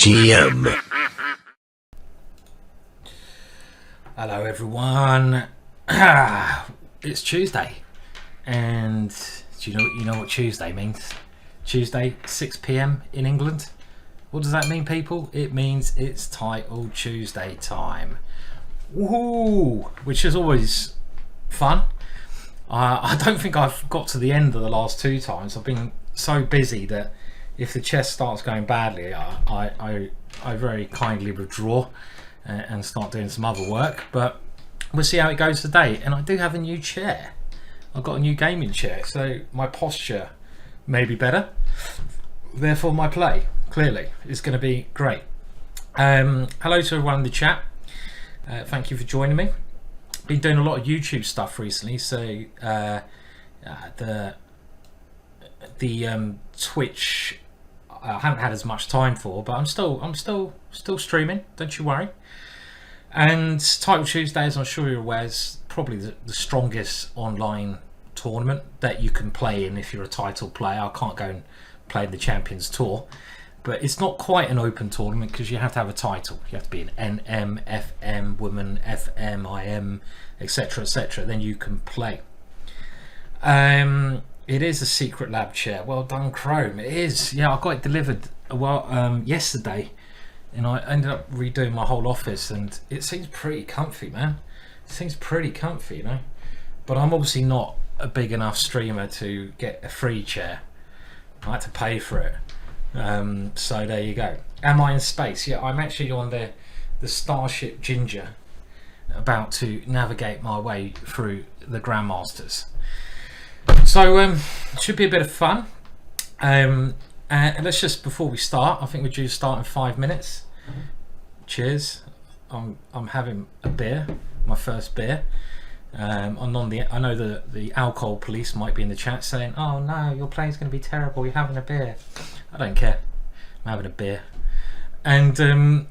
GingerGM. Hello everyone. It's Tuesday, and do you know what Tuesday means? Tuesday, 6 p.m. in England. What does that mean, people? It means it's Title Tuesday time. Woohoo! Which is always fun. I don't think I've got to the end of the last two times. I've been so busy that if the chest starts going badly, I very kindly withdraw and start doing some other work. But we'll see how it goes today. And I do have a new chair. I've got a new gaming chair, so my posture may be better. Therefore, my play clearly is going to be great. Hello to everyone in the chat. Thank you for joining me. Been doing a lot of YouTube stuff recently, so the Twitch I haven't had as much time for, but I'm still streaming. Don't you worry. And Title Tuesday, as I'm sure you're aware, is probably the strongest online tournament that you can play in if you're a title player. I can't go and play in the Champions Tour, but it's not quite an open tournament because you have to have a title. You have to be an NM, FM, Woman, FM, IM, etc, etc. Then you can play. It is a secret lab chair. Well done, Chrome. It is. Yeah, I got it delivered yesterday, and I ended up redoing my whole office, and it seems pretty comfy, man. It seems pretty comfy, you know. But I'm obviously not a big enough streamer to get a free chair. I had to pay for it. So there you go. Am I in space? Yeah, I'm actually on the Starship Ginger, about to navigate my way through the Grandmasters. So should be a bit of fun. And let's just, before we start, I think we're due to start in 5 minutes. Cheers. I'm having a beer, my first beer. I know the alcohol police might be in the chat saying, "Oh no, your play's going to be terrible. You're having a beer." I don't care. I'm having a beer. And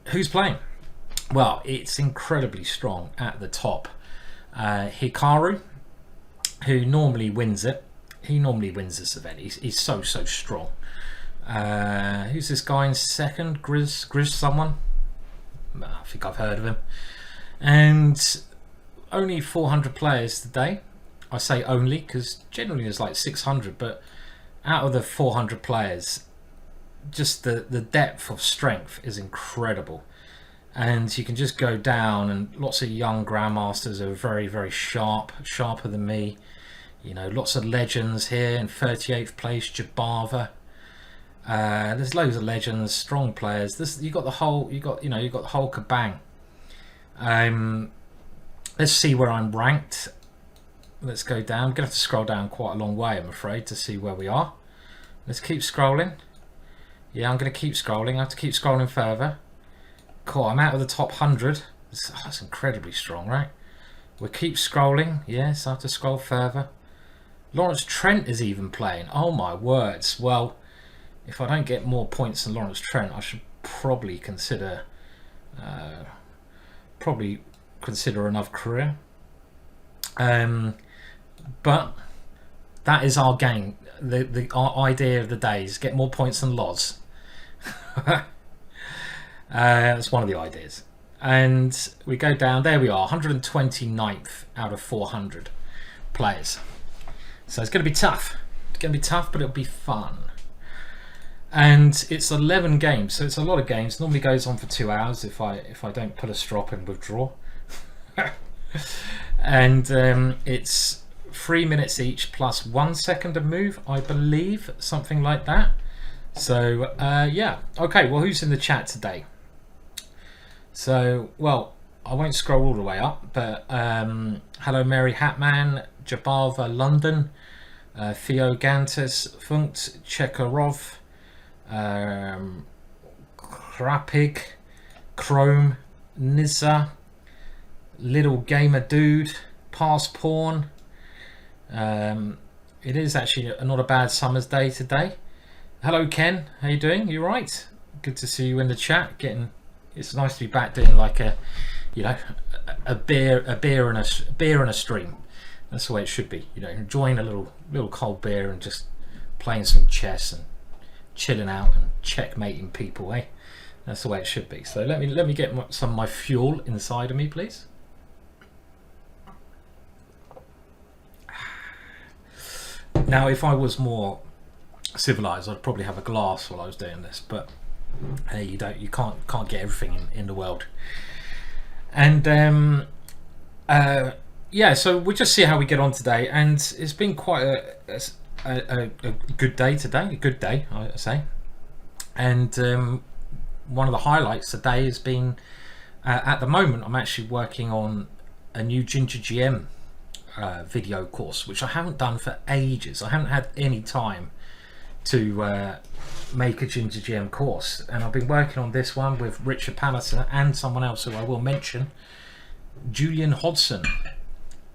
who's playing? Well, it's incredibly strong at the top. Hikaru, who normally wins it. He normally wins this event. He's so strong. Who's this guy in second? Grizz someone? I think I've heard of him. And only 400 players today. I say only because generally there's like 600, but out of the 400 players, just the depth of strength is incredible. And you can just go down, and lots of young Grandmasters are very sharper than me. You know, lots of legends here in 38th place, Jabava. There's loads of legends, strong players. You got the whole kabang. Let's see where I'm ranked. Let's go down. I'm gonna have to scroll down quite a long way, I'm afraid, to see where we are. Let's keep scrolling. Yeah, I'm gonna keep scrolling. I have to keep scrolling further. Cool, I'm out of the top 100. That's incredibly strong, right? We'll keep scrolling. Yes, I have to scroll further. Lawrence Trent is even playing. Oh my words. Well, if I don't get more points than Lawrence Trent, I should probably consider another career. But that is our game. Our idea of the day is get more points than Loz. That's one of the ideas. And we go down. There we are, 129th out of 400 players. So it's going to be tough. It's going to be tough, but it'll be fun. And it's 11 games, so it's a lot of games. Normally goes on for 2 hours if I don't put a strop and withdraw. And it's 3 minutes each plus 1 second of move, I believe, something like that. So yeah, okay. Well, who's in the chat today? So, well, I won't scroll all the way up, but hello, Mary Hatman, Jabava London, Theo Gantis, Funkt, Chekarov, Krapig, Chrome, Nizza, Little Gamer Dude, Pass Porn. It is actually not a bad summer's day today. Hello, Ken. How you doing? You right? Good to see you in the chat. It's nice to be back doing like a beer and a stream. That's the way it should be. You know, enjoying a little cold beer and just playing some chess and chilling out and checkmating people, eh? That's the way it should be. So let me get some of my fuel inside of me, please. Now, if I was more civilized, I'd probably have a glass while I was doing this, but hey, you can't get everything in the world. And yeah, so we'll just see how we get on today. And it's been quite a good day today, a good day, I say. And one of the highlights today has been, at the moment, I'm actually working on a new GingerGM video course, which I haven't done for ages. I haven't had any time to make a GingerGM course, and I've been working on this one with Richard Palliser and someone else who I will mention, Julian Hodgson,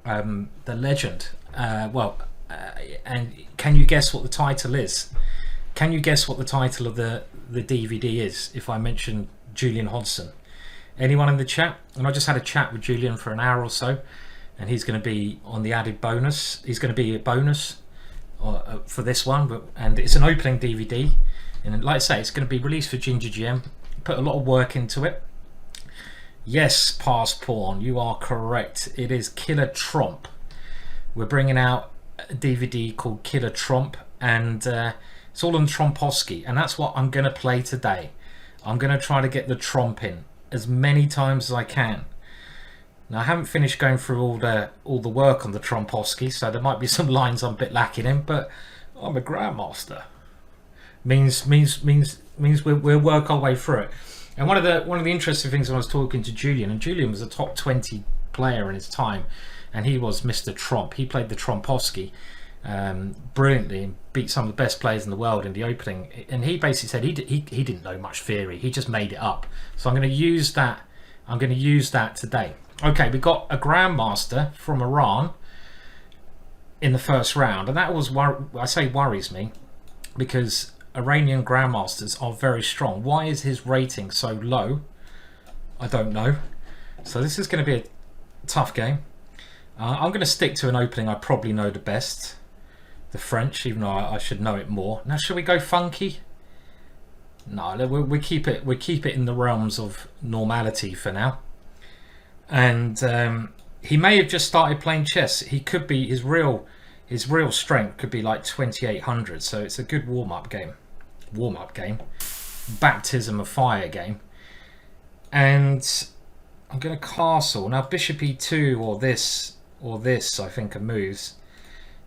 the legend. And can you guess what the title is? Can you guess what the title of the DVD is if I mention Julian Hodgson? Anyone in the chat? And I just had a chat with Julian for an hour or so, and he's going to be on the added bonus. He's going to be a bonus for this one, and it's an opening DVD, and like I say, it's going to be released for GingerGM. Put a lot of work into it. Yes, Past Porn, you are correct. It is Killer Trump. We're bringing out a DVD called Killer Trump, and it's all on Tromposky, and that's what I'm going to play today. I'm going to try to get the Tromp in as many times as I can. Now, I haven't finished going through all the work on the Tromposky, so there might be some lines I'm a bit lacking in, but I'm a Grandmaster. Means we'll work our way through it. And one of the interesting things when I was talking to Julian, and Julian was a top 20 player in his time, and he was Mr. Tromp. He played the Tromposky brilliantly and beat some of the best players in the world in the opening. And he basically said he didn't know much theory. He just made it up. So I'm going to use that. I'm going to use that today. Okay, we got a Grandmaster from Iran in the first round, and that was I say worries me, because Iranian Grandmasters are very strong. Why is his rating so low? I don't know. So this is going to be a tough game. I'm going to stick to an opening I probably know the best, the French, even though I should know it more. Now, should we go funky? No, we keep it in the realms of normality for now. And he may have just started playing chess. He could be his real strength could be like 2800. So it's a good warm-up game, baptism of fire game. And I'm going to castle now. Bishop e2 or this I think are moves.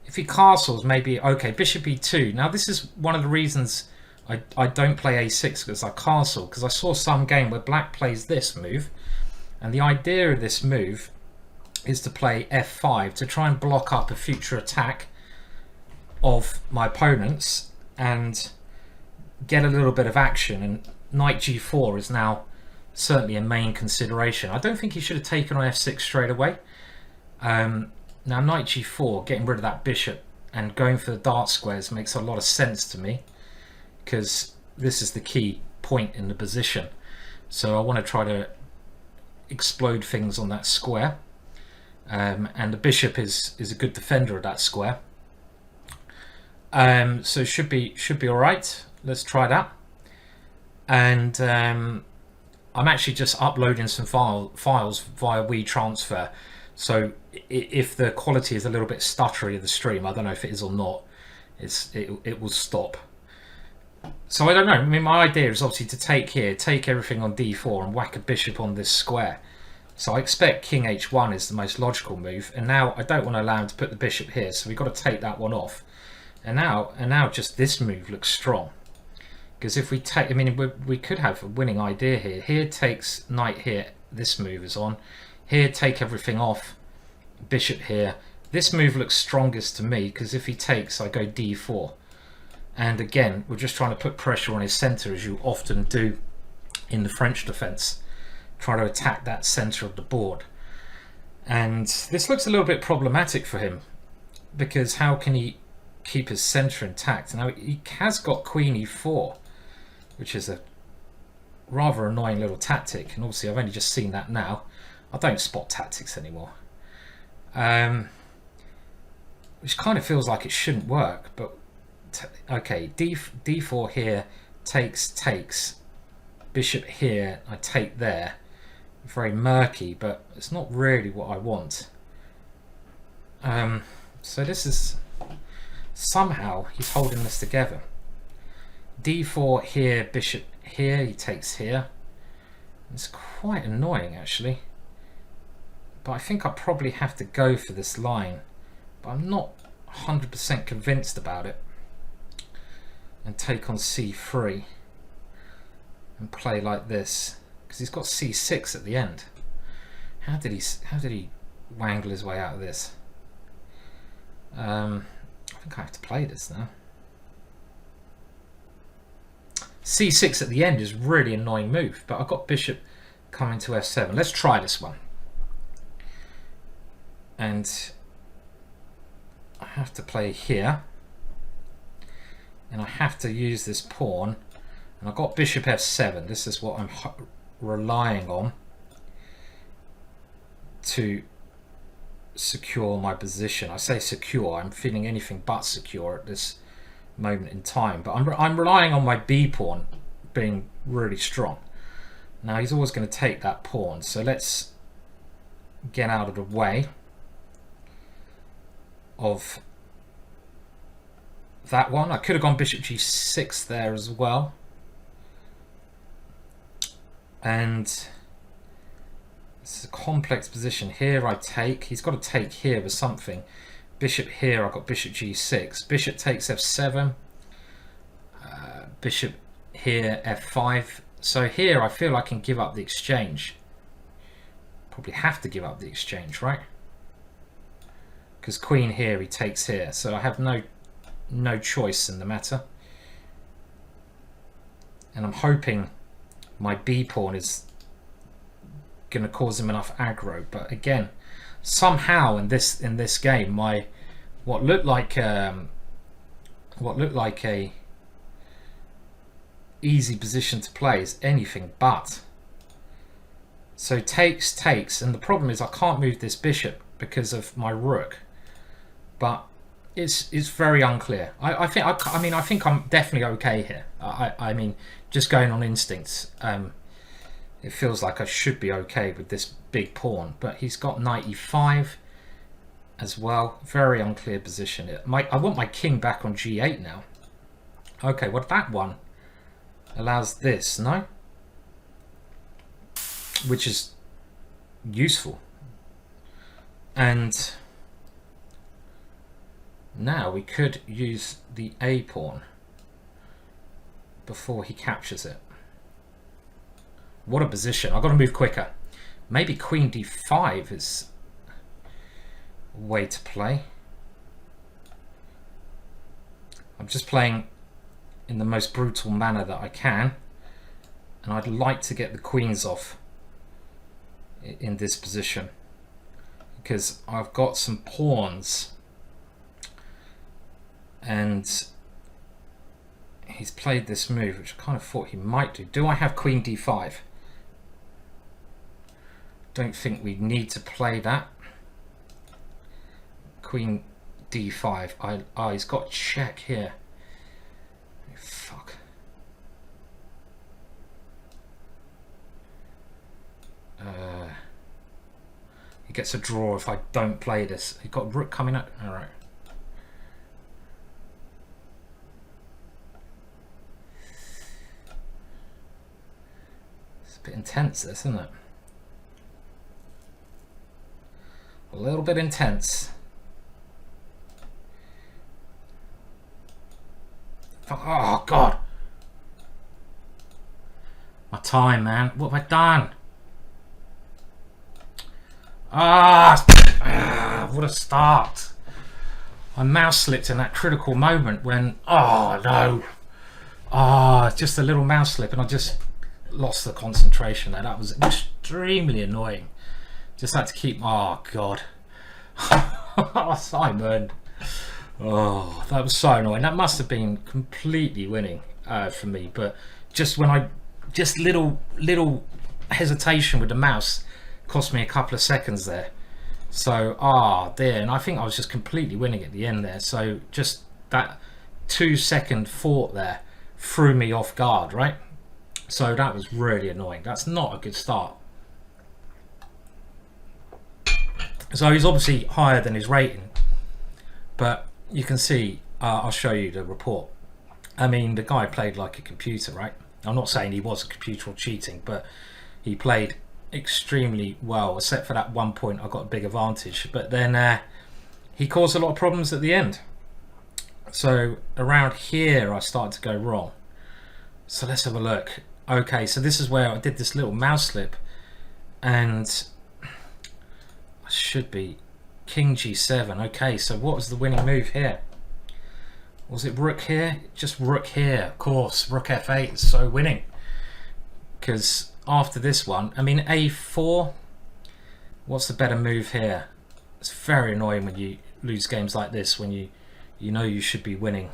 If he castles, maybe okay. Bishop e2. Now this is one of the reasons I don't play a6 because I castle, because I saw some game where black plays this move. And the idea of this move is to play f5 to try and block up a future attack of my opponents and get a little bit of action. And knight g4 is now certainly a main consideration. I don't think he should have taken on f6 straight away. Now knight g4, getting rid of that bishop and going for the dart squares makes a lot of sense to me, because this is the key point in the position. So I want to try to explode things on that square, and the bishop is a good defender of that square, so should be all right. Let's try that. And I'm actually just uploading some files via WeTransfer, so if the quality is a little bit stuttery of the stream, I don't know if it is or not, it will stop. So I don't know. I mean, my idea is obviously to take everything on d4 and whack a bishop on this square. So I expect king h1 is the most logical move. And now I don't want to allow him to put the bishop here, so we've got to take that one off. And now just this move looks strong, because if we take, I mean, we could have a winning idea here. Here takes knight here. This move is on. Here take everything off. Bishop here. This move looks strongest to me, because if he takes, I go d4. And again, we're just trying to put pressure on his center, as you often do in the French defense. Try to attack that center of the board. And this looks a little bit problematic for him, because how can he keep his center intact? Now, he has got queen e4, which is a rather annoying little tactic. And obviously, I've only just seen that now. I don't spot tactics anymore. Which kind of feels like it shouldn't work, but okay, d4 here takes. bishop here, I take there. Very murky, but it's not really what I want. So this is somehow he's holding this together. d4 here, bishop here, he takes here. It's quite annoying actually, but I think I probably have to go for this line, but I'm not 100% convinced about it, and take on c3 and play like this, because he's got c6 at the end. How did he wangle his way out of this? I think I have to play this now. c6 at the end is really annoying move, but I've got bishop coming to f7. Let's try this one. And I have to play here, and I have to use this pawn, and I've got bishop f7. This is what I'm relying on to secure my position. I say secure, I'm feeling anything but secure at this moment in time, but I'm relying on my b pawn being really strong. Now he's always going to take that pawn, so let's get out of the way of that one. I could have gone bishop g6 there as well, and it's a complex position. Here I take, he's got to take here with something. Bishop here, I've got bishop g6, bishop takes f7, bishop here f5. So here I feel I can give up the exchange. Probably have to give up the exchange, right? Because queen here, he takes here, so I have no choice in the matter. And I'm hoping my b pawn is going to cause him enough aggro, but again, somehow in this game, my what looked like a easy position to play is anything but. So takes, and the problem is I can't move this bishop because of my rook, but it's very unclear. I think I'm definitely okay here. I mean, just going on instincts, it feels like I should be okay with this big pawn, but he's got knight e5 as well. Very unclear position. I want my king back on g8 now. Okay, well that one allows this, no? Which is useful. And now we could use the a pawn before he captures it. What a position. I've got to move quicker. Maybe queen d5 is a way to play. I'm just playing in the most brutal manner that I can, and I'd like to get the queens off in this position because I've got some pawns, and he's played this move which I kind of thought he might do. Do I have queen d5? Don't think we need to play that. Queen d5. He's got check here. Oh, fuck. He gets a draw if I don't play this. He got rook coming up. All right. It's a bit intense, this, isn't it? A little bit intense. Oh God! My time, man. What have I done? What a start! I mouse slipped in that critical moment when, oh no! Just a little mouse slip, and I just lost the concentration there. That was extremely annoying. Just had to keep. Oh God! Simon. Oh, that was so annoying. That must have been completely winning for me. But just little hesitation with the mouse cost me a couple of seconds there. So there, and I think I was just completely winning at the end there. So just that 2-second thought there threw me off guard, right? So that was really annoying. That's not a good start. So he's obviously higher than his rating, but you can see, I'll show you the report. I mean, the guy played like a computer, right? I'm not saying he was a computer or cheating, but he played extremely well, except for that one point I got a big advantage. But then he caused a lot of problems at the end. So around here I started to go wrong. So let's have a look. Okay, so this is where I did this little mouse slip, and I should be King G7. Okay, so what was the winning move here? Was it rook here? Just rook here, of course. Rook F8 is so winning. Because after this one, I mean, A4, what's the better move here? It's very annoying when you lose games like this, when you know you should be winning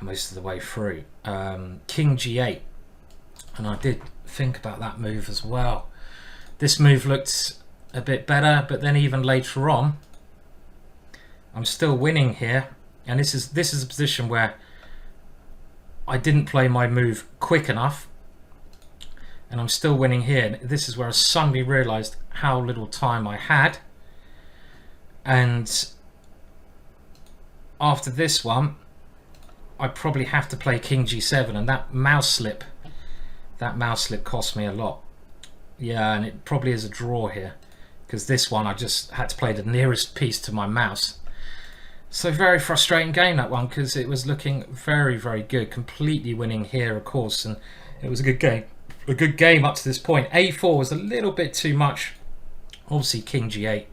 most of the way through. King G8, and I did think about that move as well. This move looked a bit better, but then even later on, I'm still winning here. And this is a position where I didn't play my move quick enough, and I'm still winning here. This is where I suddenly realized how little time I had. And after this one, I probably have to play King G7, and that mouse slip cost me a lot. Yeah, and it probably is a draw here, because this one I just had to play the nearest piece to my mouse. So very frustrating game, that one, because it was looking very, very good. Completely winning here, of course, and it was a good game. A good game up to this point. A4 was a little bit too much. Obviously King G8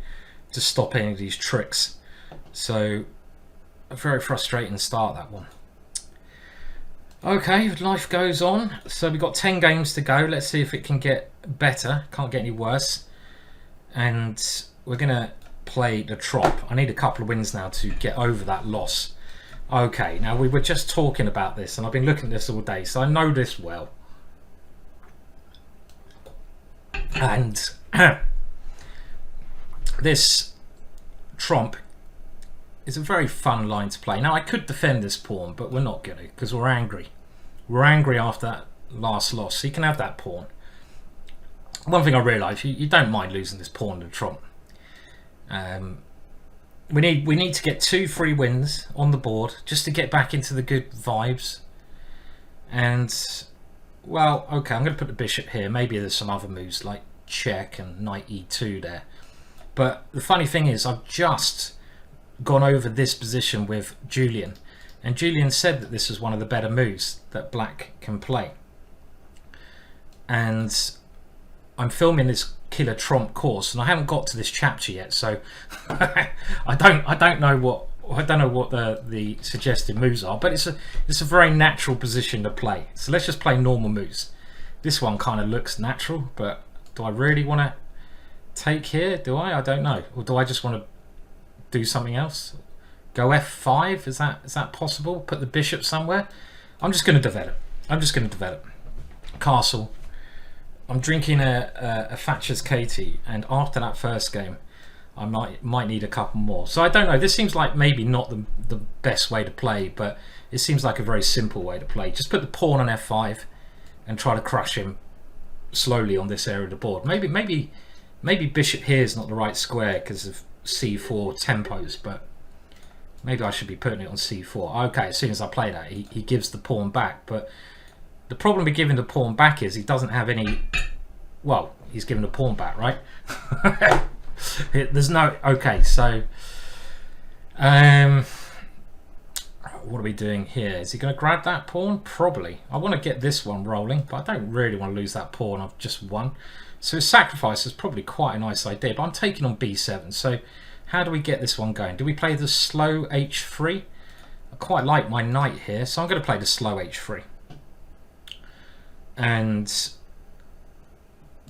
to stop any of these tricks. So a very frustrating start, that one. Okay, life goes on. So we've got 10 games to go. Let's see if it can get better. Can't get any worse. And we're going to play the Trop. I need a couple of wins now to get over that loss. Okay, now we were just talking about this, and I've been looking at this all day, so I know this well. And this trump is a very fun line to play. Now I could defend this pawn, but we're not going to, because we're angry. We're angry after that last loss, so you can have that pawn. One thing I realised, you don't mind losing this pawn to the trump. We need to get 2 free wins on the board just to get back into the good vibes. And well, okay, I'm going to put the bishop here. Maybe there's some other moves like check and knight e2 there. But the funny thing is, I've just gone over this position with Julian, and Julian said that this was one of the better moves that black can play. And I'm filming this Killer Trump course, and I haven't got to this chapter yet, so I don't know what the suggested moves are, but it's a very natural position to play. So let's just play normal moves. This one kind of looks natural, but do I really want to take here? Do I don't know. Or do I just want to do something else? Go f5? Is that possible? Put the bishop somewhere? I'm just going to develop. Castle. I'm drinking a Thatcher's Katie, and after that first game I might need a couple more. So I don't know, this seems like maybe not the best way to play, but it seems like a very simple way to play. Just put the pawn on f5 and try to crush him slowly on this area of the board. Maybe bishop here is not the right square because of c4 tempos, but maybe I should be putting it on c4. Okay, as soon as I play that, he gives the pawn back, but the problem with giving the pawn back is he doesn't have any. Well, he's given the pawn back, right? There's no. Okay, so what are we doing here? Is he going to grab that pawn? Probably. I want to get this one rolling, but I don't really want to lose that pawn. I've just won. So sacrifice is probably quite a nice idea, but I'm taking on b7. So how do we get this one going? Do we play the slow h3? I quite like my knight here, so I'm going to play the slow h3. And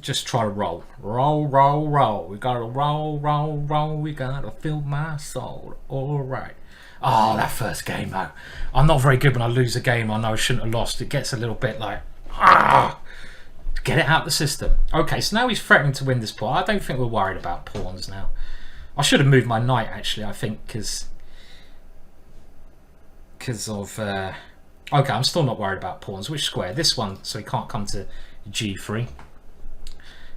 just try to roll. Roll. We gotta roll. We gotta feel my soul. Alright. Oh, that first game though. I'm not very good when I lose a game I know I shouldn't have lost. It gets a little bit like, get it out of the system. Okay, so now he's threatening to win this pawn. I don't think we're worried about pawns now. I should have moved my knight actually, I think, because of Okay, I'm still not worried about pawns. Which square? This one, so he can't come to g3.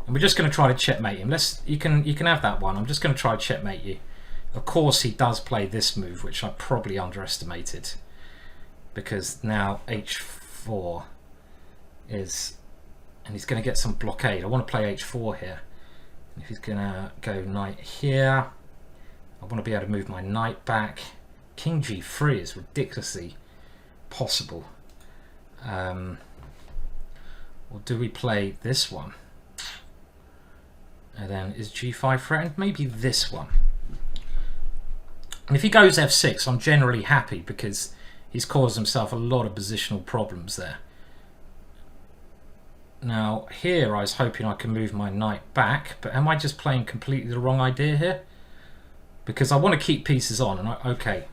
And we're just going to try to checkmate him. You can have that one. I'm just going to try to checkmate you. Of course, he does play this move, which I probably underestimated, because now h4 is, and he's going to get some blockade. I want to play h4 here. If he's going to go knight here, I want to be able to move my knight back. King g3 is ridiculously possible. Or do we play this one? And then is g5 threatened? Maybe this one. And if he goes f6, I'm generally happy because he's caused himself a lot of positional problems there. Now here I was hoping I can move my knight back, but am I just playing completely the wrong idea here? Because I want to keep pieces on, and okay,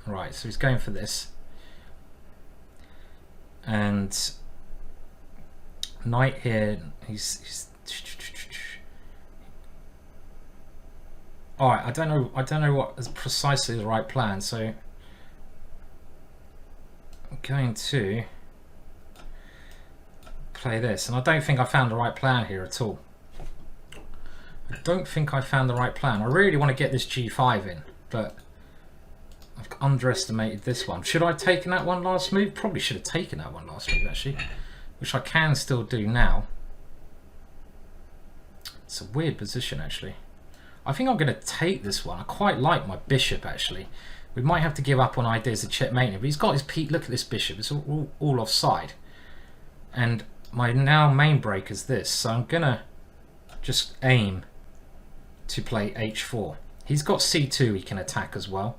right, so he's going for this. And knight here, he's all right. I don't know what is precisely the right plan. So I'm going to play this, and I don't think I found the right plan here at all. I don't think I found the right plan. I really want to get this g5 in, but I've underestimated this one. Should I have taken that one last move? Probably should have taken that one last move, actually, which I can still do now. It's a weird position, actually. I think I'm going to take this one. I quite like my bishop, actually. We might have to give up on ideas of checkmating, but he's got his peak. Look at this bishop. It's all offside. And my now main break is this, so I'm going to just aim to play h4. He's got c2 he can attack as well,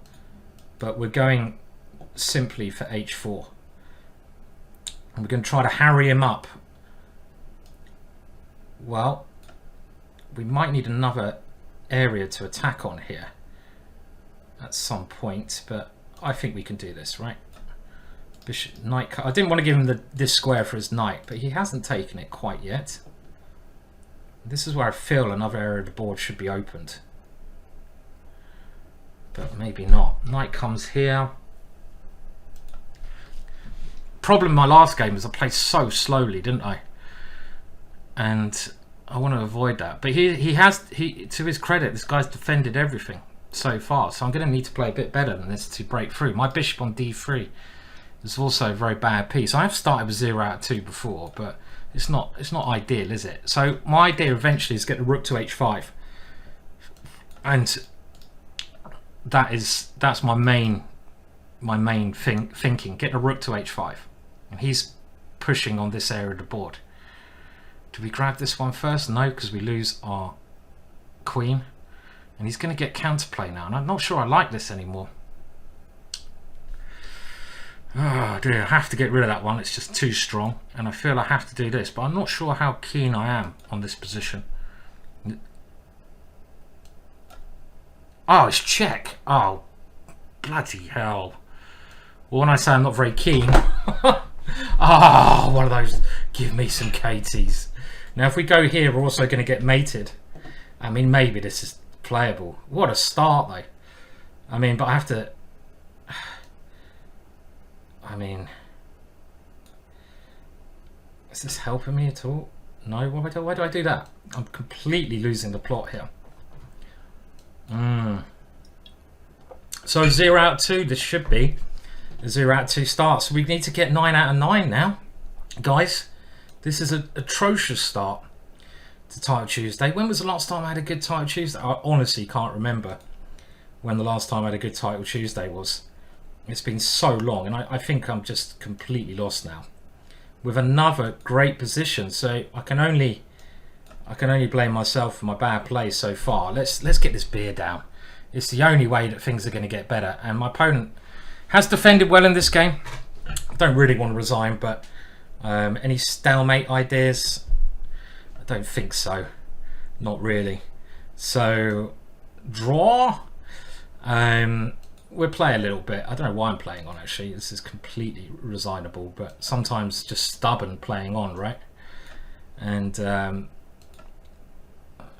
but we're going simply for h4. And we're going to try to harry him up. Well, we might need another area to attack on here at some point, but I think we can do this, right? Bishop, knight. I didn't want to give him this square for his knight, but he hasn't taken it quite yet. This is where I feel another area of the board should be opened, but maybe not. Knight comes here. Problem in my last game is I played so slowly, didn't I? And I want to avoid that. But he to his credit, this guy's defended everything so far, so I'm going to need to play a bit better than this to break through. My bishop on d3 is also a very bad piece. I have started with 0 out of 2 before, but it's not ideal, is it? So my idea eventually is get the rook to h5, and that's my main thinking. Get the rook to h5, and he's pushing on this area of the board. Do we grab this one first? No, because we lose our queen, and he's going to get counterplay now, and I'm not sure I like this anymore. Oh dear, I have to get rid of that one. It's just too strong, and I feel I have to do this, but I'm not sure how keen I am on this position. Oh, it's check. Oh, bloody hell. Well, when I say I'm not very keen, oh, one of those, give me some KTs. Now, if we go here, we're also going to get mated. I mean, maybe this is playable. What a start, though. I mean, but I have to... I mean... Is this helping me at all? No? Why do I do that? I'm completely losing the plot here. So 0 out of 2, this should be a 0 out of 2 start. So we need to get 9 out of 9 now. Guys, this is an atrocious start to Title Tuesday. When was the last time I had a good Title Tuesday? I honestly can't remember when the last time I had a good Title Tuesday was. It's been so long, and I think I'm just completely lost now. With another great position, so I can only blame myself for my bad play so far. Let's get this beer down. It's the only way that things are going to get better, and my opponent has defended well in this game. I don't really want to resign, but any stalemate ideas? I don't think so. Not really. So draw. We'll play a little bit. I don't know why I'm playing on, actually. This is completely resignable, but sometimes just stubborn playing on, right? And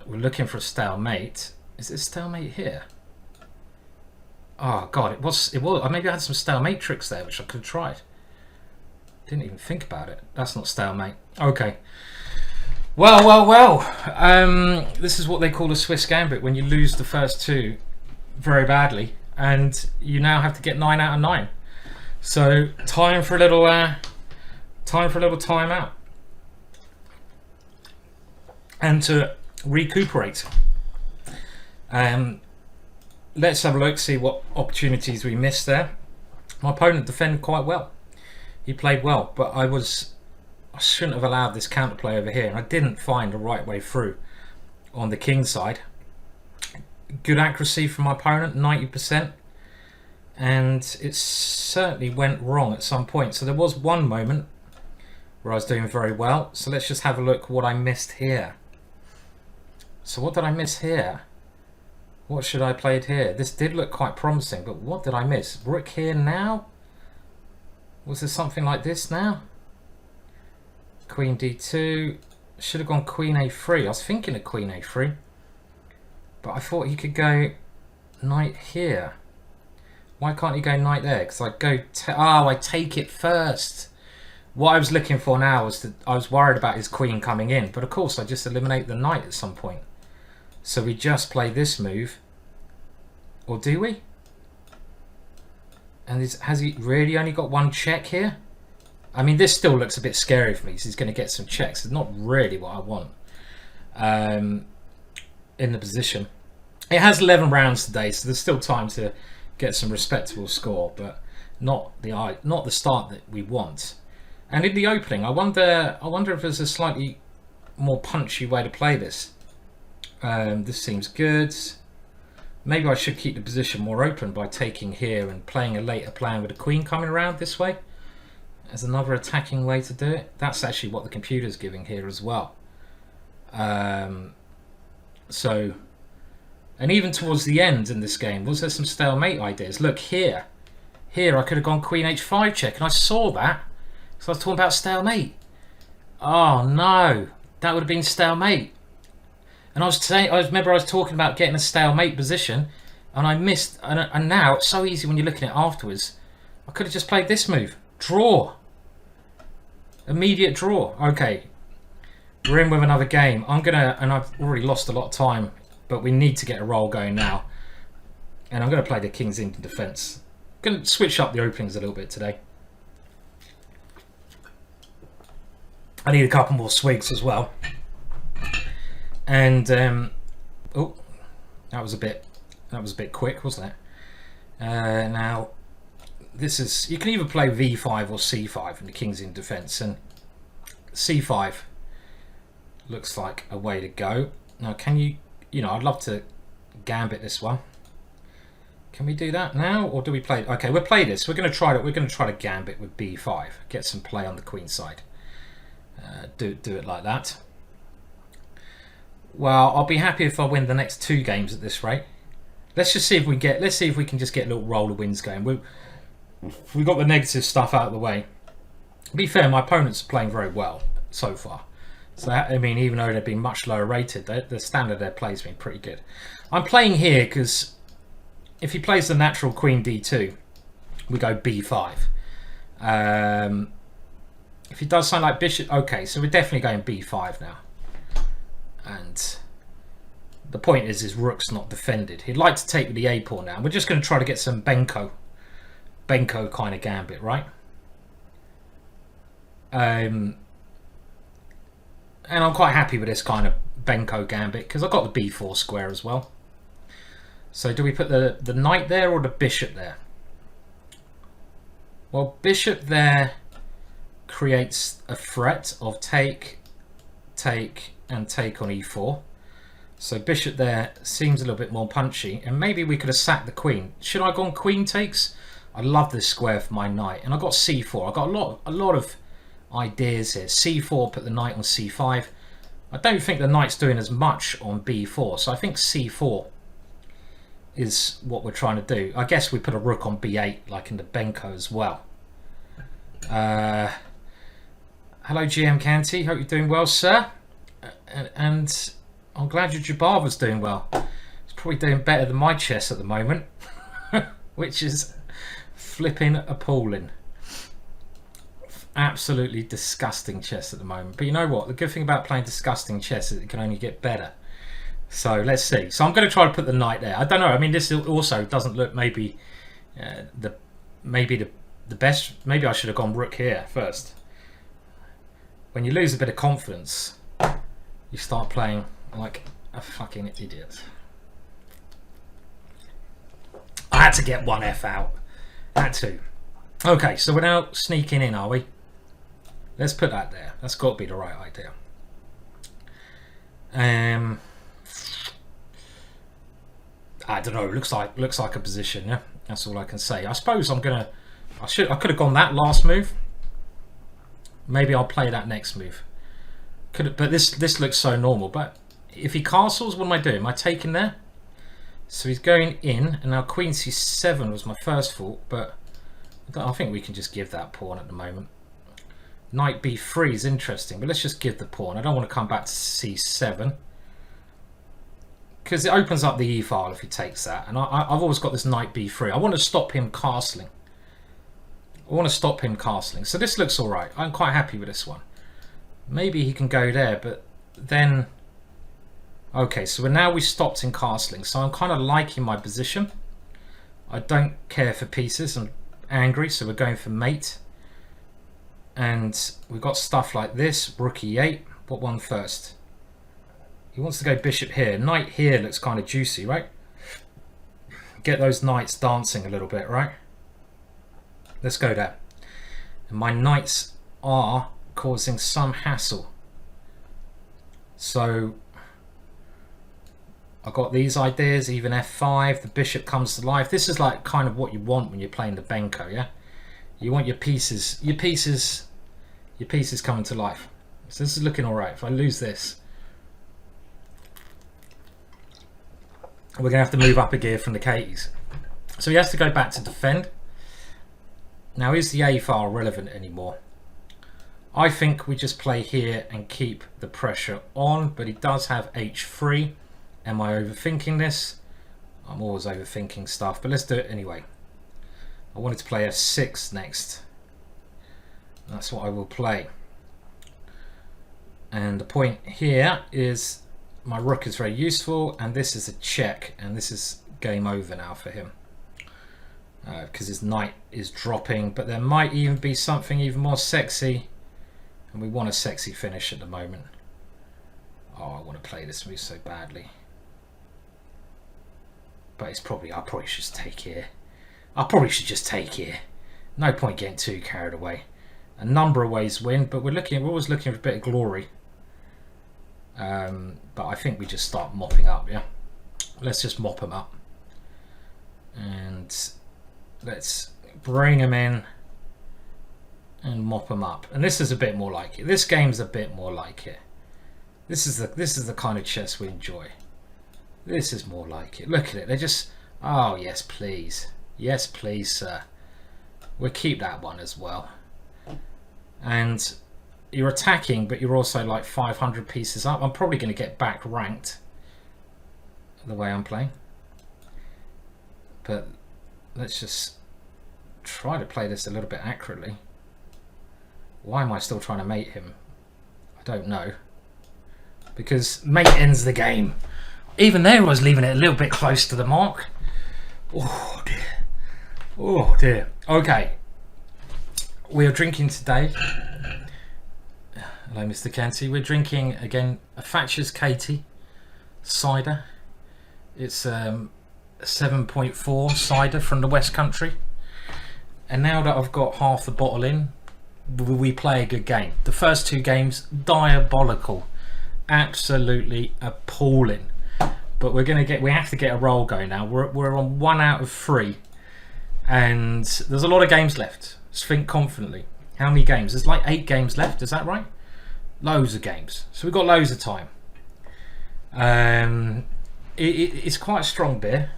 we're looking for a stalemate. Is it stalemate here? Oh god, it was. Maybe I had some stalemate tricks there which I could have tried. Didn't even think about it. That's not stalemate. Okay. Well. This is what they call a Swiss gambit, when you lose the first two very badly, and you now have to get 9 out of 9. So time for a little timeout, and to recuperate. Let's have a look, see what opportunities we missed there. My opponent defended quite well. He played well, but I shouldn't have allowed this counterplay over here, and I didn't find a right way through on the king side. Good accuracy from my opponent, 90%, and it certainly went wrong at some point. So there was one moment where I was doing very well. So let's just have a look what I missed here. So what did I miss here? What should I have played here? This did look quite promising, but what did I miss? Rook here now? Was there something like this now? Queen d2. Should have gone queen a3. I was thinking of queen a3, but I thought he could go knight here. Why can't he go knight there? Because I go... I take it first. What I was looking for now was that I was worried about his queen coming in, but of course I just eliminate the knight at some point. So we just play this move, or do we? And has he really only got one check here? I mean, this still looks a bit scary for me, so he's going to get some checks. It's not really what I want in the position. It has 11 rounds today, so there's still time to get some respectable score, but not the start that we want. And in the opening, I wonder if there's a slightly more punchy way to play this. This seems good. Maybe I should keep the position more open by taking here and playing a later plan with the queen coming around this way as another attacking way to do it. That's actually what the computer's giving here as well. So, and even towards the end in this game, was there some stalemate ideas? Look here. Here I could have gone queen h5 check, and I saw that. So I was talking about stalemate. Oh no, that would have been stalemate. And I remember I was talking about getting a stalemate position, and I missed. And now it's so easy when you're looking at it afterwards. I could have just played this move. Draw. Immediate draw. Okay. We're in with another game. And I've already lost a lot of time, but we need to get a roll going now. And I'm going to play the King's Indian defense. I'm going to switch up the openings a little bit today. I need a couple more swigs as well. And oh, that was a bit quick, wasn't it? Now this is, you can either play v5 or c5 in the King's Indian defense, and c5 looks like a way to go. Now can you know, I'd love to gambit this one. Can we do that now, or do we play? Okay, we'll play this. We're going to try to gambit with b5, get some play on the queen side. Do it like that. Well, I'll be happy if I win the next 2 games at this rate. Let's just see if we get. Let's see if we can just get a little roll of wins going. We've got the negative stuff out of the way. To be fair, my opponents are playing very well so far. So that, I mean, even though they've been much lower rated, the standard of their play has been pretty good. I'm playing here because if he plays the natural queen d2, we go b5. If he does something like bishop, okay, so we're definitely going b5 now. And the point is his rook's not defended. He'd like to take with the a pawn now. We're just going to try to get some Benko kind of gambit, right? And I'm quite happy with this kind of Benko gambit because I've got the b4 square as well. So do we put the knight there or the bishop there? Well, bishop there creates a threat of take, and take on e4. So bishop there seems a little bit more punchy, and maybe we could have sacked the queen. Should I go on queen takes? I love this square for my knight, and I got c4. I got a lot of ideas here. c4, put the knight on c5. I don't think the knight's doing as much on b4, so I think c4 is what we're trying to do. I guess we put a rook on b8 like in the Benko as well. Hello GM Canty, hope you're doing well, sir. And I'm glad your Jabava's doing well. It's probably doing better than my chess at the moment, which is flipping appalling. Absolutely disgusting chess at the moment. But you know what? The good thing about playing disgusting chess is it can only get better. So let's see. So I'm going to try to put the knight there. I don't know. I mean, this also doesn't look maybe the best. Maybe I should have gone rook here first. When you lose a bit of confidence, you start playing like a fucking idiot. I had to get one F out. Had to. Okay, so we're now sneaking in, are we? Let's put that there. That's got to be the right idea. I don't know. Looks like a position. Yeah, that's all I can say. I suppose I could have gone that last move. Maybe I'll play that next move. But this looks so normal. But if he castles, what am I doing? Am I taking there? So he's going in, and now Queen C7 was my first thought, but I think we can just give that pawn at the moment. Knight B3 is interesting, but let's just give the pawn. I don't want to come back to C7 because it opens up the E file if he takes that, and I've always got this Knight B3. I want to stop him castling. So this looks all right. I'm quite happy with this one. Maybe he can go there, but then... Okay, so now we stopped in castling, so I'm kind of liking my position. I don't care for pieces. I'm angry, so we're going for mate. And we've got stuff like this. Rook E8. What one first? He wants to go bishop here. Knight here looks kind of juicy, right? Get those knights dancing a little bit, right? Let's go there. And my knights are causing some hassle. So... I got these ideas, even F5, the bishop comes to life. This is like kind of what you want when you're playing the Benko, yeah? You want your pieces coming to life. So this is looking all right. If I lose this, we're gonna have to move up a gear from the Katies. So he has to go back to defend. Now is the A file relevant anymore? I think we just play here and keep the pressure on, but he does have H3. Am I overthinking this? I'm always overthinking stuff, but let's do it anyway. I wanted to play F6 next. That's what I will play. And the point here is my rook is very useful, and this is a check, and this is game over now for him. Because his knight is dropping, but there might even be something even more sexy, and we want a sexy finish at the moment. Oh, I want to play this move so badly. But it's probably, I probably should just take here. I probably should just take here. No point getting too carried away. A number of ways win, but we're always looking for a bit of glory. But I think we just start mopping up, yeah? Let's just mop them up. And let's bring them in and mop them up. And this is a bit more like it. This game's a bit more like it. This is the kind of chess we enjoy. This is more like it. Look at it. They're just... Oh, yes, please. Yes, please, sir. We'll keep that one as well. And you're attacking, but you're also like 500 pieces up. I'm probably going to get back ranked the way I'm playing. But let's just try to play this a little bit accurately. Why am I still trying to mate him? I don't know. Because mate ends the game. Even there I was leaving it a little bit close to the mark. Oh dear. Oh dear. Okay. We are drinking today. Hello Mr. Canty. We're drinking again a Thatcher's Katie cider. It's 7.4 cider from the West Country. And now that I've got half the bottle in, we play a good game. The first two games, diabolical. Absolutely appalling. But we have to get a roll going now. We're on 1 out of 3, and there's a lot of games left. Just think confidently. How many games? There's like 8 games left. Is that right? Loads of games. So we've got loads of time. It's quite a strong beer,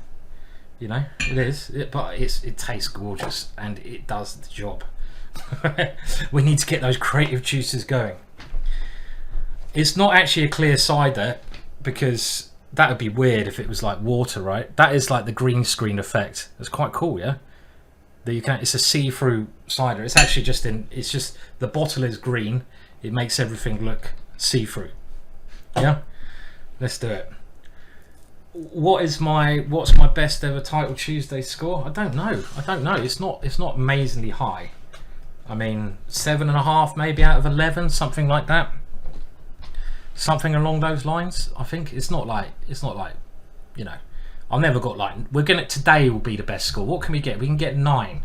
you know. It is, but it tastes gorgeous and it does the job. We need to get those creative juices going. It's not actually a clear cider because that would be weird if it was like water, right? That is like the green screen effect. It's quite cool, yeah? that you can. It's a see-through cider. It's actually just in. It's just the bottle is green. It makes everything look see-through. Yeah, let's do it. What's my best ever Title Tuesday score? I don't know. It's not amazingly high. I mean, 7.5 maybe out of 11, something like that. Something along those lines. I think it's not like you know. I've never got like. Today will be the best score. What can we get? We can get 9.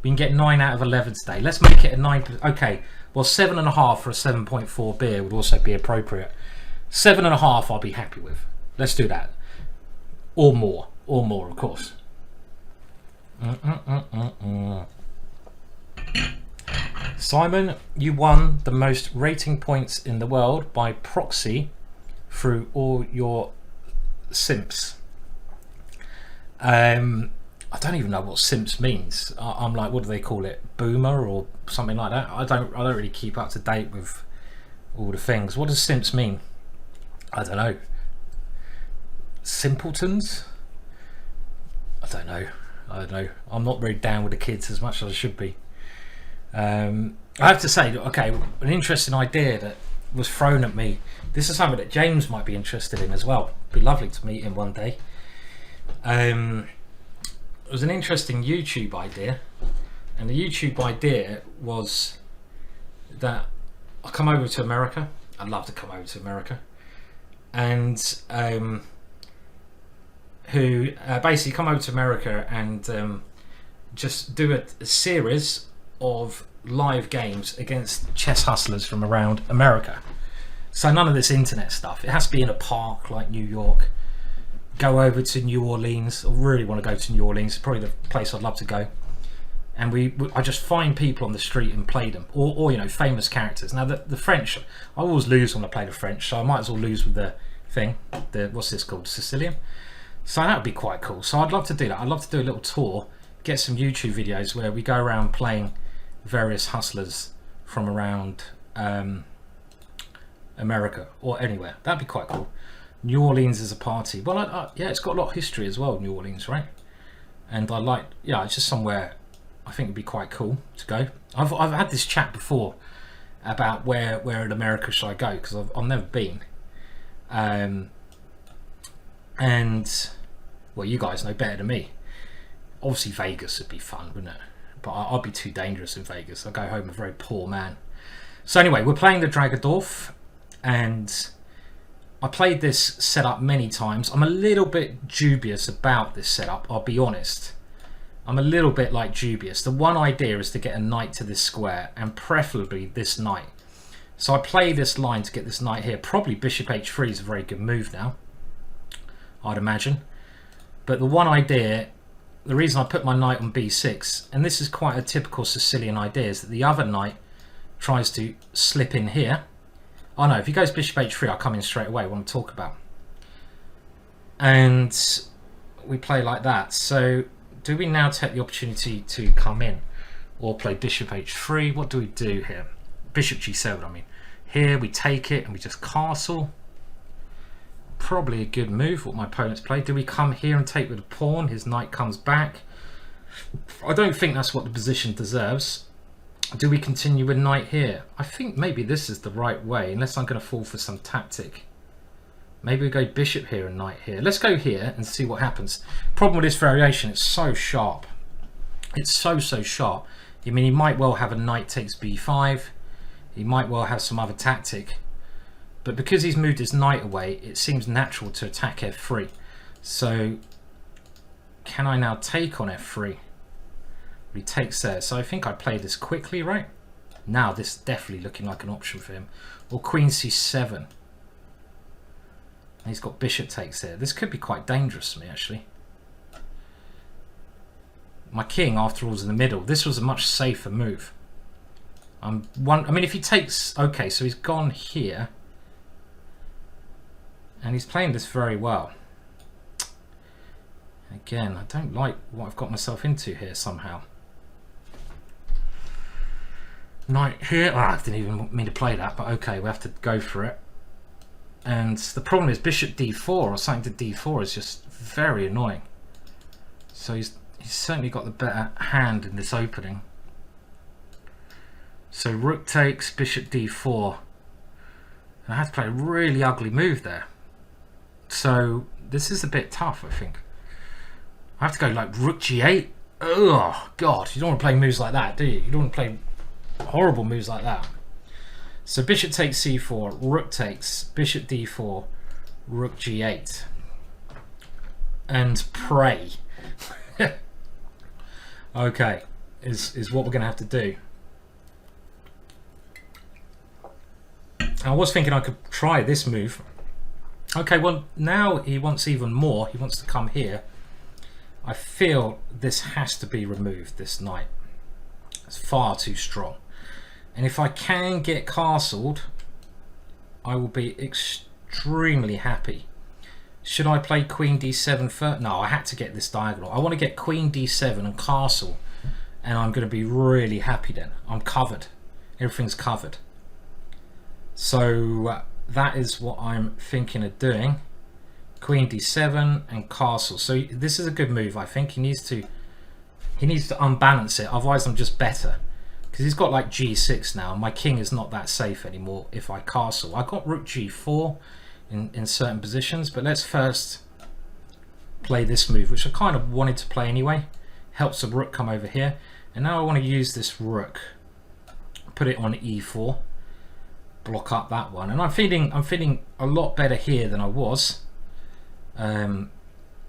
We can get 9 out of 11 today. Let's make it a 9. Okay. Well, 7.5 for a 7.4 beer would also be appropriate. 7.5 I'll be happy with. Let's do that. Or more, of course. Simon, you won the most rating points in the world by proxy through all your simps. I don't even know what simps means. I'm like, what do they call it? Boomer or something like that? I don't really keep up to date with all the things. What does simps mean? I don't know. Simpletons? I don't know. I'm not very down with the kids as much as I should be. I have to say, okay, an interesting idea that was thrown at me. This is something that James might be interested in as well. It'd be lovely to meet him one day. It was an interesting YouTube idea, and the YouTube idea was that I come over to America. I'd love to come over to America, and who basically come over to America and just do a series of live games against chess hustlers from around America. So none of this internet stuff. It has to be in a park like New York. Go over to New Orleans. I really want to go to New Orleans. It's probably the place I'd love to go. And I just find people on the street and play them, or you know, famous characters. Now the French, I always lose when I play the French, so I might as well lose with the thing. What's this called? Sicilian. So that would be quite cool. So I'd love to do that. I'd love to do a little tour, get some YouTube videos where we go around playing various hustlers from around America or anywhere. That'd be quite cool. New Orleans is a party. Well, yeah, it's got a lot of history as well, New Orleans, right? And I like, yeah, it's just somewhere I think it'd be quite cool to go. I've had this chat before about where in America should I go, because I've never been. And well, you guys know better than me. Obviously Vegas would be fun, wouldn't it? But I'd be too dangerous in Vegas. I'd go home a very poor man. So anyway, we're playing the Dragadorf, and I played this setup many times. I'm a little bit dubious about this setup, I'll be honest. I'm a little bit like dubious. The one idea is to get a knight to this square, and preferably this knight. So I play this line to get this knight here. Probably bishop h3 is a very good move now, I'd imagine. But the one idea, the reason I put my knight on b6, and this is quite a typical Sicilian idea, is that the other knight tries to slip in here. Oh no, if he goes bishop h3, I'll come in straight away, what I'm talking about. And we play like that. So do we now take the opportunity to come in or play bishop h3? What do we do here? Bishop g7, I mean. Here we take it and we just castle. Probably a good move what my opponent's played. Do we come here and take with a pawn? His knight comes back. I don't think that's what the position deserves. Do we continue with knight here? I think maybe this is the right way, unless I'm going to fall for some tactic. Maybe we go bishop here and knight here. Let's go here and see what happens. Problem with this variation, it's so sharp. It's so sharp. I mean, he might well have a knight takes b5. He might well have some other tactic. But because he's moved his knight away, it seems natural to attack f3. So, can I now take on f3? He takes there. So I think I play this quickly, right? Now this is definitely looking like an option for him. Or queen c7. And he's got bishop takes there. This could be quite dangerous for me, actually. My king, after all, is in the middle. This was a much safer move. I mean, if he takes... Okay, so he's gone here. And he's playing this very well. Again, I don't like what I've got myself into here somehow. Knight here. I didn't even mean to play that, but okay, we have to go for it. And the problem is bishop d4 or something to d4 is just very annoying. So he's certainly got the better hand in this opening. So rook takes, bishop d4. And I had to play a really ugly move there. So this is a bit tough, I think. I have to go like rook g8. Oh god, you don't want to play moves like that, do you? You don't want to play horrible moves like that. So bishop takes c4, rook takes, bishop d4, rook g8. And pray. Okay, is what we're going to have to do. I was thinking I could try this move. Okay, well now he wants even more. He wants to come here. I feel this has to be removed, this knight. It's far too strong. And if I can get castled, I will be extremely happy. Should I play queen d7 first? No, I had to get this diagonal. I want to get queen d7 and castle, and I'm going to be really happy then. I'm covered. Everything's covered. So that is what I'm thinking of doing. Queen d7 and castle. So this is a good move. I think he needs to unbalance it. Otherwise, I'm just better because he's got like g6 now. My king is not that safe anymore if I castle. I got rook g4 in certain positions, but let's first play this move, which I kind of wanted to play anyway. Helps the rook come over here, and now I want to use this rook, put it on e4, block up that one, and I'm feeling a lot better here than I was,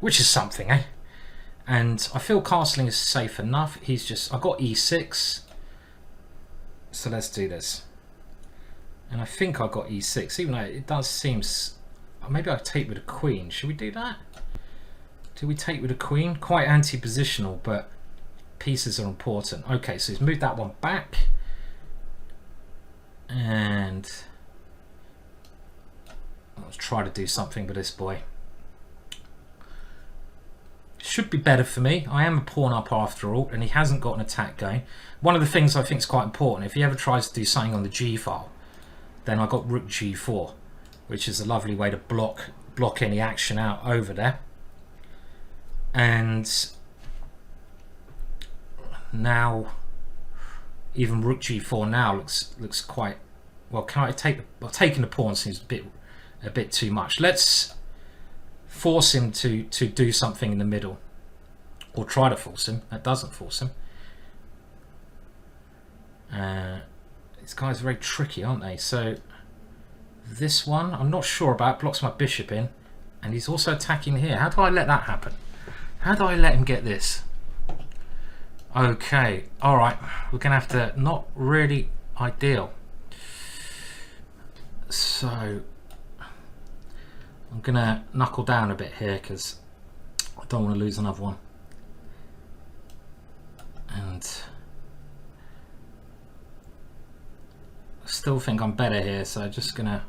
which is something, eh? And I feel castling is safe enough. I got e6, so let's do this. And I think I got e6, even though it does seem... Maybe I take with a queen. Should we do that? Do we take with a queen? Quite anti-positional, but pieces are important. Okay, so he's moved that one back. And let's try to do something with this boy. Should be better for me. I am a pawn up after all, and he hasn't got an attack going. One of the things I think is quite important, if he ever tries to do something on the g file, then I got rook g4, which is a lovely way to block any action out over there. And now even rook g4 now looks quite well. Can I take taking the pawn seems a bit too much. Let's force him to do something in the middle, or try to force him. That doesn't force him. These guys are very tricky, aren't they? So this one I'm not sure about, blocks my bishop in, and he's also attacking here. How do I let that happen? How do I let him get this? Okay, all right, we're gonna have to, not really ideal. So I'm gonna knuckle down a bit here because I don't want to lose another one. And I still think I'm better here, so I'm just gonna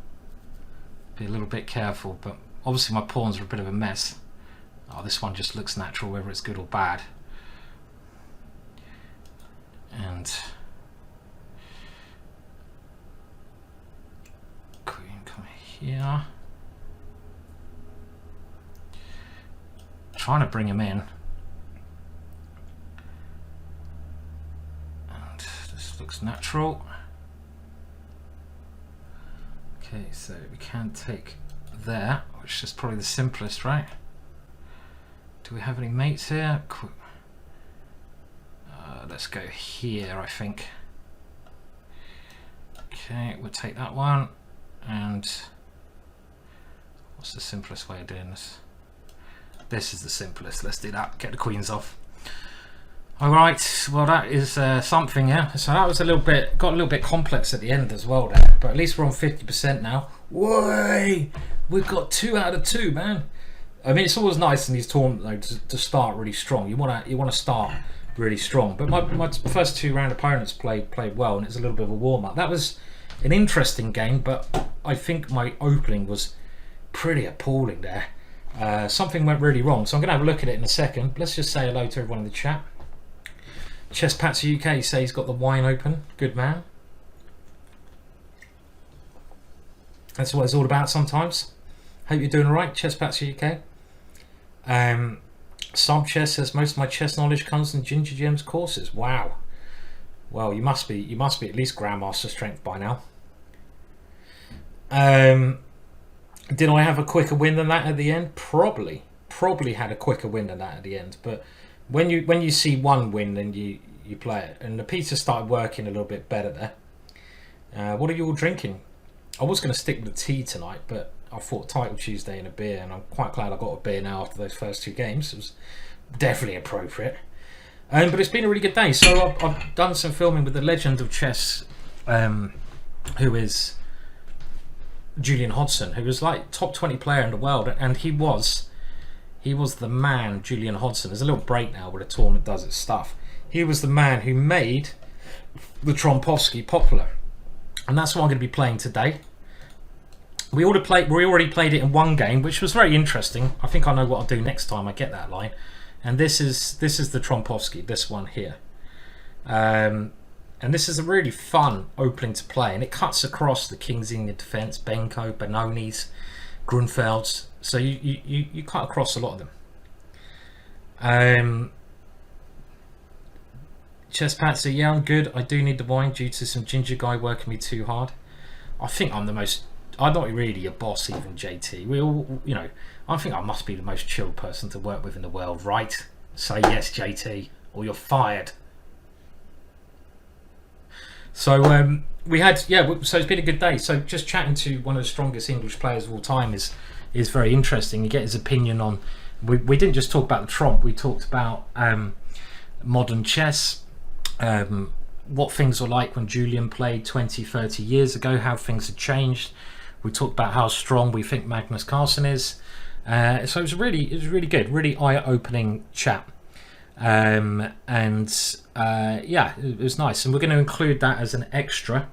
be a little bit careful. But obviously my pawns are a bit of a mess. Oh, this one just looks natural, whether it's good or bad. And queen come here. Trying to bring him in. And this looks natural. Okay, so we can take there, which is probably the simplest, right? Do we have any mates here? Let's go here, I think. Okay, we'll take that one. And what's the simplest way of doing this? This is the simplest. Let's do that. Get the queens off. All right. Well, that is something, yeah. So that was got a little bit complex at the end as well there. But at least we're on 50% now. Way, we've got 2 out of 2, man. I mean, it's always nice in these tournaments to start really strong. You wanna start really strong. But my first 2 round opponents played well, and it's a little bit of a warm up. That was an interesting game, but I think my opening was pretty appalling there. Something went really wrong, so I'm gonna have a look at it in a second. Let's just say hello to everyone in the chat. Chess Pats UK say he's got the wine open. Good man. That's what it's all about sometimes. Hope you're doing alright, Chess Pats UK. Some chess says most of my chess knowledge comes from GingerGM's courses. Wow. Well, you must be at least Grandmaster strength by now. Did I have a quicker win than that at the end? Probably had a quicker win than that at the end. But when you see one win, then you play it. And the pizza started working a little bit better there. What are you all drinking? I was going to stick with the tea tonight, but I thought Title Tuesday and a beer, and I'm quite glad I got a beer now after those first 2 games. It was definitely appropriate. But it's been a really good day. So I've done some filming with the legend of chess, who is Julian Hodgson, who was like top 20 player in the world, and he was the man. Julian Hodgson, there's a little break now where the tournament does its stuff. He was the man who made the Trompovsky popular, and that's what I'm going to be playing today. We already played it in one game, which was very interesting. I think I know what I'll do next time I get that line. And this is the Trompovsky, this one here. And this is a really fun opening to play, and it cuts across the King's Indian defense, Benko, Benoni's, Grunfeld's. So you cut across a lot of them. Chess Patsy, yeah, I'm good. I do need the wine due to some ginger guy working me too hard. I think I'm not really a boss, even JT. We all, I think I must be the most chill person to work with in the world, right? Say yes, JT, or you're fired. So we had, so it's been a good day. So just chatting to one of the strongest English players of all time is very interesting. You get his opinion on, we didn't just talk about the Trump, we talked about modern chess, what things were like when Julian played 20-30 years ago, how things had changed. We talked about how strong we think Magnus Carlsen is. So it was really good, really eye-opening chat. Yeah, it was nice, and we're going to include that as an extra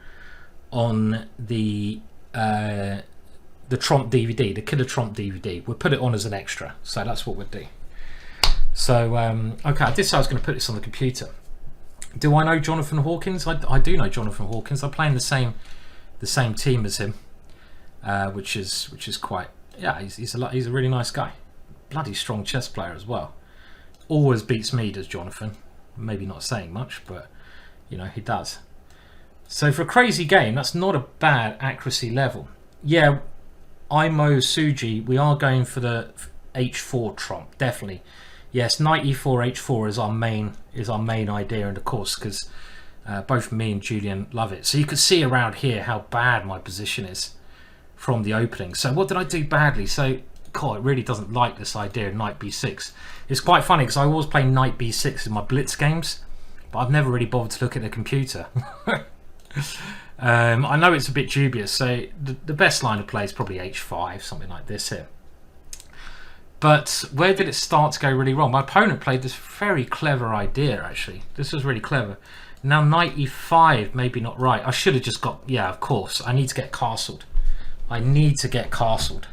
on the Trump DVD, the Killer Trump DVD. We'll put it on as an extra, so that's what we'll do. So okay, I did say I was going to put this on the computer. Do I know Jonathan Hawkins? I do know Jonathan Hawkins. I play in the same team as him, which is quite, yeah, he's a really nice guy, bloody strong chess player as well. Always beats me, does Jonathan. Maybe not saying much, but he does. So for a crazy game, that's not a bad accuracy level. Yeah, Imo Suji, we are going for the h4 trump, definitely. Yes, knight e4 h4 is our main idea in the course, because both me and Julian love it. So you can see around here how bad my position is from the opening. So what did I do badly? So God, it really doesn't like this idea of knight b6. It's quite funny because I always play knight b6 in my blitz games, but I've never really bothered to look at the computer. I know it's a bit dubious, so the best line of play is probably h5, something like this here. But where did it start to go really wrong? My opponent played this very clever idea, actually. This was really clever. Now knight e5, maybe not right. I should have just got, yeah, of course. I need to get castled. I need to get castled.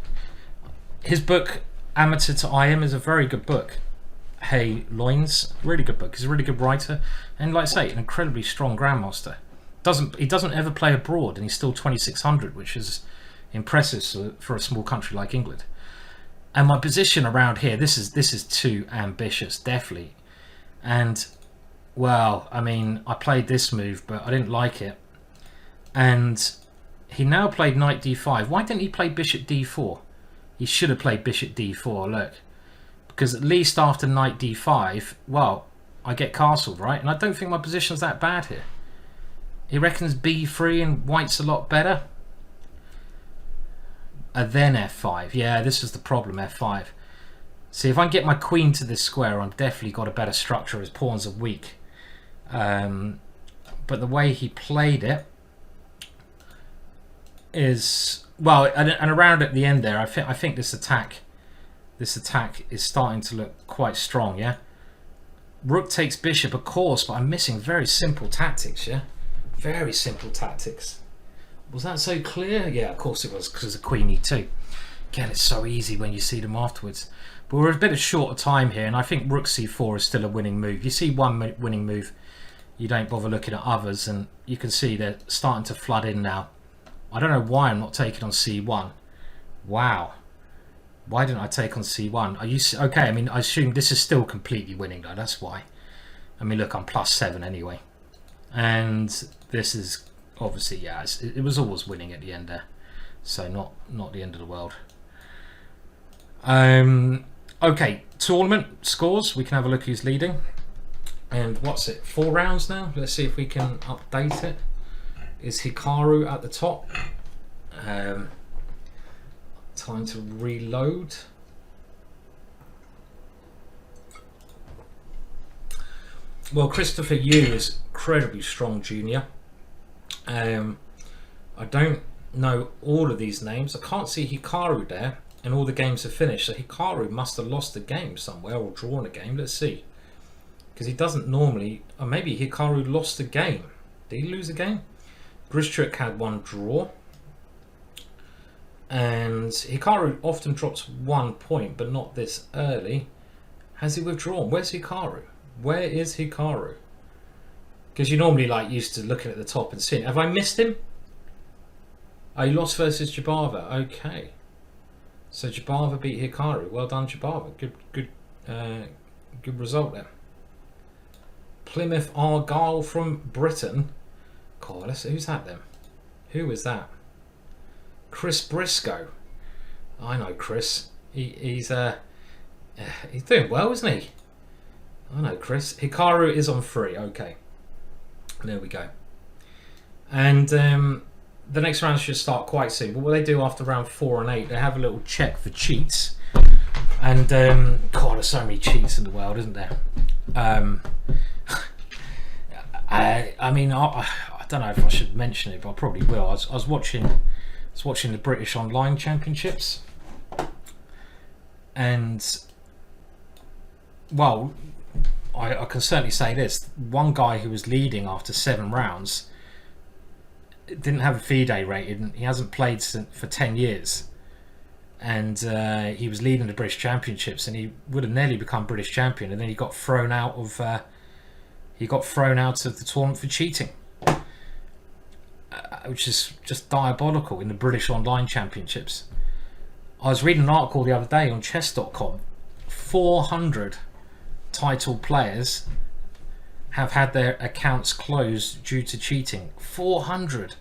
His book, Amateur to IM, is a very good book. Hey Loins, really good book. He's a really good writer. And like I say, an incredibly strong Grandmaster. He doesn't ever play abroad, and he's still 2600, which is impressive for a small country like England. And my position around here, this is too ambitious, definitely. And well, I mean, I played this move, but I didn't like it. And he now played knight d5. Why didn't he play bishop d4? He should have played bishop d4, look. Because at least after knight d5, well, I get castled, right? And I don't think my position's that bad here. He reckons b3 and white's a lot better. And then f5. Yeah, this is the problem, f5. See, if I can get my queen to this square, I've definitely got a better structure. His pawns are weak. But the way he played it is, well, and around at the end there, I think this attack is starting to look quite strong, yeah? Rook takes bishop, of course, but I'm missing very simple tactics, yeah? Very simple tactics. Was that so clear? Yeah, of course it was, because of queen e2. Again, it's so easy when you see them afterwards. But we're a bit of short of time here, and I think rook c4 is still a winning move. You see one winning move, you don't bother looking at others, and you can see they're starting to flood in now. I don't know why I'm not taking on c1. Wow. Why didn't I take on C1? Are you okay? I mean, I assume this is still completely winning though. That's why. I mean, look, I'm +7 anyway, and this is obviously, yeah, it was always winning at the end there, so not the end of the world. Okay, tournament scores. We can have a look who's leading. And what's it? 4 rounds now. Let's see if we can update it. Is Hikaru at the top? Time to reload. Well, Christopher Yu is incredibly strong junior. I don't know all of these names. I can't see Hikaru there, and all the games are finished. So Hikaru must have lost a game somewhere or drawn a game. Let's see. Because he doesn't normally... Or maybe Hikaru lost a game. Did he lose a game? Grishchuk had 1 draw. And Hikaru often drops 1 point, but not this early. Has he withdrawn? Where's Hikaru? Where is Hikaru? Because you normally like used to looking at the top and seeing. Have I missed him? Oh, he lost versus Jabava. Okay. So Jabava beat Hikaru. Well done, Jabava. Good result there. Plymouth Argyle from Britain. God, who's that then? Who is that? Chris Briscoe. I know Chris. He's doing well, isn't he? I know Chris. Hikaru is on 3. Okay. There we go. And the next round should start quite soon. But what they do after round 4 and 8, they have a little check for cheats. And God, there's so many cheats in the world, isn't there? I mean, I don't know if I should mention it, but I probably will. I was watching the British Online Championships, and well, I can certainly say this: one guy who was leading after 7 rounds didn't have a FIDE rated, and he hasn't played for 10 years, and he was leading the British Championships, and he would have nearly become British champion, and then he got thrown out of the tournament for cheating, which is just diabolical in the British Online Championships. I was reading an article the other day on chess.com. 400 titled players have had their accounts closed due to cheating. 400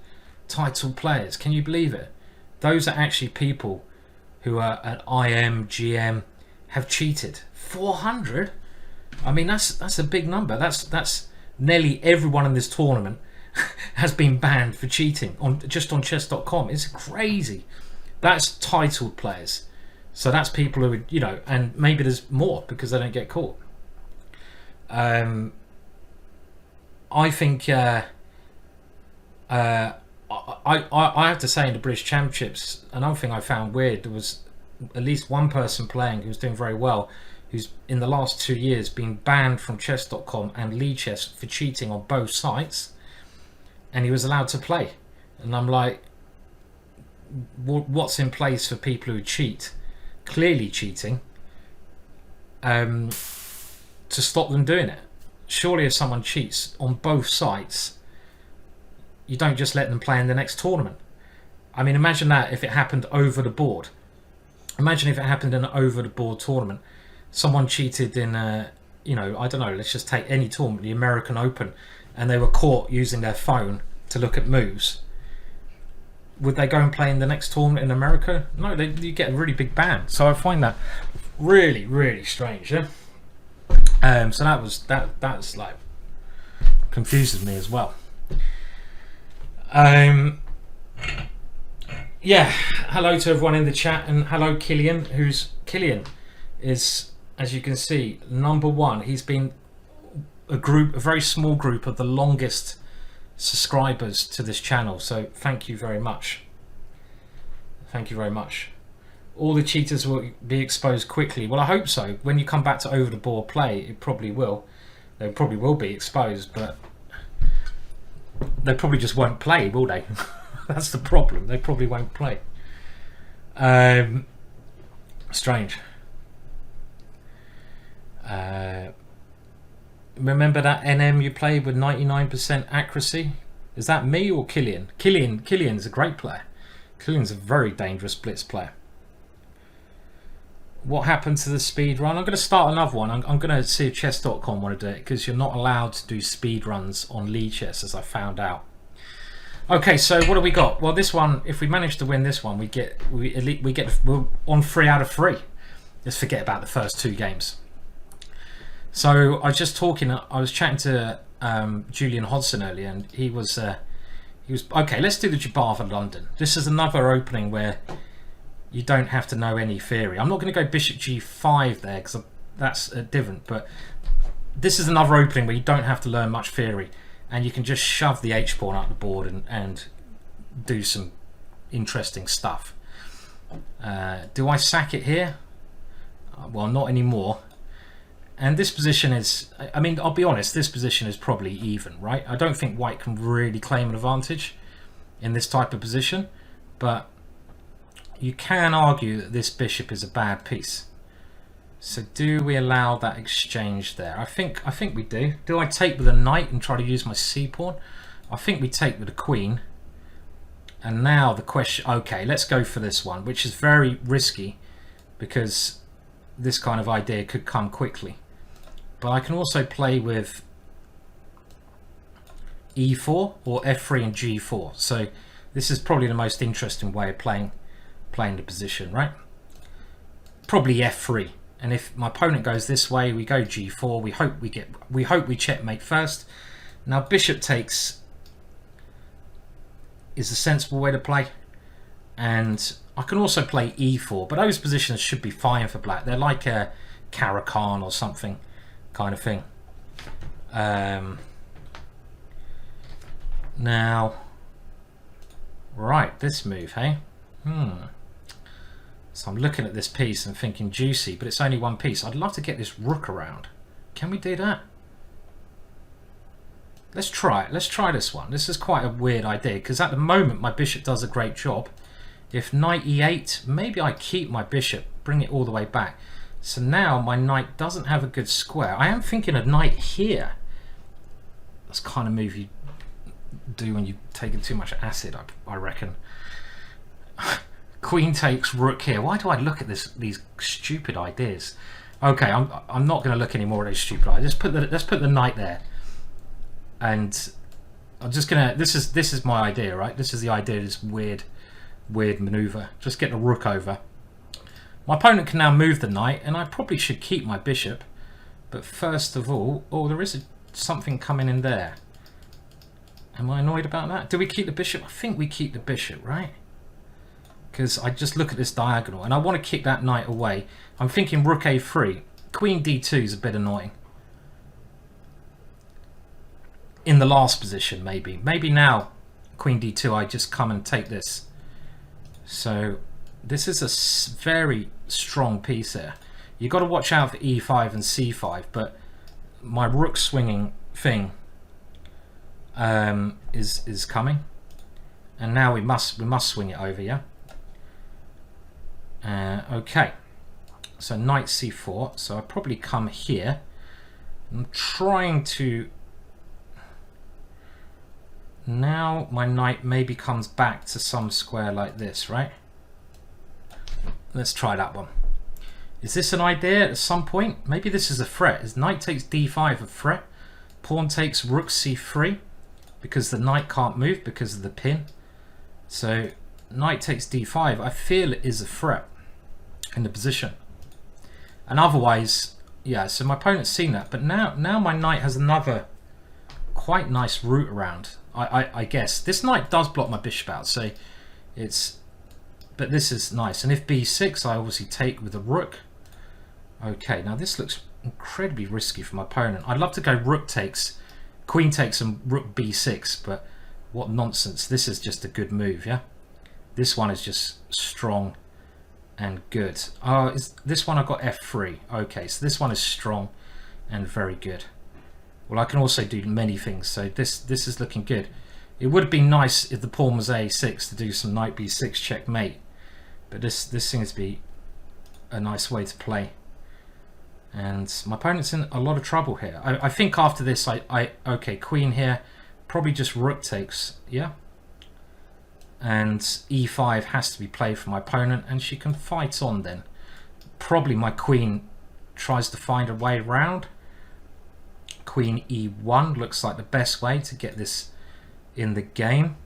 titled players. Can you believe it? Those are actually people who are at IM, GM, have cheated. 400? I mean, that's a big number. That's nearly everyone in this tournament has been banned for cheating just on chess.com. It's crazy. That's titled players. So that's people who, you know, and maybe there's more because they don't get caught. I think I have to say, in the British Championships, another thing I found weird, there was at least one person playing who was doing very well, who's in the last 2 years been banned from chess.com and Lichess for cheating on both sites, and he was allowed to play. And I'm like, what's in place for people who cheat, clearly cheating, to stop them doing it? Surely if someone cheats on both sites, you don't just let them play in the next tournament. I mean, imagine that if it happened over the board. Imagine if it happened in an over the board tournament. Someone cheated in you know, I don't know, let's just take any tournament, the American Open, and they were caught using their phone to look at moves. Would they go and play in the next tournament in America? No, you get a really big ban. So I find that really, really strange. Yeah. So that's like confuses me as well. Yeah, hello to everyone in the chat, and hello Killian. Killian is, as you can see, #1. He's been a very small group of the longest subscribers to this channel, so thank you very much. Thank you very much. All the cheaters will be exposed quickly. Well, I hope so. When you come back to over the board play, it probably will. They probably will be exposed, but they probably just won't play, will they? That's the problem. They probably won't play. Strange. Remember that NM you played with 99% accuracy? Is that me or Killian? Killian's a great player. Killian's a very dangerous blitz player. What happened to the speed run? I'm going to start another one. I'm going to see if chess.com want to do it, because you're not allowed to do speed runs on Lee Chess, as I found out. Okay, so what do we got? Well, this one, if we manage to win this one, we're on 3 out of 3. Let's forget about the first 2 games. So I was chatting to Julian Hodgson earlier, and he was okay. Let's do the Jabava London. This is another opening where you don't have to know any theory. I'm not going to go bishop g5 there, because that's different, but this is another opening where you don't have to learn much theory, and you can just shove the h-pawn up the board and do some interesting stuff. Do I sack it here? Well, not anymore. And this position is, I mean, I'll be honest, this position is probably even, right? I don't think white can really claim an advantage in this type of position, but you can argue that this bishop is a bad piece. So do we allow that exchange there? I think we do. Do I take with a knight and try to use my c-pawn? I think we take with a queen. And now the question, okay, let's go for this one, which is very risky, because this kind of idea could come quickly. But I can also play with e4 or f3 and g4. So this is probably the most interesting way of playing the position, right? Probably f3. And if my opponent goes this way, we go g4. We hope we checkmate first. Now bishop takes is a sensible way to play. And I can also play e4, but those positions should be fine for black. They're like a Caro-Kann or something kind of thing. Now, right, this move, hey? So I'm looking at this piece and thinking juicy, but it's only one piece. I'd love to get this rook around. Can we do that? Let's try it. Let's try this one. This is quite a weird idea, because at the moment my bishop does a great job. If knight e8, maybe I keep my bishop, bring it all the way back. So now my knight doesn't have a good square. I am thinking a knight here. That's the kind of move you do when you've taken too much acid, I reckon. Queen takes rook here. Why do I look at these stupid ideas? Okay, I'm not going to look any more at those stupid ideas. Let's put the knight there. And I'm just gonna. This is my idea, right? This is the idea of this weird maneuver. Just get the rook over. My opponent can now move the knight, and I probably should keep my bishop. But first of all, oh, there is something coming in there. Am I annoyed about that? Do we keep the bishop? I think we keep the bishop, right? Because I just look at this diagonal, and I want to kick that knight away. I'm thinking rook a3. Queen d2 is a bit annoying. In the last position, maybe. Maybe now, queen d2, I just come and take this. So this is a very strong piece here. You've got to watch out for e5 and c5, but my rook swinging thing is coming, and now we must swing it over, yeah. Okay, so knight c4. So I probably come here. I'm trying to. Now my knight maybe comes back to some square like this, right? Let's try that one. Is this an idea at some point? Maybe this is a threat. Is knight takes d5 a threat? Pawn takes rook c3 because the knight can't move because of the pin. So knight takes d5, I feel it is a threat in the position. And otherwise, yeah, so my opponent's seen that. But now my knight has another quite nice route around. I guess this knight does block my bishop out, so it's, but this is nice. And if b6, I obviously take with the rook. Okay, now this looks incredibly risky for my opponent. I'd love to go rook takes, queen takes, and rook b6, but what nonsense. This is just a good move, yeah. This one is just strong and good. Oh, is this one? I got f3. Okay, so this one is strong and very good. Well, I can also do many things, so this is looking good. It would have been nice if the pawn was a6 to do some knight b6 checkmate, but this seems to be a nice way to play. And my opponent's in a lot of trouble here. I think after this, okay, queen here, probably just rook takes, yeah. And e5 has to be played for my opponent, and she can fight on then. probably my queen tries to find a way around. Queen e1 looks like the best way to get this in the game.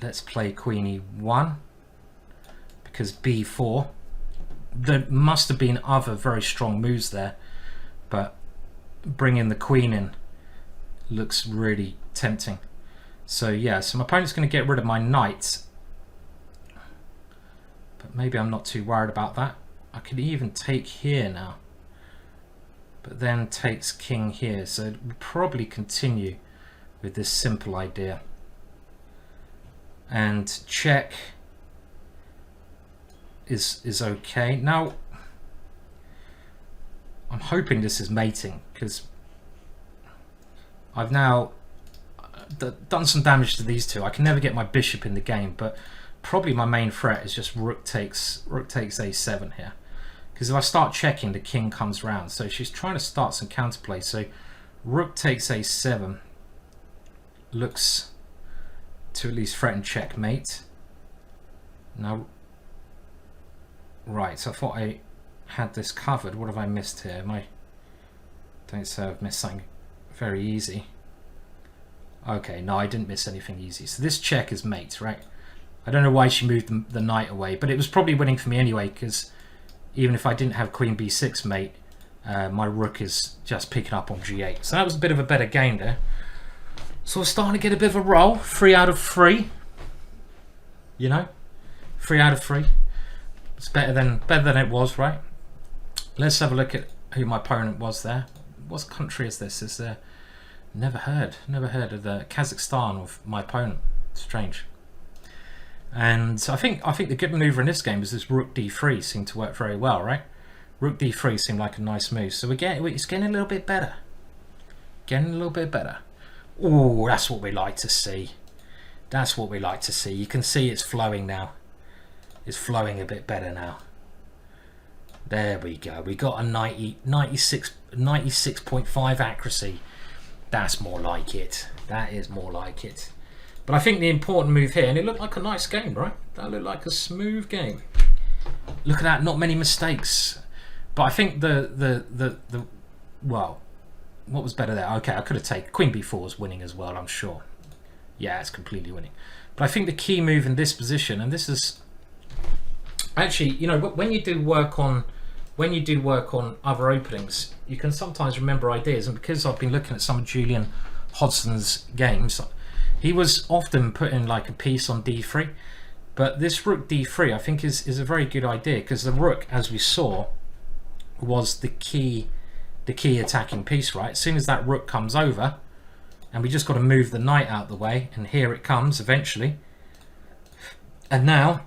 Let's play queen e1 because b4. There must have been other very strong moves there, but bringing the queen in looks really tempting. So yeah, so my opponent's going to get rid of my knight, but maybe I'm not too worried about that. I could even take here now, but then takes king here, so we'll probably continue with this simple idea. And check is okay. Now I'm hoping this is mating, because I've now done some damage to these two. I can never get my bishop in the game, but probably my main threat is just rook takes a7 here, because if I start checking, the king comes round. So she's trying to start some counterplay. So rook takes a7 looks to at least threaten checkmate. Now, right, so I thought I had this covered. What have I missed here? Don't say I've missed something very easy. Okay, no, I didn't miss anything easy. So this check is mate, right? I don't know why she moved the knight away, but it was probably winning for me anyway, because even if I didn't have queen b6 mate, my rook is just picking up on g8. So that was a bit of a better game there. So we're starting to get a bit of a roll. 3 out of 3. You know? 3 out of 3. It's better than it was, right? Let's have a look at who my opponent was there. What country is this? Is there? Never heard of the Kazakhstan of my opponent. Strange. And so I think the good maneuver in this game is this rook d3 seemed to work very well, right? Rook d3 seemed like a nice move. So it's getting a little bit better. Getting a little bit better. Oh, that's what we like to see. That's what we like to see. You can see it's flowing now. It's flowing a bit better now. There we go. We got a 96.5 accuracy. That's more like it. That is more like it. But I think the important move here, and it looked like a nice game, right? That looked like a smooth game. Look at that, not many mistakes. But I think well, what was better there? Okay, I could have taken queen b4 is winning as well, I'm sure. Yeah, it's completely winning. But I think the key move in this position, and this is actually, you know, when you do work on other openings, you can sometimes remember ideas. And because I've been looking at some of Julian Hodson's games, he was often putting like a piece on d3, but this rook d3 I think is a very good idea, because the rook, as we saw, was the key attacking piece, right? As soon as that rook comes over, and we just got to move the knight out the way, and here it comes eventually. And now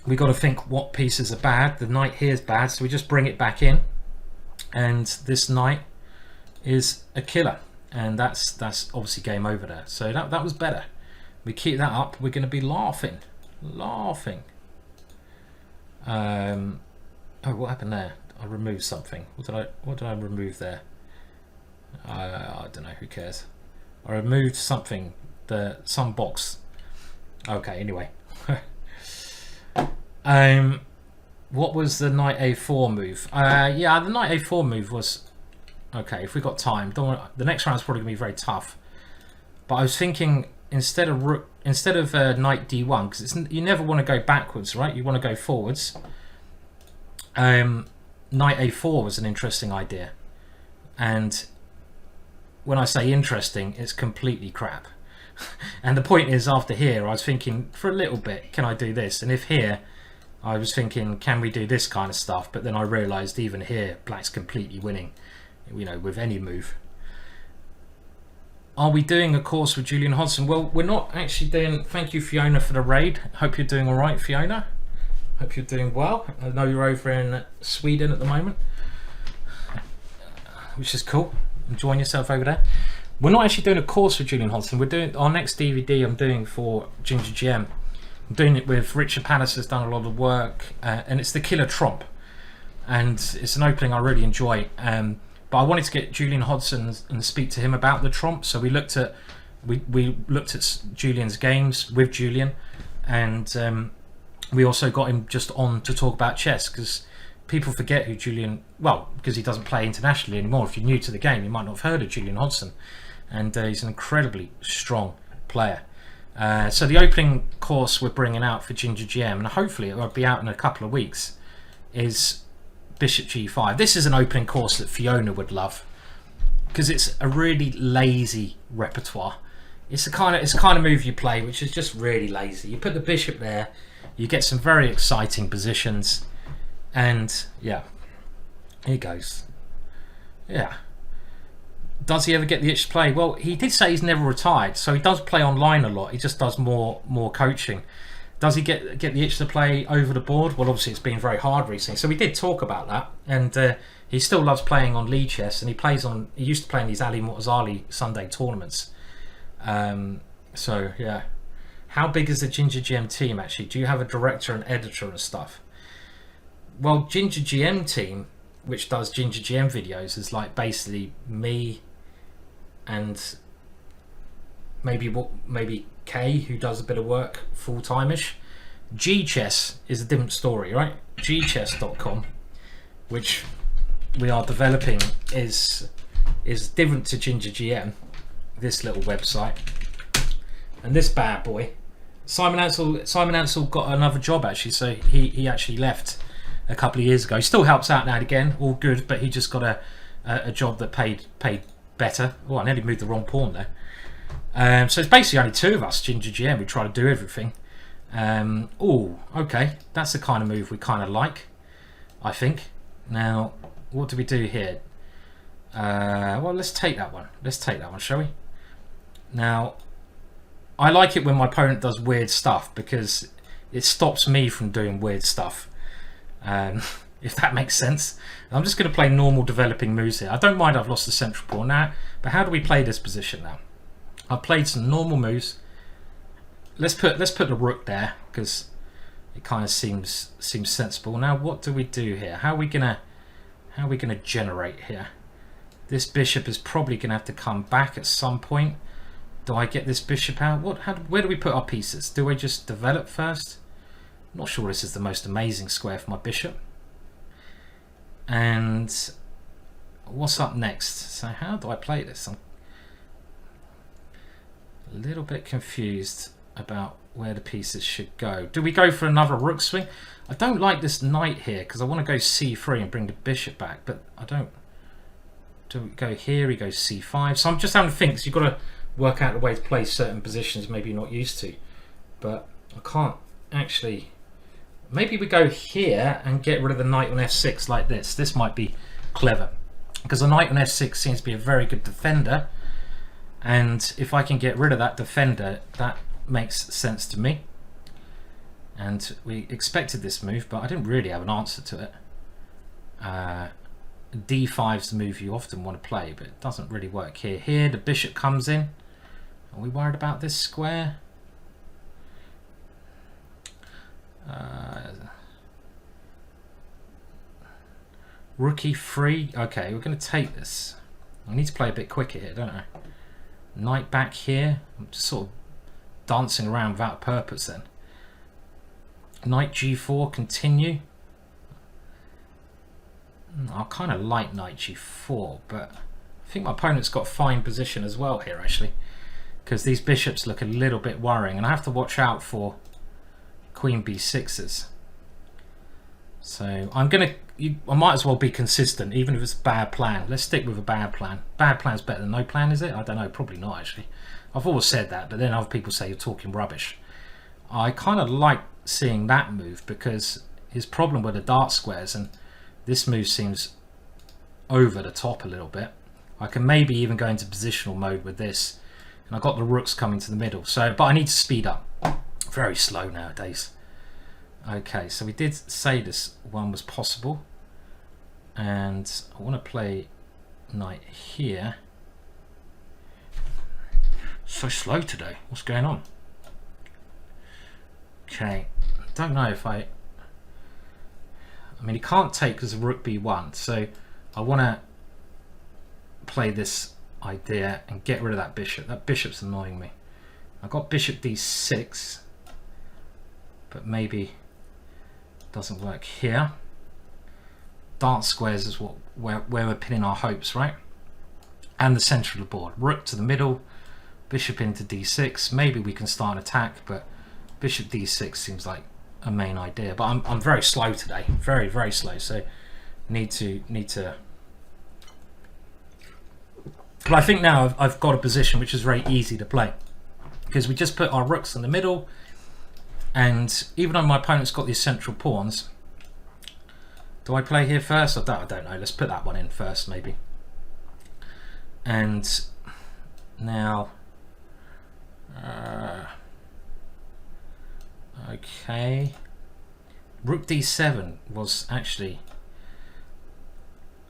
we got to think what pieces are bad. The knight here is bad, so we just bring it back in, and this knight is a killer. And that's obviously game over there. So that was better. We keep that up, we're going to be laughing. Oh, what happened there? I removed something. What did I remove there? I don't know. Who cares? I removed something. Some box. Okay. Anyway. What was the knight a4 move? Yeah, the knight a4 move was. Okay, if we got time, the next round is probably gonna be very tough. But I was thinking instead of knight d1, because you never want to go backwards, right? You want to go forwards. Knight a4 was an interesting idea, and when I say interesting, it's completely crap. And the point is, after here, I was thinking for a little bit, can I do this? And if here, I was thinking, can we do this kind of stuff? But then I realised even here, black's completely winning. You know, with any move. Are we doing a course with Julian Hodson? Well, we're not actually doing. Thank you, Fiona, for the raid. Hope you're doing all right, Fiona. Hope you're doing well. I know you're over in Sweden at the moment, which is cool. Enjoying yourself over there. We're not actually doing a course with Julian Hodson. We're doing our next DVD. I'm doing for GingerGM. I'm doing it with Richard Pallis. Has done a lot of work, and it's the Killer Trump, and it's an opening I really enjoy. But I wanted to get Julian Hodson and speak to him about the trompe. So we looked at Julian's games with Julian, and we also got him just on to talk about chess, because people forget who Julian, well, because he doesn't play internationally anymore. If you're new to the game, you might not have heard of Julian Hodgson, and he's an incredibly strong player. So the opening course we're bringing out for GingerGM, and hopefully it will be out in a couple of weeks, is Bishop G5. This is an opening course that Fiona would love, because it's a really lazy repertoire. It's the kind of move you play which is just really lazy. You put the bishop there, you get some very exciting positions, and yeah, here goes. Yeah. Does he ever get the itch to play? Well, he did say he's never retired, so he does play online a lot. He just does more coaching. Does he get the itch to play over the board? Well, obviously it's been very hard recently, so we did talk about that, and he still loves playing on lead chess, and he used to play in these Ali Mortazali Sunday tournaments. So yeah, how big is the GingerGM team actually? Do you have a director and editor and stuff? Well, GingerGM team, which does GingerGM videos, is like basically me and maybe Kay, who does a bit of work full-time-ish. G-Chess is a different story, right? gchess.com, which we are developing, is different to GingerGM, this little website. And this bad boy, Simon Ansell got another job actually, so he actually left a couple of years ago. He still helps out now and again, all good, but he just got a job that paid better. Oh, I nearly moved the wrong pawn there. So it's basically only two of us, GingerGM. We try to do everything. Oh, okay, that's the kind of move we kind of like, I think. Now, what do we do here? Well, let's take that one. Let's take that one, shall we? Now, I like it when my opponent does weird stuff, because it stops me from doing weird stuff. If that makes sense. I'm just going to play normal developing moves here. I don't mind I've lost the central pawn now, but how do we play this position now? I've played some normal moves. Let's put the rook there, because it kind of seems sensible. Now, what do we do here? How are we gonna generate here? This bishop is probably gonna have to come back at some point. Do I get this bishop out? Where do we put our pieces? Do I just develop first? I'm not sure this is the most amazing square for my bishop. And what's up next? So how do I play this? I'm a little bit confused about where the pieces should go. Do we go for another rook swing? I don't like this knight here, because I want to go c3 and bring the bishop back, but I don't. Do we go here? We go c5. So I'm just having to think, because you've got to work out the way to play certain positions maybe you're not used to. But I can't actually. Maybe we go here and get rid of the knight on f6 like this. This might be clever, because the knight on f6 seems to be a very good defender, and if I can get rid of that defender, that makes sense to me. And we expected this move, but I didn't really have an answer to it. d5 is the move you often want to play, but it doesn't really work here. Here the bishop comes in. Are we worried about this square? Rook e3. Okay, we're going to take this. I need to play a bit quicker here, don't I? Knight back here. I'm just sort of dancing around without purpose then. Knight g4, continue. I kind of like knight g4, but I think my opponent's got a fine position as well here actually, because these bishops look a little bit worrying, and I have to watch out for queen b6s. So I'm gonna, I might as well be consistent, even if it's a bad plan. Let's stick with a bad plan. Bad plan's better than no plan, is it? I don't know, probably not actually. I've always said that, but then other people say you're talking rubbish. I kind of like seeing that move, because his problem with the dart squares, and this move seems over the top a little bit. I can maybe even go into positional mode with this, and I've got the rooks coming to the middle. So, but I need to speed up. Very slow nowadays. Okay, so we did say this one was possible, and I want to play knight here. So slow today. What's going on? Okay, don't know if I mean, he can't take because of rook b1, so I want to play this idea and get rid of that bishop. That bishop's annoying me. I've got bishop d6, but maybe doesn't work here. Dark squares is where we're pinning our hopes, right? And the centre of the board. Rook to the middle, bishop into d6. Maybe we can start an attack, but bishop d6 seems like a main idea. But I'm very slow today, very, very slow. So need to. But I think now I've got a position which is very easy to play, because we just put our rooks in the middle, and even though my opponent's got these central pawns, do I play here first? I don't know. Let's put that one in first, maybe. And now, okay, rook d7 was actually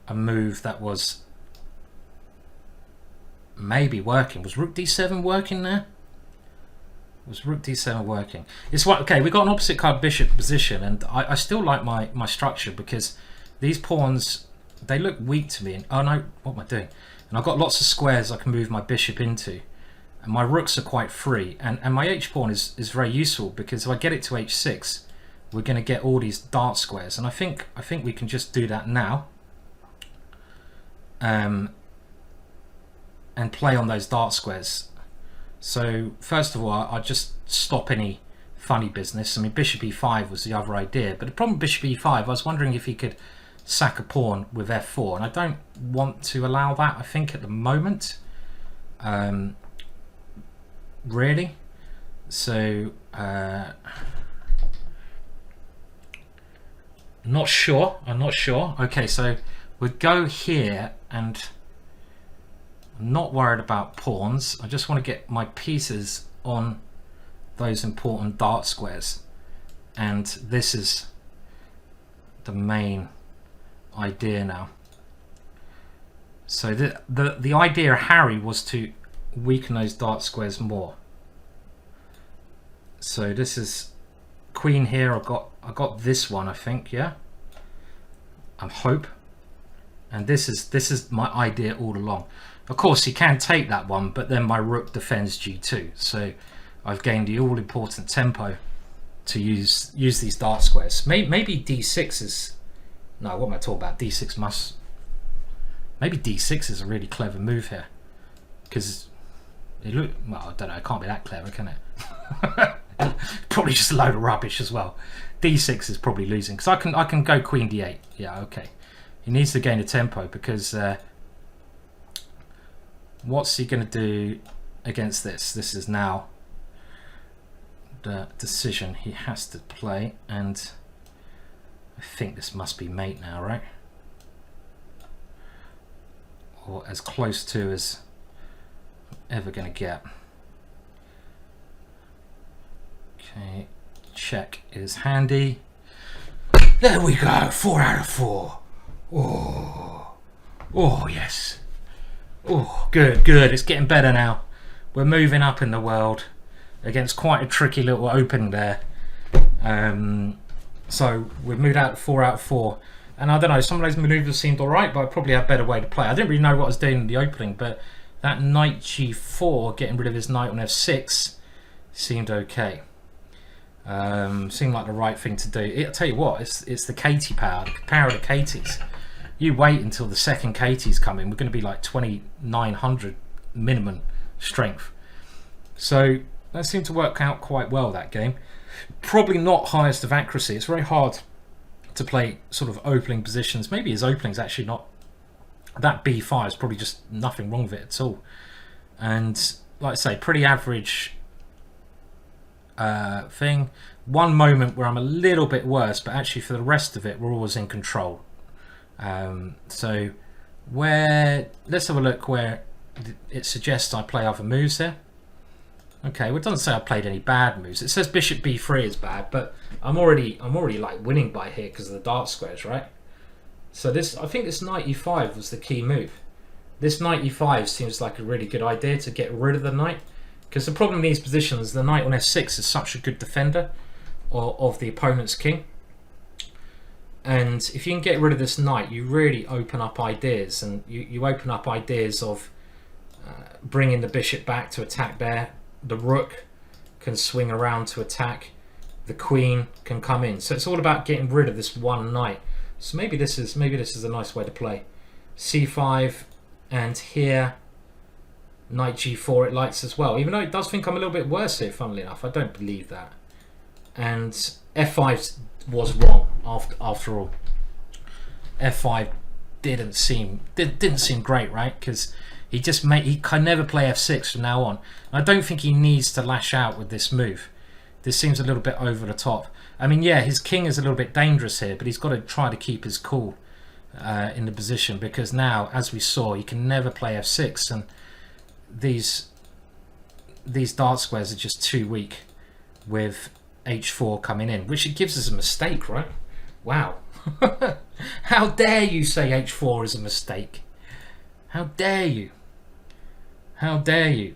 a move that was maybe working. Was rook d7 working there? Was rook d7 working? It's what, okay, we got an opposite card bishop position, and I still like my structure, because these pawns, they look weak to me. And oh no, what am I doing? And I've got lots of squares I can move my bishop into, and my rooks are quite free, and my h pawn is very useful, because if I get it to h6, we're going to get all these dart squares, and I think we can just do that now, and play on those dart squares. So first of all, I'll just stop any funny business. I mean, bishop e5 was the other idea, but the problem with bishop e5, I was wondering if he could sack a pawn with f4, and I don't want to allow that, I think, at the moment, really. So I'm not sure. Okay, so we'd go here, and I'm not worried about pawns. I just want to get my pieces on those important dart squares, and this is the main idea now. So the idea of Harry was to weaken those dart squares more. So this is queen here. I got this one, I think, yeah. I hope. And this is my idea all along. Of course, he can take that one, but then my rook defends g2. So I've gained the all-important tempo to use these dart squares. Maybe d6 is... No, what am I talking about? d6 must... Maybe d6 is a really clever move here. Because it look... Well, I don't know. It can't be that clever, can it? Probably just a load of rubbish as well. d6 is probably losing. Because I can go queen d8. Yeah, okay. He needs to gain a tempo, because... what's he going to do against this? This is now the decision he has to play, and I think this must be mate now, right? Or as close to as I'm ever going to get. Okay, check is handy. There we go, 4 out of 4. Oh yes. Oh, good. It's getting better now. We're moving up in the world against quite a tricky little opening there. So we've moved out to 4 out of 4. And I don't know, some of those manoeuvres seemed alright, but I probably had a better way to play. I didn't really know what I was doing in the opening, but that knight g4, getting rid of his knight on f6, seemed okay. Seemed like the right thing to do. I'll tell you what, it's the Katie power, the power of the Katies. You wait until the second Katie's come in, we're going to be like 2900 minimum strength. So that seemed to work out quite well, that game. Probably not highest of accuracy. It's very hard to play sort of opening positions. Maybe his opening's actually not... That b5 is probably just nothing wrong with it at all. And like I say, pretty average thing. One moment where I'm a little bit worse, but actually for the rest of it, we're always in control. So let's have a look where it suggests I play other moves here. Okay, well, it doesn't say I played any bad moves. It says bishop b3 is bad, but I'm already like winning by here because of the dart squares, right? So I think this knight e5 was the key move. This knight e5 seems like a really good idea to get rid of the knight, because the problem in these positions, the knight on f6 is such a good defender of the opponent's king. And if you can get rid of this knight, you really open up ideas, and you open up ideas of bringing the bishop back to attack there. The rook can swing around to attack. the queen can come in. So it's all about getting rid of this one knight. So maybe this is a nice way to play. c5, and here knight g4 it likes as well. Even though it does think I'm a little bit worse here, funnily enough. I don't believe that. And f5 was wrong after all. f5 didn't seem great, right? Because he can never play f6 from now on. I don't think he needs to lash out with this move. This seems a little bit over the top. I mean, yeah, his king is a little bit dangerous here, but he's got to try to keep his cool in the position, because now, as we saw, he can never play f6, and these dart squares are just too weak with h4 coming in, which it gives us a mistake, right? Wow. How dare you say h4 is a mistake? How dare you? How dare you?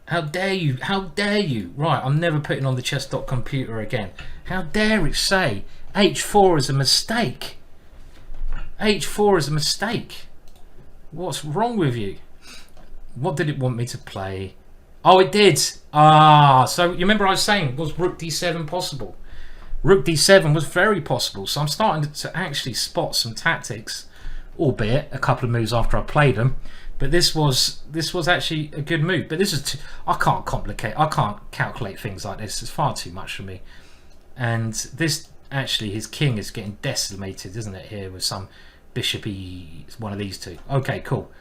How dare you? How dare you? Right, I'm never putting on the chess.computer again. How dare it say h4 is a mistake? h4 is a mistake. What's wrong with you? What did it want me to play? Oh, it did. So you remember I was saying, was rook d7 possible? Rook d7 was very possible. So I'm starting to actually spot some tactics, albeit a couple of moves after I played them. But this was actually a good move. But this is I can't calculate things like this. It's far too much for me. And this, actually, his king is getting decimated, isn't it, here with some bishopy, one of these two. Okay, cool.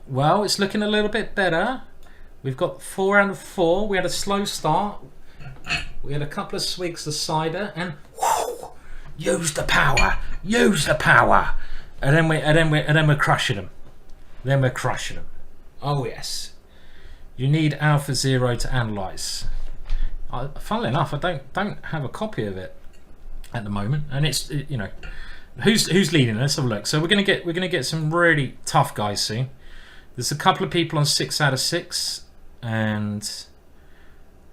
Well, it's looking a little bit better. We've got 4 out of 4. We had a slow start. We had a couple of swigs of cider, and whoo, use the power, and then we're crushing them. Then we're crushing them. Oh yes. You need Alpha Zero to analyze. Funnily enough, I don't have a copy of it at the moment, and it's, you know, who's leading? Let's have a look. So we're gonna get some really tough guys soon. There's a couple of people on 6 out of 6, and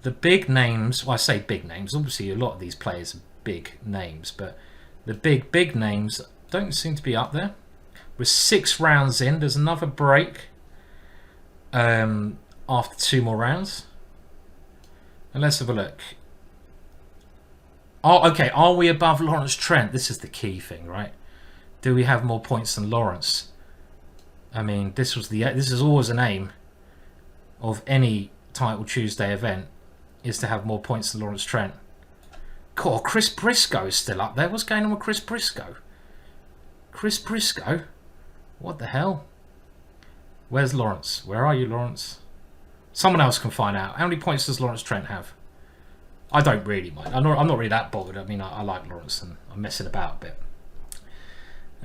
the big names. Well, I say big names. Obviously, a lot of these players are big names, but the big names don't seem to be up there. We're 6 rounds in. There's another break after 2 more rounds. And let's have a look. Oh, okay. Are we above Lawrence Trent? This is the key thing, right? Do we have more points than Lawrence? I mean, this is always an aim of any Title Tuesday event, is to have more points than Lawrence Trent. God, Chris Briscoe is still up there. What's going on with Chris Briscoe? Chris Briscoe? What the hell? Where's Lawrence? Where are you, Lawrence? Someone else can find out. How many points does Lawrence Trent have? I don't really mind. I'm not really that bothered. I mean, I like Lawrence, and I'm messing about a bit.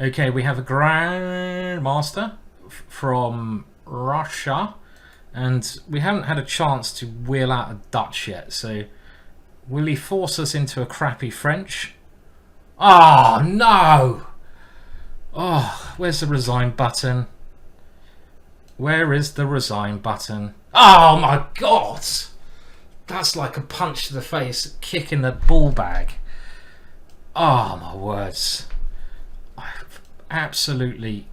Okay, we have a Grandmaster from Russia, and we haven't had a chance to wheel out a Dutch yet, so will he force us into a crappy French? Oh no! Oh, where's the resign button? Where is the resign button? Oh my god! That's like a punch to the face, kick in the ball bag. Oh my words. I absolutely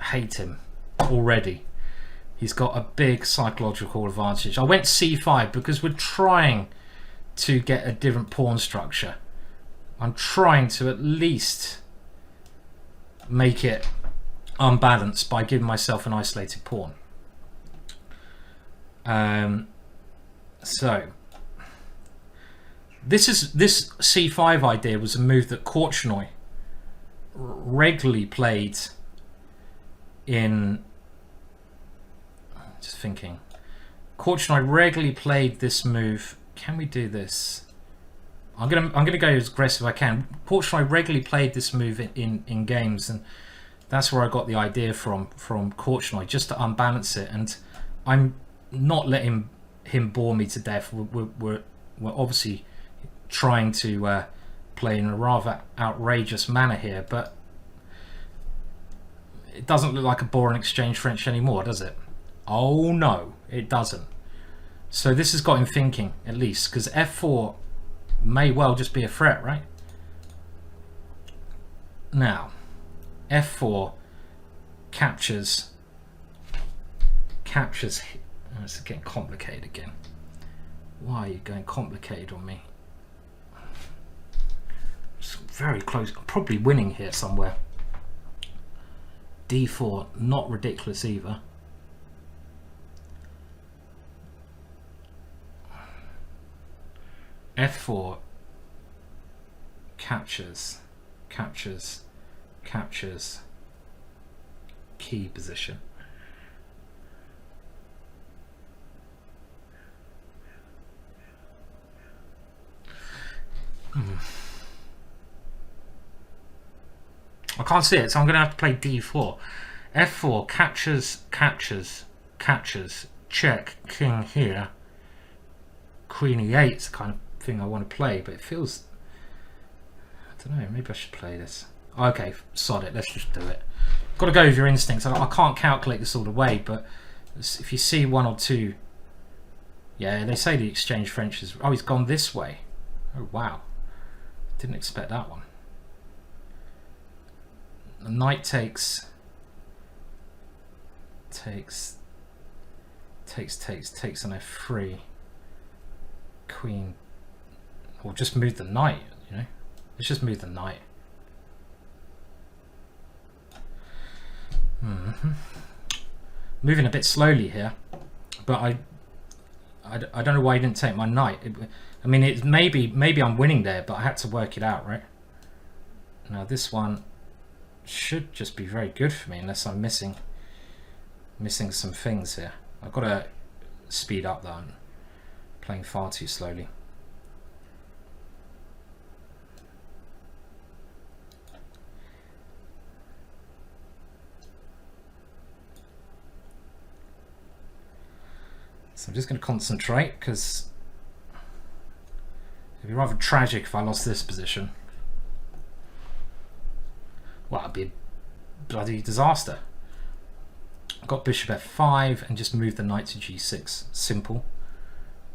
hate him already. He's got a big psychological advantage. I went c5 because we're trying to get a different pawn structure. I'm trying to at least make it unbalanced by giving myself an isolated pawn. So this c5 idea was a move that Korchnoi regularly played in. Just thinking, Korchnoi regularly played this move. Can we do this? I'm gonna go as aggressive as I can. Korchnoi regularly played this move in games, and that's where I got the idea from Korchnoi, just to unbalance it. And I'm not letting him bore me to death. We're obviously trying to play in a rather outrageous manner here, but it doesn't look like a boring exchange French anymore, does it? Oh no, it doesn't. So this has got him thinking, at least, because f4 may well just be a threat, right? Now, f4 captures. Oh, it's getting complicated again. Why are you going complicated on me? It's very close. I'm probably winning here somewhere. D4, not ridiculous either. F4 captures, captures, captures key position. I can't see it, so I'm going to have to play D4. F4 captures, captures, captures, check, king here. Queen E8 is the kind of thing I want to play, but it feels, I don't know, maybe I should play this. Okay, sod it, let's just do it. Got to go with your instincts. I can't calculate this all the way, but if you see one or two, yeah, they say the exchange French is, oh, he's gone this way. Oh wow, didn't expect that one. The knight takes on F3. Queen, or just move the knight, you know. Let's just move the knight. Moving a bit slowly here, but I don't know why he didn't take my knight. I mean, it's maybe I'm winning there, but I had to work it out, right? Now this one should just be very good for me, unless I'm missing some things here. I've got to speed up though. I'm playing far too slowly. So I'm just going to concentrate, because it'd be rather tragic if I lost this position. Well, it'd be a bloody disaster. I've got bishop f5 and just move the knight to g6. Simple.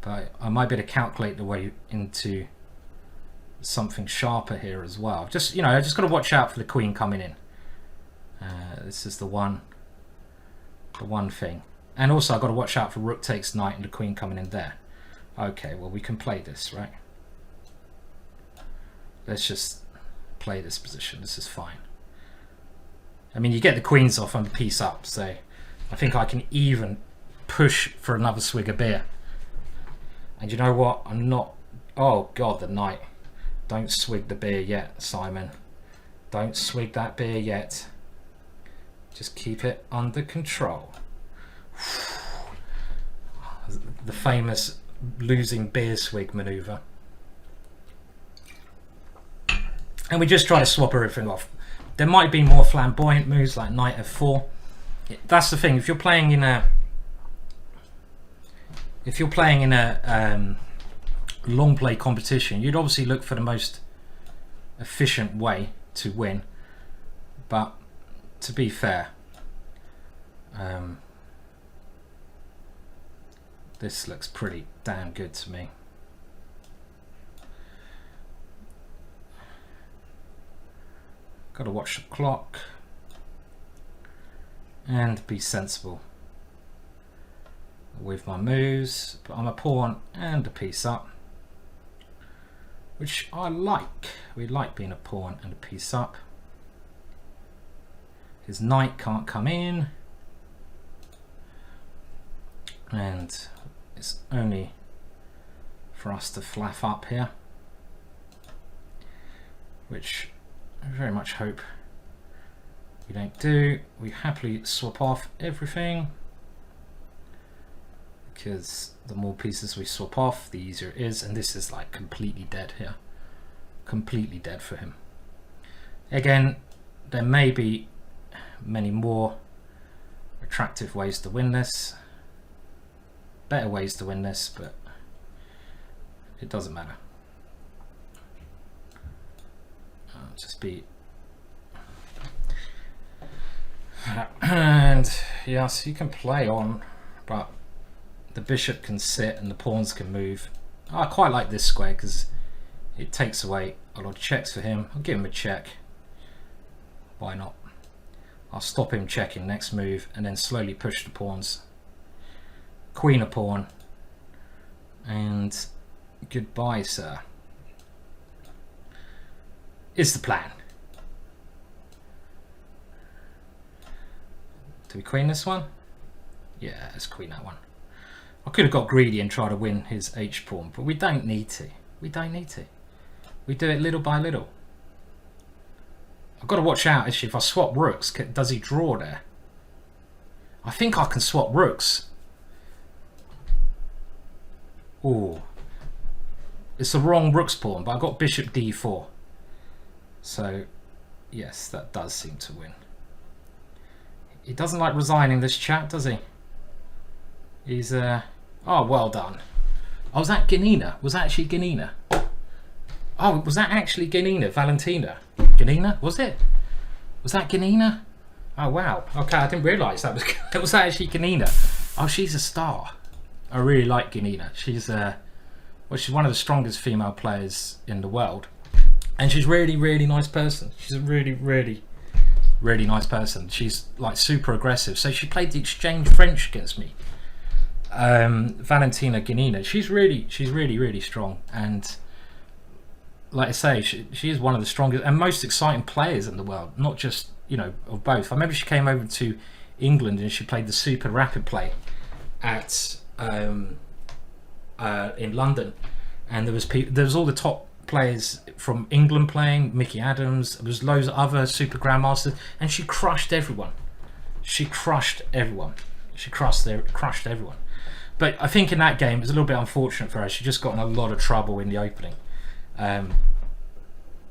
But I might be able to calculate the way into something sharper here as well. Just, you know, I just got to watch out for the queen coming in. This is the one thing. And also I've got to watch out for rook takes knight and the queen coming in there. Okay, well, we can play this, right? Let's just play this position. This is fine. I mean, you get the queens off and the piece up, so I think I can even push for another swig of beer. And you know what? I'm not... Oh, God, the knight. Don't swig the beer yet, Simon. Don't swig that beer yet. Just keep it under control. The famous losing beer swig maneuver. And we just try to swap everything off. There might be more flamboyant moves like knight f4. That's the thing. If you're playing in a long play competition, you'd obviously look for the most efficient way to win. But to be fair, this looks pretty damn good to me. Got to watch the clock and be sensible with my moves. But I'm a pawn and a piece up, which I like. We like being a pawn and a piece up. His knight can't come in, and it's only for us to flaff up here, which I very much hope we don't do. We happily swap off everything, because the more pieces we swap off, the easier it is. And this is like completely dead here. Completely dead for him. Again, there may be many more attractive ways to win this. Better ways to win this, but it doesn't matter. Just be, and yeah, so you can play on, but the bishop can sit and the pawns can move. I quite like this square because it takes away a lot of checks for him. I'll give him a check. Why not? I'll stop him checking next move and then slowly push the pawns. Queen a pawn, And goodbye, sir. Is the plan. Do we queen this one? Yeah, let's queen that one. I could have got greedy and tried to win his h-pawn, but we don't need to. We don't need to. We do it little by little. I've got to watch out, actually, if I swap rooks, does he draw there? I think I can swap rooks. Oh, it's the wrong rook's pawn, but I got bishop d4. So, yes, that does seem to win. He doesn't like resigning, this chap, does he? He's, oh, well done. Oh, was that Ganina? Was that actually Ganina? Oh, was that actually Ganina? Valentina? Ganina? Was it? Was that Ganina? Oh, wow. Okay, I didn't realise that was that actually Ganina. Oh, she's a star. I really like Ganina. She's, well, she's one of the strongest female players in the world. And she's really, really nice person. She's a really, really, really nice person. She's like super aggressive. So she played the exchange French against me. Valentina Ganina. She's really, really strong. And like I say, she is one of the strongest and most exciting players in the world. Not just, you know, of both. I remember she came over to England and she played the super rapid play at in London, and there was all the top players from England playing. Mickey Adams. There was loads of other super grandmasters, and she crushed everyone. She crushed everyone. She crushed everyone. But I think in that game it was a little bit unfortunate for her. She just got in a lot of trouble in the opening.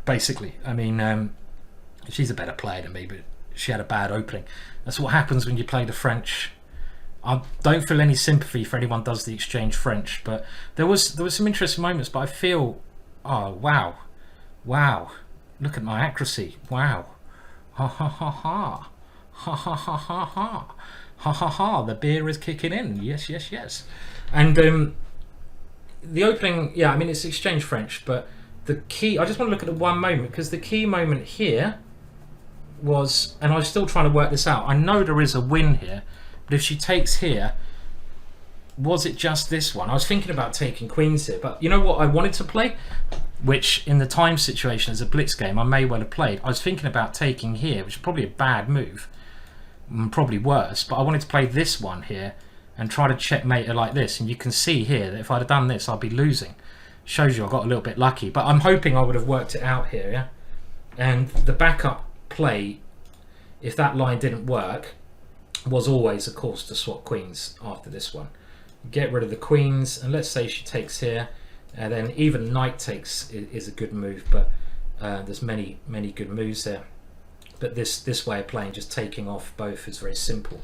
Basically, I mean, she's a better player than me, but she had a bad opening. That's what happens when you play the French. I don't feel any sympathy for anyone who does the exchange French, but there was some interesting moments. But I feel, oh wow, look at my accuracy, wow, ha ha ha ha, ha ha ha ha ha, ha ha ha. The beer is kicking in, yes, and the opening, yeah, I mean it's exchange French, but the key. I just want to look at the one moment because the key moment here was, and I was still trying to work this out. I know there is a win here. But if she takes here, was it just this one? I was thinking about taking queens here, but you know what I wanted to play? Which in the time situation as a blitz game, I may well have played. I was thinking about taking here, which is probably a bad move. Probably worse, but I wanted to play this one here and try to checkmate her like this. And you can see here that if I'd have done this, I'd be losing. Shows you I got a little bit lucky, but I'm hoping I would have worked it out here, yeah? And the backup play, if that line didn't work, was always, of course, to swap queens after this one. Get rid of the queens, and let's say she takes here, and then even knight takes is a good move, but there's many good moves there. But this way of playing, just taking off both, is very simple.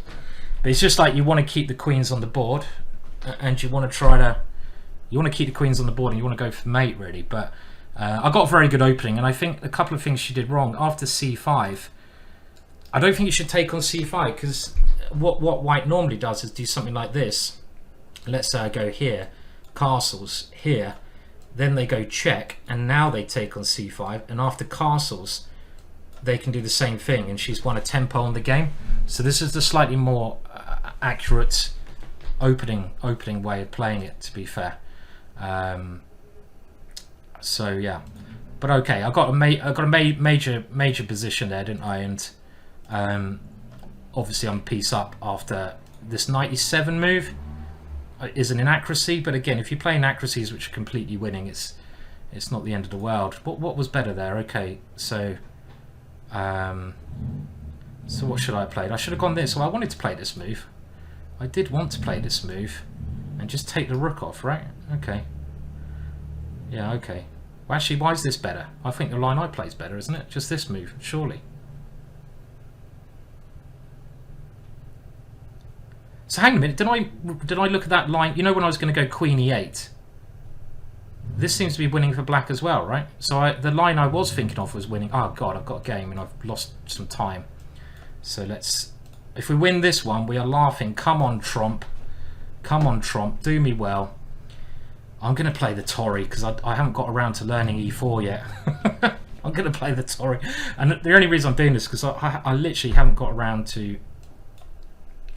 But it's just like you want to keep the queens on the board, and you want to keep the queens on the board, and you want to go for mate really. But I got a very good opening, and I think a couple of things she did wrong after c5. I don't think you should take on c5 because what white normally does is do something like this. Let's say I go here, castles here, then they go check, and now they take on c5, and after castles they can do the same thing, and she's won a tempo on the game. So this is the slightly more accurate opening way of playing it, to be fair. So yeah, but okay, I got a major position there, didn't I? And obviously I'm piece up after this 97 move is an inaccuracy, but again, if you play inaccuracies which are completely winning, it's not the end of the world. What was better there? Okay, so what should I have played? I should have gone this. So I wanted to play this move. I did want to play this move and just take the rook off, right? Okay. Yeah, okay. Well, actually, why is this better? I think the line I play is better, isn't it? Just this move, surely. So hang a minute, did I look at that line? You know when I was going to go queen e8? This seems to be winning for black as well, right? So the line I was thinking of was winning. Oh god, I've got a game and I've lost some time. So if we win this one, we are laughing. Come on, Trump. Come on, Trump. Do me well. I'm going to play the Tory because I haven't got around to learning e4 yet. I'm going to play the Tory. And the only reason I'm doing this is because I literally haven't got around to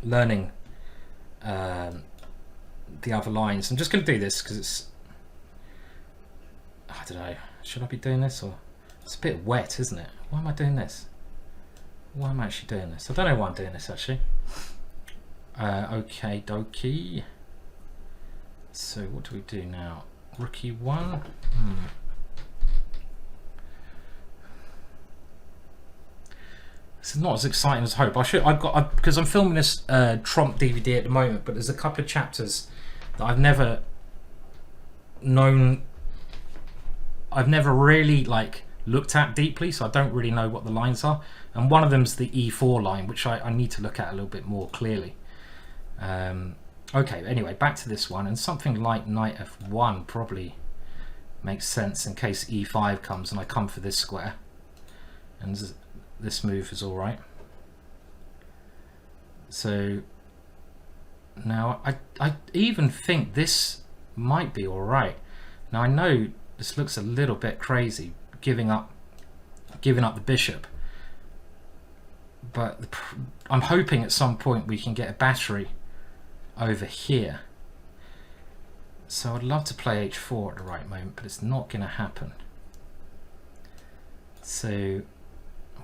learning the other lines. I'm just going to do this because it's, I don't know, should I be doing this, or it's a bit wet, isn't it? Why am I doing this? Why am I actually doing this? I don't know why I'm doing this actually. Okay dokie. So what do we do now? Rookie 1. This is not as exciting as I hope. Because I'm filming this Trump DVD at the moment, but there's a couple of chapters that I've never known, I've never really like looked at deeply, so I don't really know what the lines are. And one of them's the E4 line, which I need to look at a little bit more clearly. Okay, anyway, back to this one, and something like knight f1 probably makes sense in case e5 comes and I come for this square, and this move is all right. So now I even think this might be all right. Now I know this looks a little bit crazy, giving up the bishop, but I'm hoping at some point we can get a battery over here. So I'd love to play h4 at the right moment, but it's not going to happen. So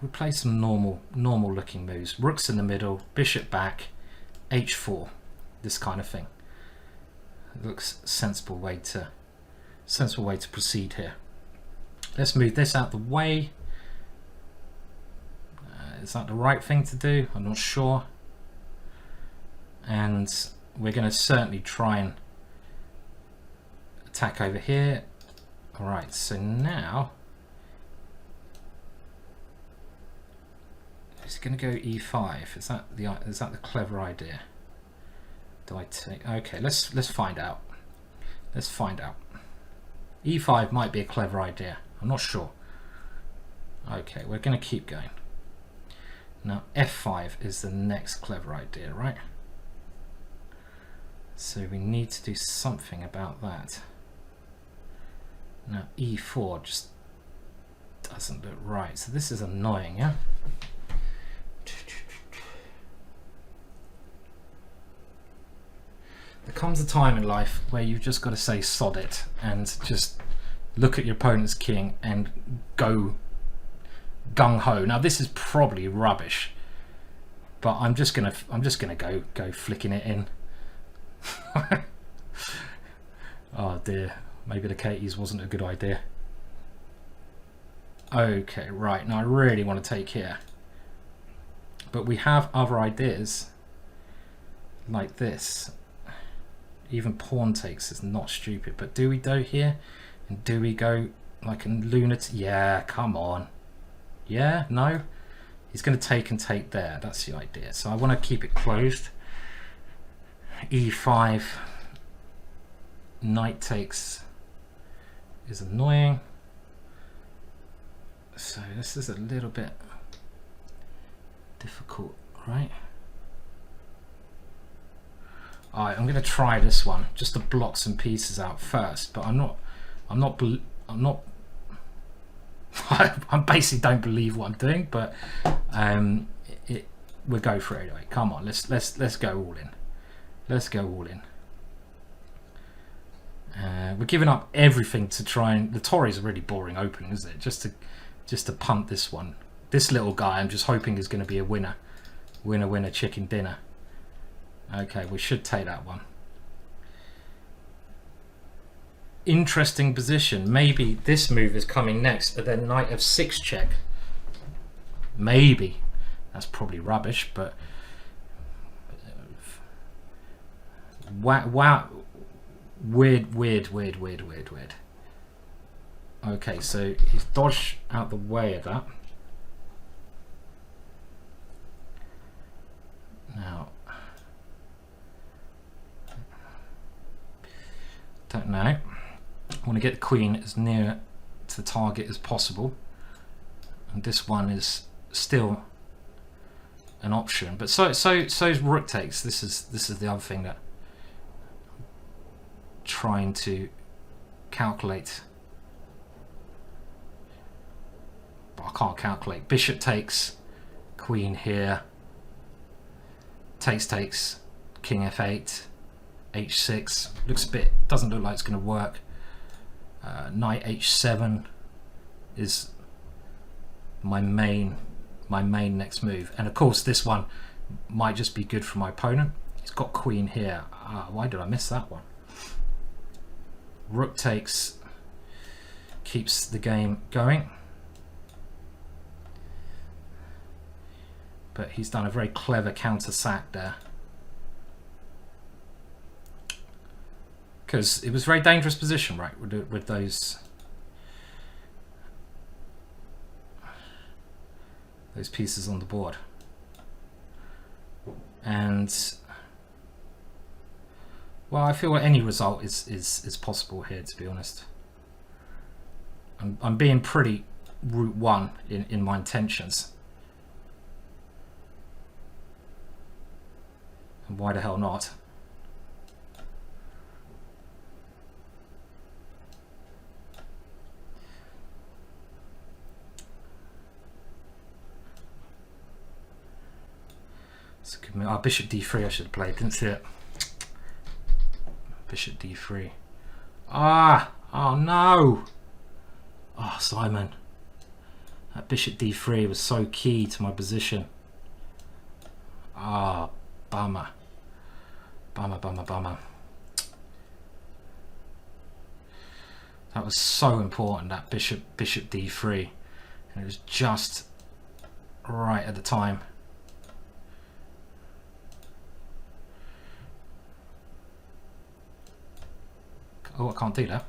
we play some normal looking moves. Rook's in the middle, bishop back, h4, this kind of thing. It looks sensible way to proceed here. Let's move this out the way. Is that the right thing to do? I'm not sure. And we're going to certainly try and attack over here. All right, so now is it going to go e5? Is that the clever idea? Do I take? Okay, let's find out. Let's find out. e5 might be a clever idea. I'm not sure. Okay, we're going to keep going. Now f5 is the next clever idea, right? So we need to do something about that. Now e4 just doesn't look right. So this is annoying, yeah? There comes a time in life where you've just got to say sod it and just look at your opponent's king and go gung-ho. Now this is probably rubbish, but I'm just gonna go flicking it in. Oh dear, maybe the Katie's wasn't a good idea. Okay, right, now I really want to take here, but we have other ideas like this. Even pawn takes is not stupid, but do we go here and do we go like a lunatic? Yeah, come on. Yeah, no, he's going to take and take there. That's the idea. So I want to keep it closed. e5, knight takes is annoying. So this is a little bit difficult, right? Alright, I'm going to try this one just to block some pieces out first, but I'm not I basically don't believe what I'm doing, but we'll go for it anyway. Come on, let's go all in. Let's go all in. We're giving up everything to try and the Torres are really boring opening, isn't it? Just to punt this one. This little guy, I'm just hoping is going to be a winner. Winner, chicken dinner. Okay, we should take that one. Interesting position. Maybe this move is coming next, but then knight f6 check. Maybe. That's probably rubbish, but wow. Weird. Okay, so he's dodged out the way of that. Now, don't know. I want to get the queen as near to the target as possible, and this one is still an option. But so is rook takes. This is the other thing that I'm trying to calculate, but I can't calculate. Bishop takes, queen here, takes, king f8, h6 looks a bit, doesn't look like it's going to work. Knight h7 is my main next move, and of course this one might just be good for my opponent. He's got queen here. Why did I miss that one? Rook takes keeps the game going, but he's done a very clever counter sack there, because it was a very dangerous position, right, with those pieces on the board. And well, I feel like any result is possible here, to be honest. I'm being pretty route one in my intentions, and why the hell not? So give me, bishop d3 I should have played, didn't see it. Bishop d3. Oh no! Oh, Simon. That bishop d3 was so key to my position. Bummer. Bummer. That was so important, that bishop d3. And it was just right at the time. Oh, I can't do that.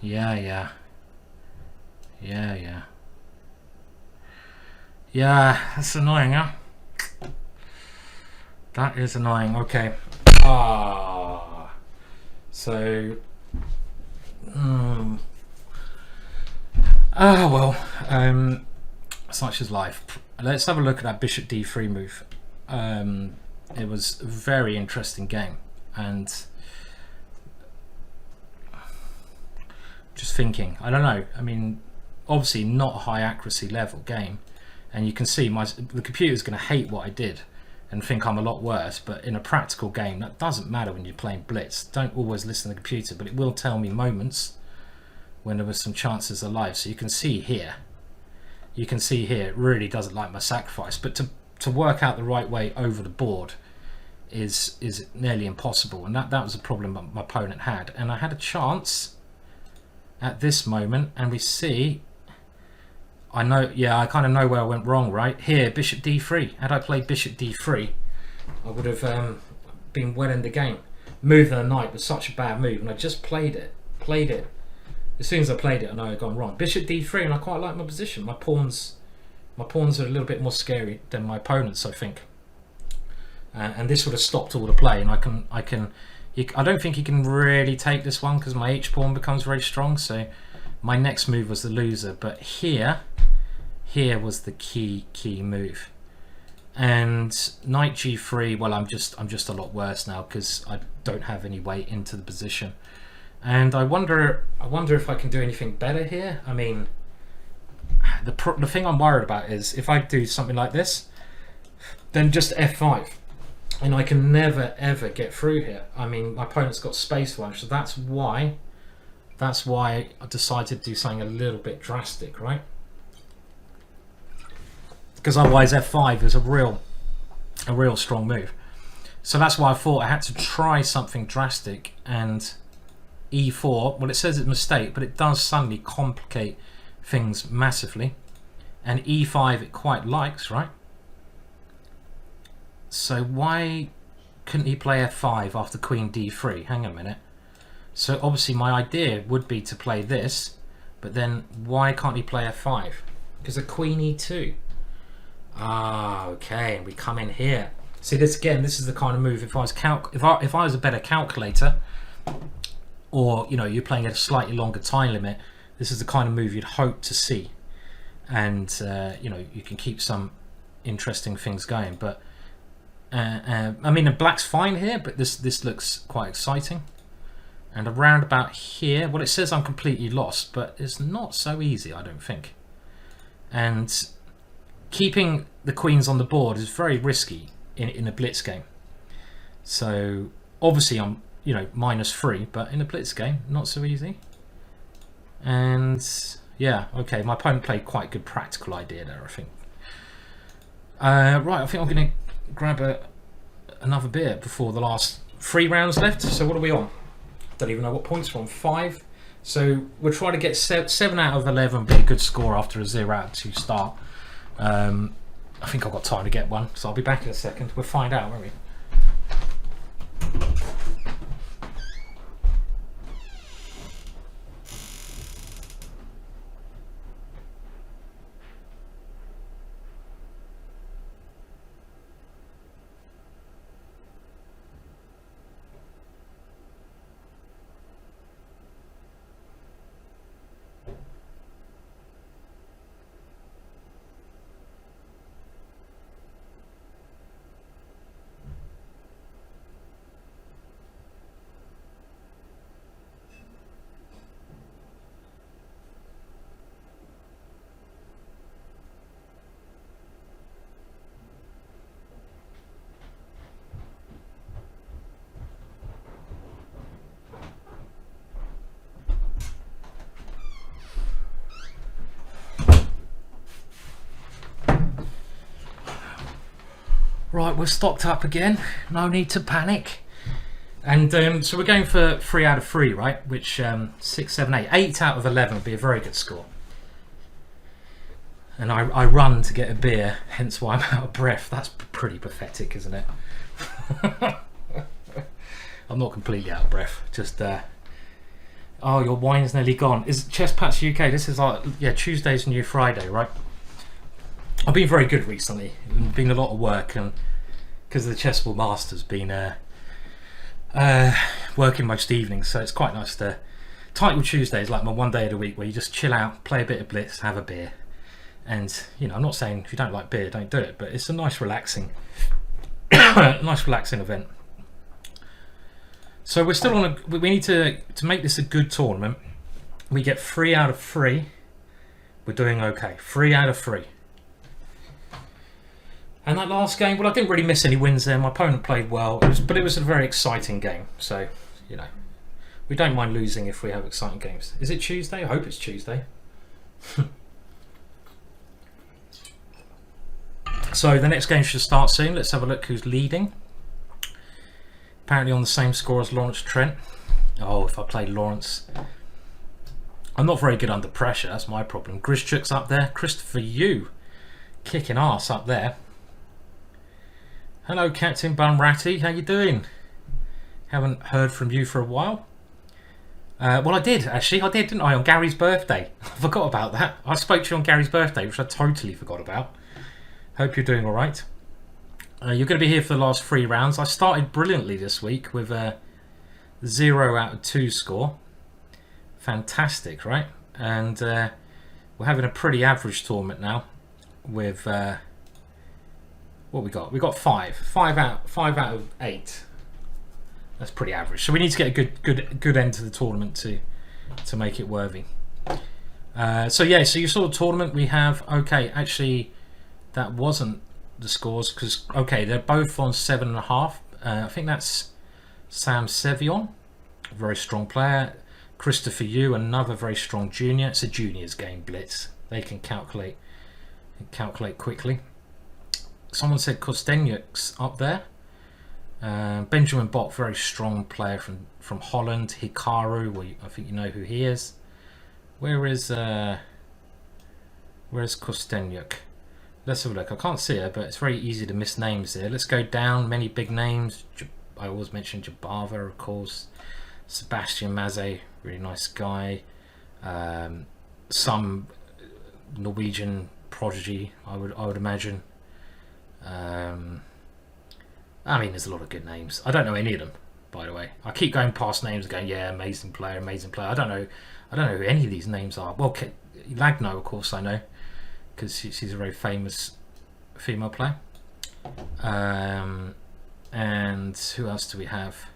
Yeah, that's annoying, huh? That is annoying. Okay. So well, such is life. Let's have a look at that bishop d3 move. It was a very interesting game, and just thinking, I don't know, I mean, obviously not a high accuracy level game, and you can see the computer's going to hate what I did and think I'm a lot worse, but in a practical game that doesn't matter when you're playing blitz. Don't always listen to the computer, but it will tell me moments when there was some chances alive. So you can see here it really doesn't like my sacrifice, but to work out the right way over the board is nearly impossible, and that was a problem my opponent had. And I had a chance at this moment, and we see, I kind of know where I went wrong, right? Here, bishop d3. Had I played bishop d3, I would have been well in the game. Moving the knight was such a bad move, and I just played it. As soon as I played it, I know I'd gone wrong. Bishop d3, and I quite like my position. My pawns are a little bit more scary than my opponents, I think. And this would have stopped all the play, and I don't think he can really take this one because my h pawn becomes very strong. So my next move was the loser, but here was the key move. And knight g3. Well, I'm just a lot worse now because I don't have any way into the position. And I wonder if I can do anything better here. I mean, the thing I'm worried about is if I do something like this, then just f5, and I can never ever get through here. I mean, my opponent's got space one, so that's why I decided to do something a little bit drastic, right? Because otherwise f5 is a real strong move. So that's why I thought I had to try something drastic. And e4, well, it says it's a mistake, but it does suddenly complicate things massively. And e5 it quite likes, right? So why couldn't he play f5 after queen d3? Hang on a minute. So obviously my idea would be to play this, but then why can't he play f5? Because of queen e2. Okay, and we come in here. See, this again, this is the kind of move, if I was a better calculator, or you're playing at a slightly longer time limit, this is the kind of move you'd hope to see. And you can keep some interesting things going. But I mean, the black's fine here, but this looks quite exciting. And around about here, well, it says I'm completely lost, but it's not so easy, I don't think. And keeping the queens on the board is very risky in a blitz game. So obviously I'm, you know, -3, but in a blitz game, not so easy. And yeah, okay, my opponent played quite a good practical idea there, I think. Right, I think I'm going to grab another beer before the last 3 rounds left. So what are we on? Don't even know what points we're on. 5. So we're trying to get 7 out of 11, be a good score after a 0 out of 2 start. I think I've got time to get one, so I'll be back in a second. We'll find out, won't we? Right, we're stocked up again. No need to panic. And so we're going for 3 out of 3, right? Which 6, 7, 8. 8 out of 11 would be a very good score. And I run to get a beer, hence why I'm out of breath. That's pretty pathetic, isn't it? I'm not completely out of breath. Just oh, your wine's nearly gone. Is Chess Patch UK? This is like, yeah, Tuesday's new Friday, right? I've been very good recently. It's been a lot of work, and because of the Chessable Masters, been working most evenings, so it's quite nice to. Title Tuesday is like my one day of the week where you just chill out, play a bit of Blitz, have a beer, and you know, I'm not saying if you don't like beer, don't do it, but it's a nice relaxing, nice relaxing event. So we're still on we need to make this a good tournament. We get 3 out of 3. We're doing okay. 3 out of 3. And that last game, well, I didn't really miss any wins there. My opponent played well, but it was a very exciting game. So, you know, we don't mind losing if we have exciting games. Is it Tuesday? I hope it's Tuesday. So the next game should start soon. Let's have a look who's leading. Apparently on the same score as Lawrence Trent. Oh, if I played Lawrence. I'm not very good under pressure. That's my problem. Grishchuk's up there. Christopher Yu kicking ass up there. Hello, Captain Bunratty. How you doing? Haven't heard from you for a while. Well, I did, actually. I did, didn't I, on Gary's birthday? I forgot about that. I spoke to you on Gary's birthday, which I totally forgot about. Hope you're doing all right. You're going to be here for the last 3 rounds. I started brilliantly this week with a 0 out of 2 score. Fantastic, right? And we're having a pretty average tournament now with... what we got? We got 5 out of 8. That's pretty average. So we need to get a good end to the tournament to make it worthy. So yeah, so you saw the tournament. We have, okay, actually that wasn't the scores because, okay, they're both on 7.5. I think that's Sam Sevion, a very strong player. Christopher Yu, another very strong junior. It's a juniors game, Blitz. They can calculate quickly. Someone said Kostenyuk's up there. Benjamin Bott, very strong player from Holland. Hikaru, well, I think you know who he is. Where's Kostenyuk? Let's have a look. I can't see her, but it's very easy to miss names here. Let's go down. Many big names. I always mention Jabava, of course. Sebastian Maze, really nice guy. Some Norwegian prodigy, I would imagine. I mean, there's a lot of good names. I don't know any of them, by the way. I keep going past names and going, yeah, amazing player, amazing player. I don't know who any of these names are. Well, Lagno, of course, I know, because she's a very famous female player. And who else do we have?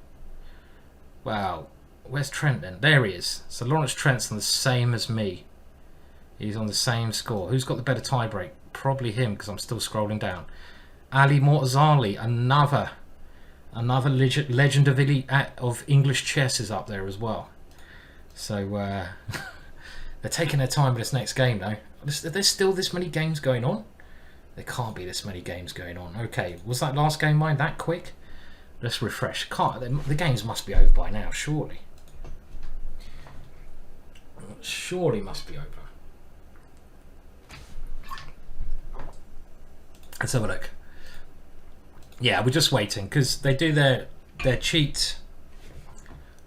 Wow, where's Trent then? There he is. So Lawrence Trent's on the same as me. He's on the same score. Who's got the better tie break? probably him because I'm still scrolling down. Ali Mortazali, another legend of English chess is up there as well. So they're taking their time with this next game though. There's still this many games going on? There can't be this many games going on. Okay, was that last game mine that quick? Let's refresh. The games must be over by now, surely. Surely must be over. Let's have a look. Yeah, we're just waiting because they do their cheat.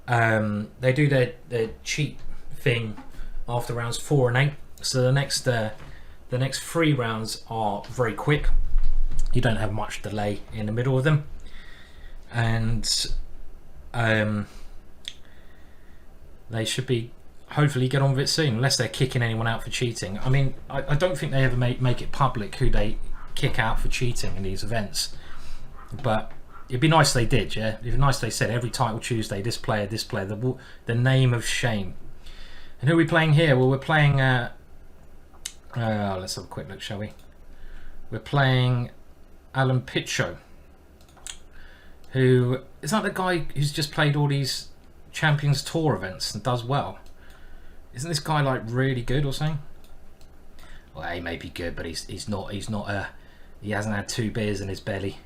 They do their cheat thing after rounds 4 and 8. So the next 3 rounds are very quick. You don't have much delay in the middle of them, and they should be hopefully get on with it soon, unless they're kicking anyone out for cheating. I mean, I don't think they ever make it public who they kick out for cheating in these events, but it'd be nice they did. Yeah, it'd be nice they said every title Tuesday this player, the name of shame. And who are we playing here? Well, we're playing let's have a quick look, shall we? We're playing Alan Pitcho, who is that the guy who's just played all these Champions Tour events and does well? Isn't this guy like really good or something? Well, he may be good, but he's not he hasn't had 2 beers in his belly.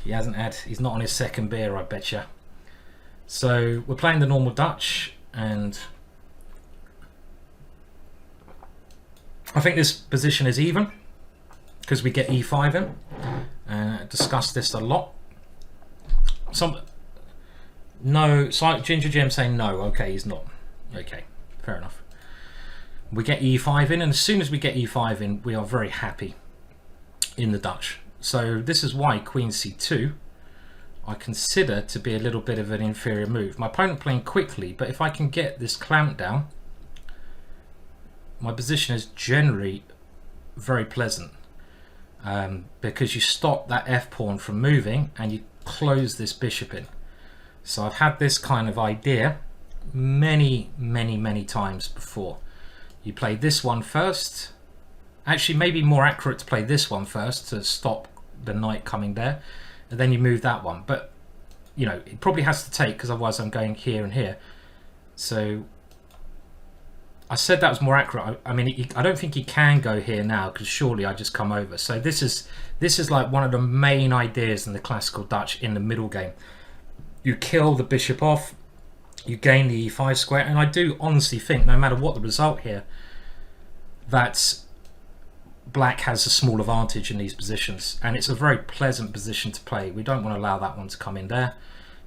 He's not on his 2nd beer, I betcha. So we're playing the normal Dutch, and I think this position is even because we get e5 in. Discussed this a lot. GingerGM saying no. Okay, he's not. Okay, fair enough. We get e5 in, and as soon as we get e5 in, we are very happy in the Dutch. So this is why Queen c2 I consider to be a little bit of an inferior move. My opponent playing quickly, but if I can get this clamp down, my position is generally very pleasant, because you stop that f pawn from moving and you close this bishop in. So I've had this kind of idea many times before. You play this one first. Actually, maybe more accurate to play this one first to stop the knight coming there, and then you move that one. But you know, it probably has to take, because otherwise I'm going here and here. So I said that was more accurate. I mean, I don't think he can go here now, because surely I just come over. So this is like one of the main ideas in the classical Dutch in the middle game. You kill the bishop off, you gain the e5 square, and I do honestly think, no matter what the result here, that black has a small advantage in these positions, and it's a very pleasant position to play. We don't want to allow that one to come in there.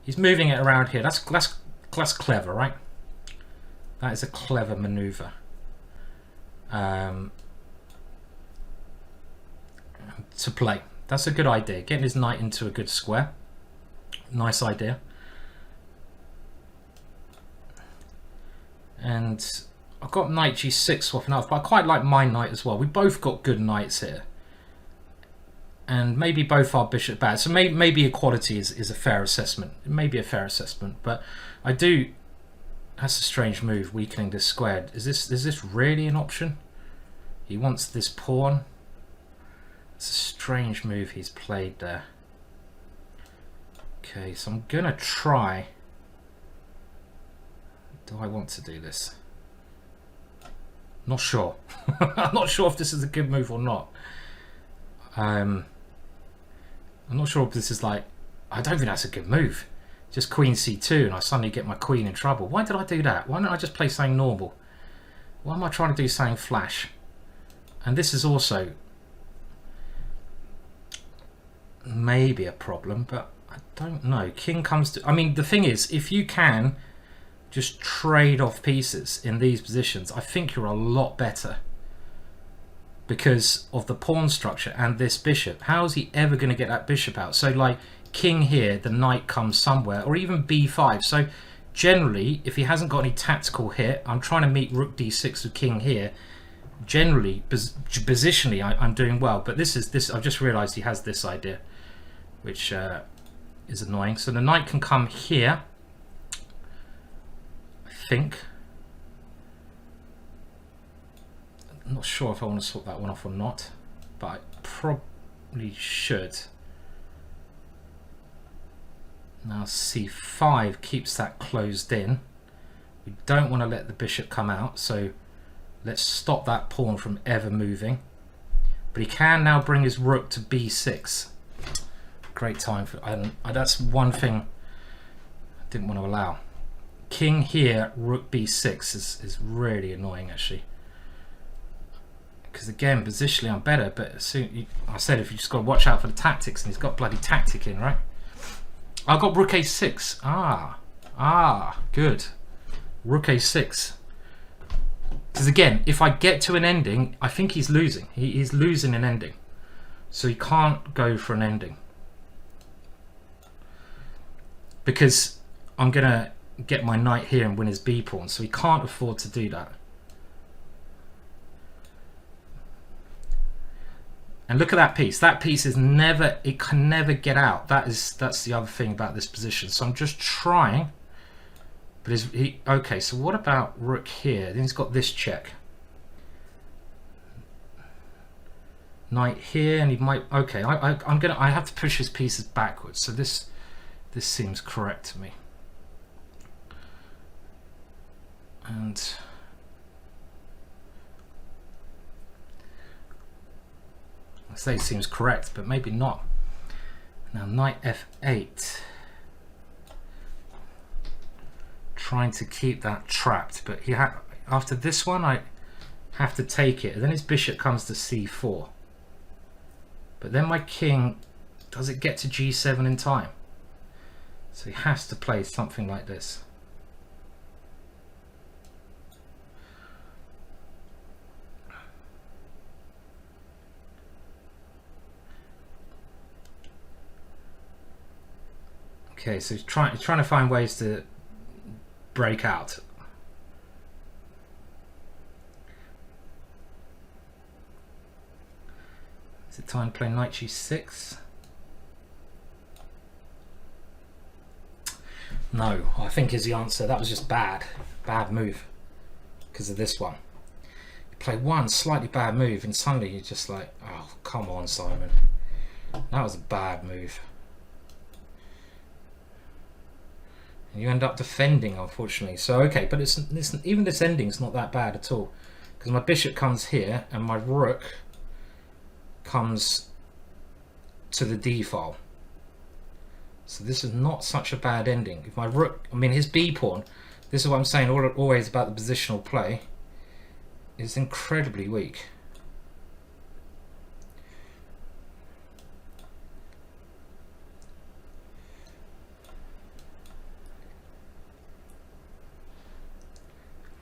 He's moving it around here. That's clever, right? That is a clever maneuver. To play. That's a good idea. Getting his knight into a good square. Nice idea. And I've got knight g6 swapping off, but I quite like my knight as well. We both got good knights here, and maybe both our bishop bad. So maybe equality is a fair assessment. It may be a fair assessment, but I do. That's a strange move, weakening this square. Is this really an option? He wants this pawn. It's a strange move he's played there. Okay, so I'm gonna try. Do I want to do this? Not sure. I'm not sure if this is a good move or not. I'm not sure if this is like... I don't think that's a good move. Just queen c2 and I suddenly get my queen in trouble. Why did I do that? Why don't I just play something normal? Why am I trying to do something flash? And this is also maybe a problem, but I don't know. King comes to... I mean, the thing is, if you can just trade off pieces in these positions, I think you're a lot better because of the pawn structure and this bishop. How is he ever going to get that bishop out? So like king here, the knight comes somewhere, or even b5. So generally, if he hasn't got any tactical hit, I'm trying to meet rook d6 with king here. Generally, positionally, I'm doing well, but this I've just realized he has this idea, which is annoying. So the knight can come here, I think. I'm not sure if I want to swap that one off or not. but I probably should. Now c5 keeps that closed in. We don't want to let the bishop come out, so let's stop that pawn from ever moving. But he can now bring his rook to b6. Great time for, that's one thing I didn't want to allow. King here, rook b6 is really annoying actually. Because again, positionally I'm better, but soon I said if you just got to watch out for the tactics, and he's got bloody tactic in, right? I got rook a6. Good. Rook a6. Because again, if I get to an ending, I think he's losing. He's losing an ending. So he can't go for an ending. Because I'm going to get my knight here and win his b pawn. So he can't afford to do that. And look at that piece. That piece is never, it can never get out. That's the other thing about this position. So I'm just trying. But okay, so what about rook here? Then he's got this check. Knight here, and he might, okay, I have to push his pieces backwards. So this seems correct to me. And I say it seems correct, but maybe not. Now knight f8. Trying to keep that trapped, but after this one I have to take it, and then his bishop comes to c4. But then my king, does it get to g7 in time? So he has to play something like this. Okay, so he's trying to find ways to break out. Is it time to play knight g6? No, I think is the answer. That was just bad move because of this one. You play one slightly bad move and suddenly you're just like, oh come on Simon, that was a bad move. You end up defending, unfortunately. So okay, but even this ending's not that bad at all, because my bishop comes here and my rook comes to the d file. So this is not such a bad ending. If my rook, I mean his b pawn, this is what I'm saying always about the positional play, is incredibly weak.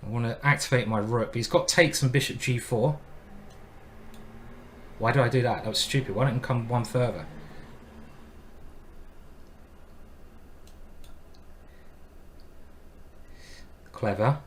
I want to activate my rook, but he's got takes and bishop g4. Why did I do that? That was stupid. Why don't you come one further? Clever.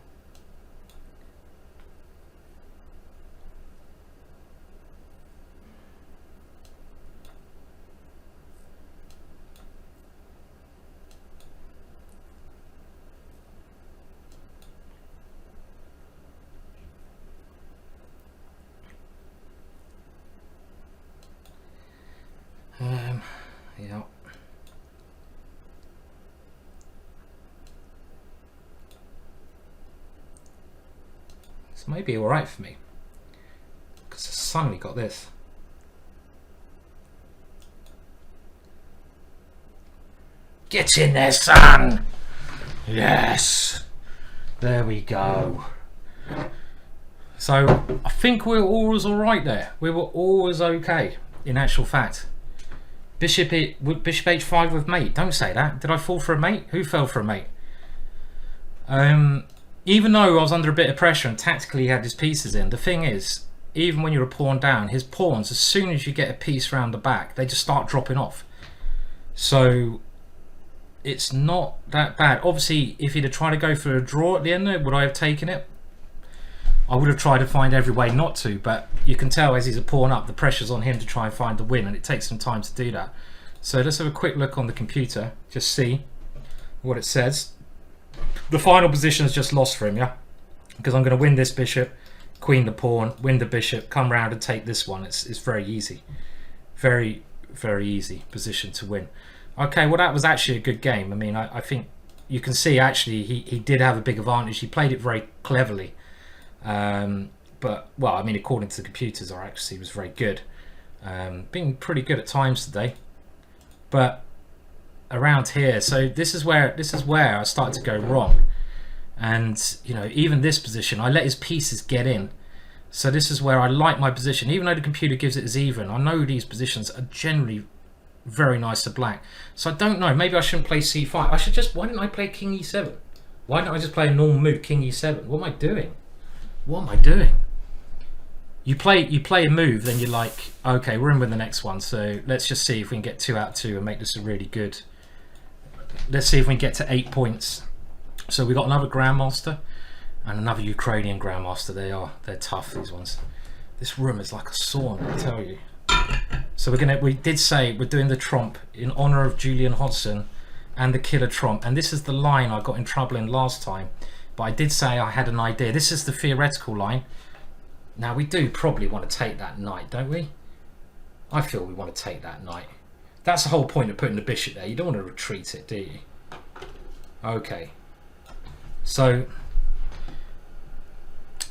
Yeah. This may be alright for me, because I suddenly got this. Get in there, son! Yes! There we go. So, I think we were always alright there. We were always okay, in actual fact. Bishop h5 with mate. Don't say that. Did I fall for a mate? Who fell for a mate? Even though I was under a bit of pressure and tactically he had his pieces in, the thing is, even when you're a pawn down, his pawns, as soon as you get a piece round the back, they just start dropping off. So it's not that bad. Obviously, if he'd have tried to go for a draw at the end, would I have taken it? I would have tried to find every way not to, but you can tell as he's a pawn up, the pressure's on him to try and find the win, and it takes some time to do that. So let's have a quick look on the computer, just see what it says. The final position is just lost for him, yeah? Because I'm going to win this bishop, queen the pawn, win the bishop, come round and take this one. It's very easy. Very, very easy position to win. Okay, well that was actually a good game. I mean, I think you can see actually he did have a big advantage. He played it very cleverly. But, well, I mean, according to the computers, our accuracy was very good. Being pretty good at times today. But around here, so this is where I started to go wrong. And, you know, even this position, I let his pieces get in. So this is where I like my position. Even though the computer gives it as even, I know these positions are generally very nice to black. So I don't know, maybe I shouldn't play c5. I should just, why didn't I play king e7? Why don't I just play a normal move, king e7? What am I doing? What am I doing? You play a move, then you're like, okay, we're in with the next one. So let's just see if we can get 2 out of 2 and make this a really good. Let's see if we can get to 8 points. So we got another Grandmaster and another Ukrainian Grandmaster. They're tough, these ones. This room is like a sauna, I tell you. So we did say we're doing the trompe in honor of Julian Hodgson and the killer trompe. And this is the line I got in trouble in last time. But I did say I had an idea. This is the theoretical line. Now we do probably want to take that knight, don't we? I feel we want to take that knight. That's the whole point of putting the bishop there. You don't want to retreat it, do you? Okay. So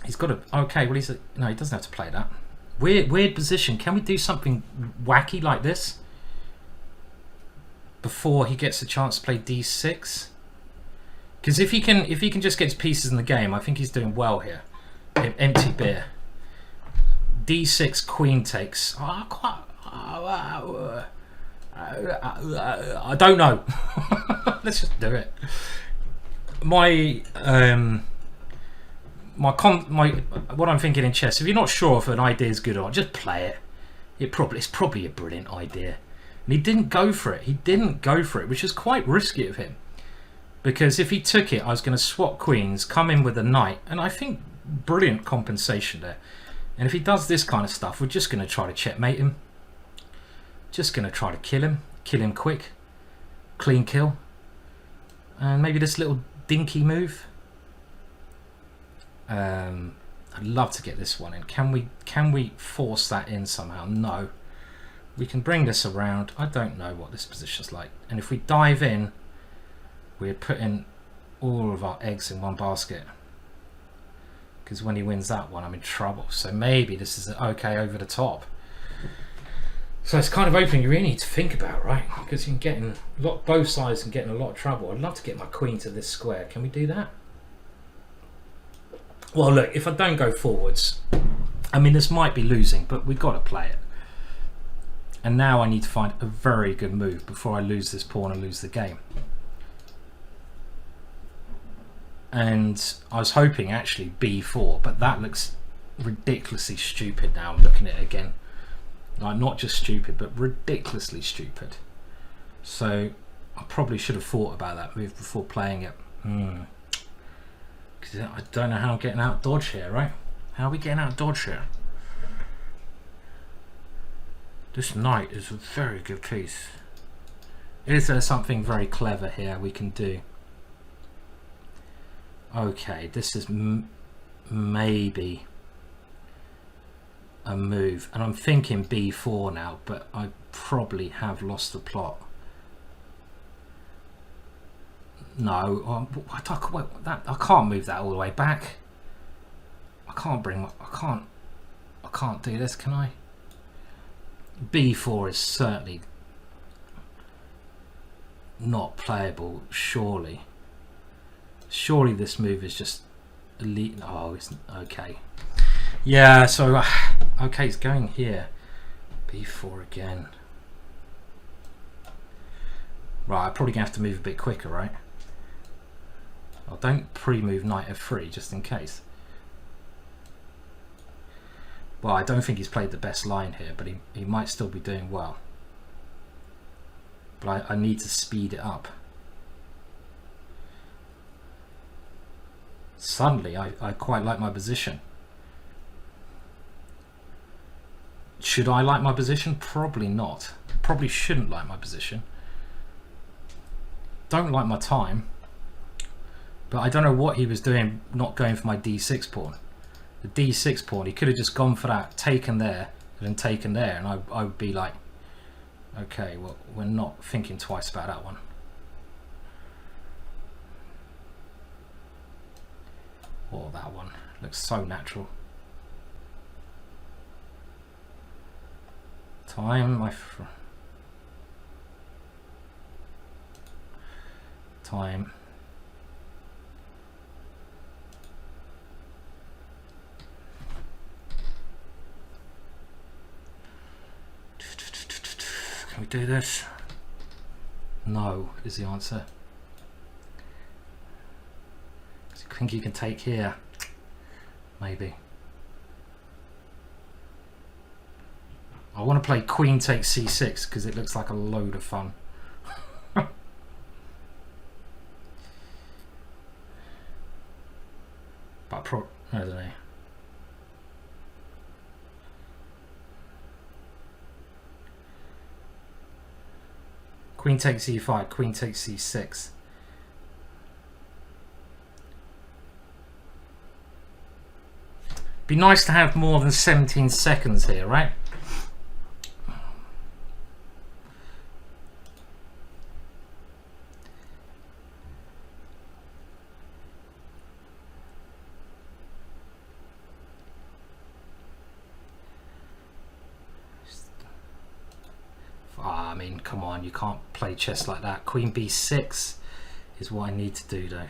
he's got to. Okay, well no, he doesn't have to play that. Weird position. Can we do something wacky like this before he gets a chance to play d6? Because if he can just get his pieces in the game, I think he's doing well here. Empty beer. d6 queen takes. I don't know. Let's just do it. What I'm thinking in chess, if you're not sure if an idea is good or not, just play it. It's probably a brilliant idea. And he didn't go for it. He didn't go for it, which is quite risky of him. Because if he took it, I was going to swap queens, come in with a knight, and I think brilliant compensation there. And if he does this kind of stuff, we're just going to try to checkmate him. Just going to try to kill him quick, clean kill, and maybe this little dinky move. I'd love to get this one in. Can we force that in somehow? No. We can bring this around. I don't know what this position's like. And if we dive in, we're putting all of our eggs in one basket. Because when he wins that one, I'm in trouble. So maybe this is okay over the top. So it's kind of opening you really need to think about, right? Because you can get in both sides can get in a lot of trouble. I'd love to get my queen to this square. Can we do that? Well, look, if I don't go forwards, I mean, this might be losing, but we've got to play it. And now I need to find a very good move before I lose this pawn and lose the game. And I was hoping actually b4, but that looks ridiculously stupid now. I'm looking at it again. Like, not just stupid, but ridiculously stupid. So I probably should have thought about that move before playing it. Because I don't know how I'm getting out dodge here, right? How are we getting out dodge here? This knight is a very good piece. Is there something very clever here we can do? Okay, this is maybe a move, and I'm thinking b4 now, but I probably have lost the plot. No, I can't move that all the way back. I can't do this, can I? b4 is certainly not playable, surely. Surely this move is just elite. Oh, it's okay. Yeah, so okay, it's going here. b4 again. Right, I'm probably gonna have to move a bit quicker, right? Oh, don't pre-move knight f3 just in case. Well, I don't think he's played the best line here, but he might still be doing well. But I need to speed it up. Suddenly, I quite like my position. Should I like my position? Probably not. Probably shouldn't like my position. Don't like my time. But I don't know what he was doing not going for my d6 pawn. the d6 pawn. He could have just gone for that, taken there, and then taken there, and I would be like, okay, well, we're not thinking twice about that one. Oh, that one looks so natural. Time, time. Can we do this? No, is the answer. Do you think you can take here? Maybe. I want to play queen takes c6 because it looks like a load of fun. But I don't know. Queen takes e5, queen takes c6. Be nice to have more than 17 seconds here, right? I mean, come on, you can't play chess like that. Queen b6 is what I need to do, though.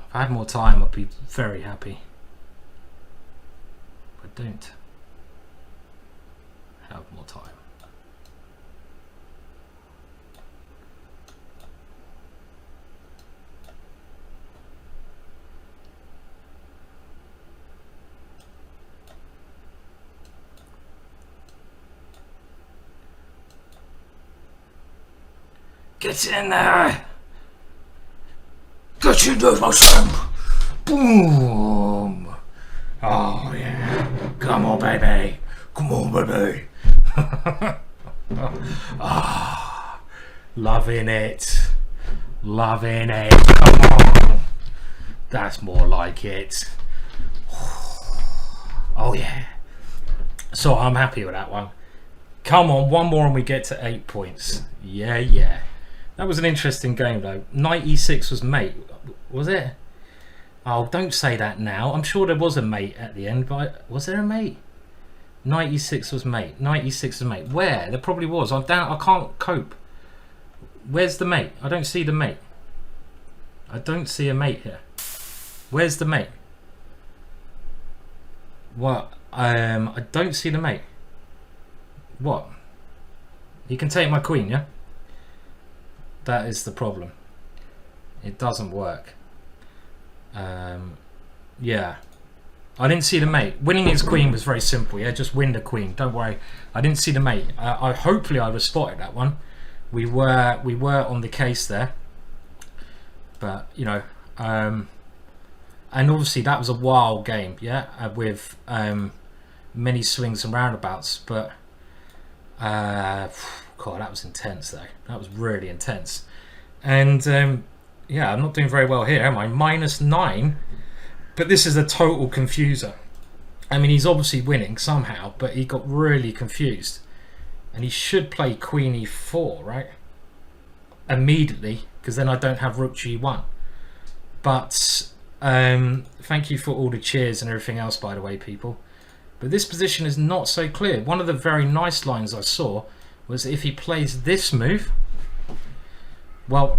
If I had more time, I'd be very happy. But I don't have more time. Get in there! Get in there, my son! Boom! Oh yeah! Come on, baby! Come on, baby! Ah, loving it! Loving it! Come on! That's more like it. Oh yeah! So I'm happy with that one. Come on, one more and we get to 8 points. Yeah, yeah. That was an interesting game though. Knight e6 was mate, was it? Oh, don't say that now. I'm sure there was a mate at the end, but was there a mate? Knight e6 was mate. Knight e6 was mate. Where? There probably was. I'm down. I can't cope. Where's the mate? I don't see the mate. I don't see a mate here. Where's the mate? What? I don't see the mate. What? You can take my queen, yeah? That is the problem. It doesn't work. Yeah. I didn't see the mate. Winning his queen was very simple, yeah? Just win the queen. Don't worry. I didn't see the mate. Hopefully I would have spotted that one. We were on the case there. But, you know, and obviously that was a wild game, yeah? With many swings and roundabouts, but God, that was intense though. That was really intense. And yeah, I'm not doing very well here, am I? -9, but this is a total confuser. I mean, he's obviously winning somehow, but he got really confused. And he should play queen e4, right? Immediately, because then I don't have rook g1. But thank you for all the cheers and everything else, by the way, people. But this position is not so clear. One of the very nice lines I saw was if he plays this move, well,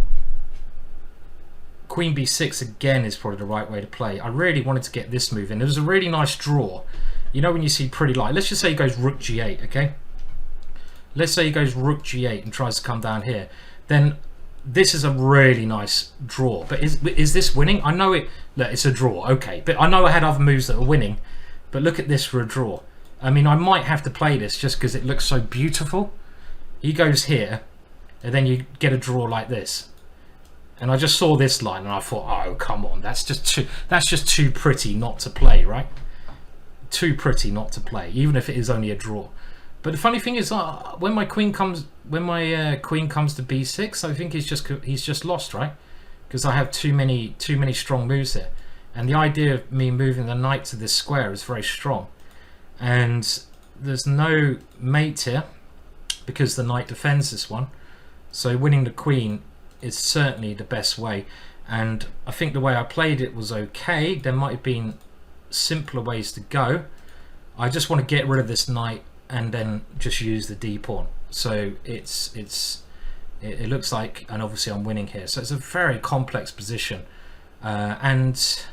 queen b6 again is probably the right way to play. I really wanted to get this move in. It was a really nice draw. You know when you see pretty light. Let's just say he goes rook g8, okay? Let's say he goes rook g8 and tries to come down here. Then this is a really nice draw. But is this winning? I know it's a draw, okay. But I know I had other moves that are winning. But look at this for a draw. I mean, I might have to play this just because it looks so beautiful. He goes here, and then you get a draw like this. And I just saw this line and I thought, oh come on, that's just too pretty not to play, right? Too pretty not to play, even if it is only a draw. But the funny thing is, when my queen comes to b6, I think he's just lost, right? Because I have too many strong moves here, and the idea of me moving the knight to this square is very strong. And there's no mate here because the knight defends this one, so winning the queen is certainly the best way. And I think the way I played it was okay. There might have been simpler ways to go. I just want to get rid of this knight and then just use the d pawn. So it looks like, and obviously I'm winning here, so it's a very complex position. And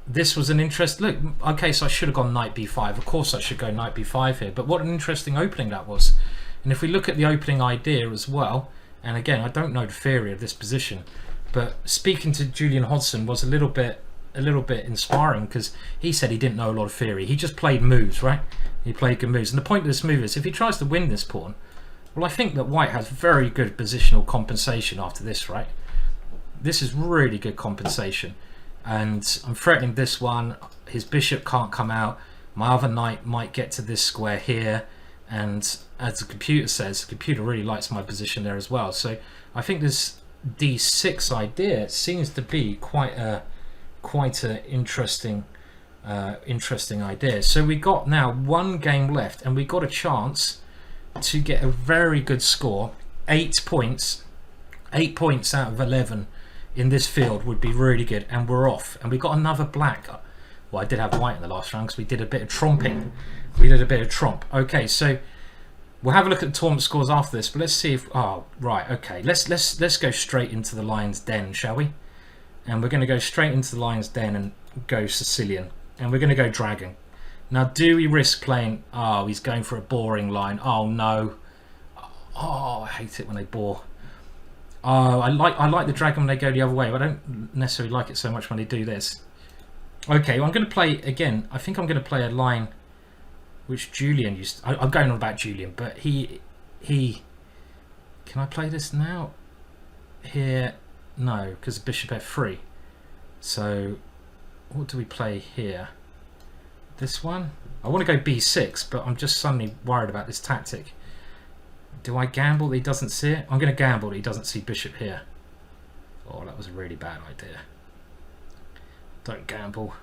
this was an interest. Look, okay, so I should have gone knight b5. Of course I should go knight b5 here, but what an interesting opening that was. And if we look at the opening idea as well, and again, I don't know the theory of this position, but speaking to Julian Hodgson was a little bit inspiring, because he said he didn't know a lot of theory. He just played moves, right? He played good moves. And the point of this move is, if he tries to win this pawn, well, I think that white has very good positional compensation after this, right? This is really good compensation. And I'm threatening this one. His bishop can't come out. My other knight might get to this square here. And as the computer says, the computer really likes my position there as well. So I think this d6 idea seems to be quite a interesting idea. So we got now one game left, and we got a chance to get a very good score. 8 points out of 11 in this field would be really good, and we're off. And we got another black. Well, I did have white in the last round because we did a bit of tromping. We did a bit of tromp. Okay, so we'll have a look at the tournament scores after this, but let's see if, oh right, okay, let's go straight into the Lion's Den, shall we? And we're going to go straight into the Lion's Den and go Sicilian, and we're going to go Dragon. Now, do we risk playing? Oh, he's going for a boring line. Oh no. Oh, I hate it when they bore. Oh, I like the Dragon when they go the other way, but I don't necessarily like it so much when they do this. Okay, well, I'm going to play again. I think I'm going to play a line which Julian used to, I'm going on about Julian, but he can I play this now? Here, no, because bishop f3. So what do we play here? This one? I want to go b6, but I'm just suddenly worried about this tactic. Do I gamble that he doesn't see it? I'm going to gamble that he doesn't see bishop here. Oh, that was a really bad idea. Don't gamble.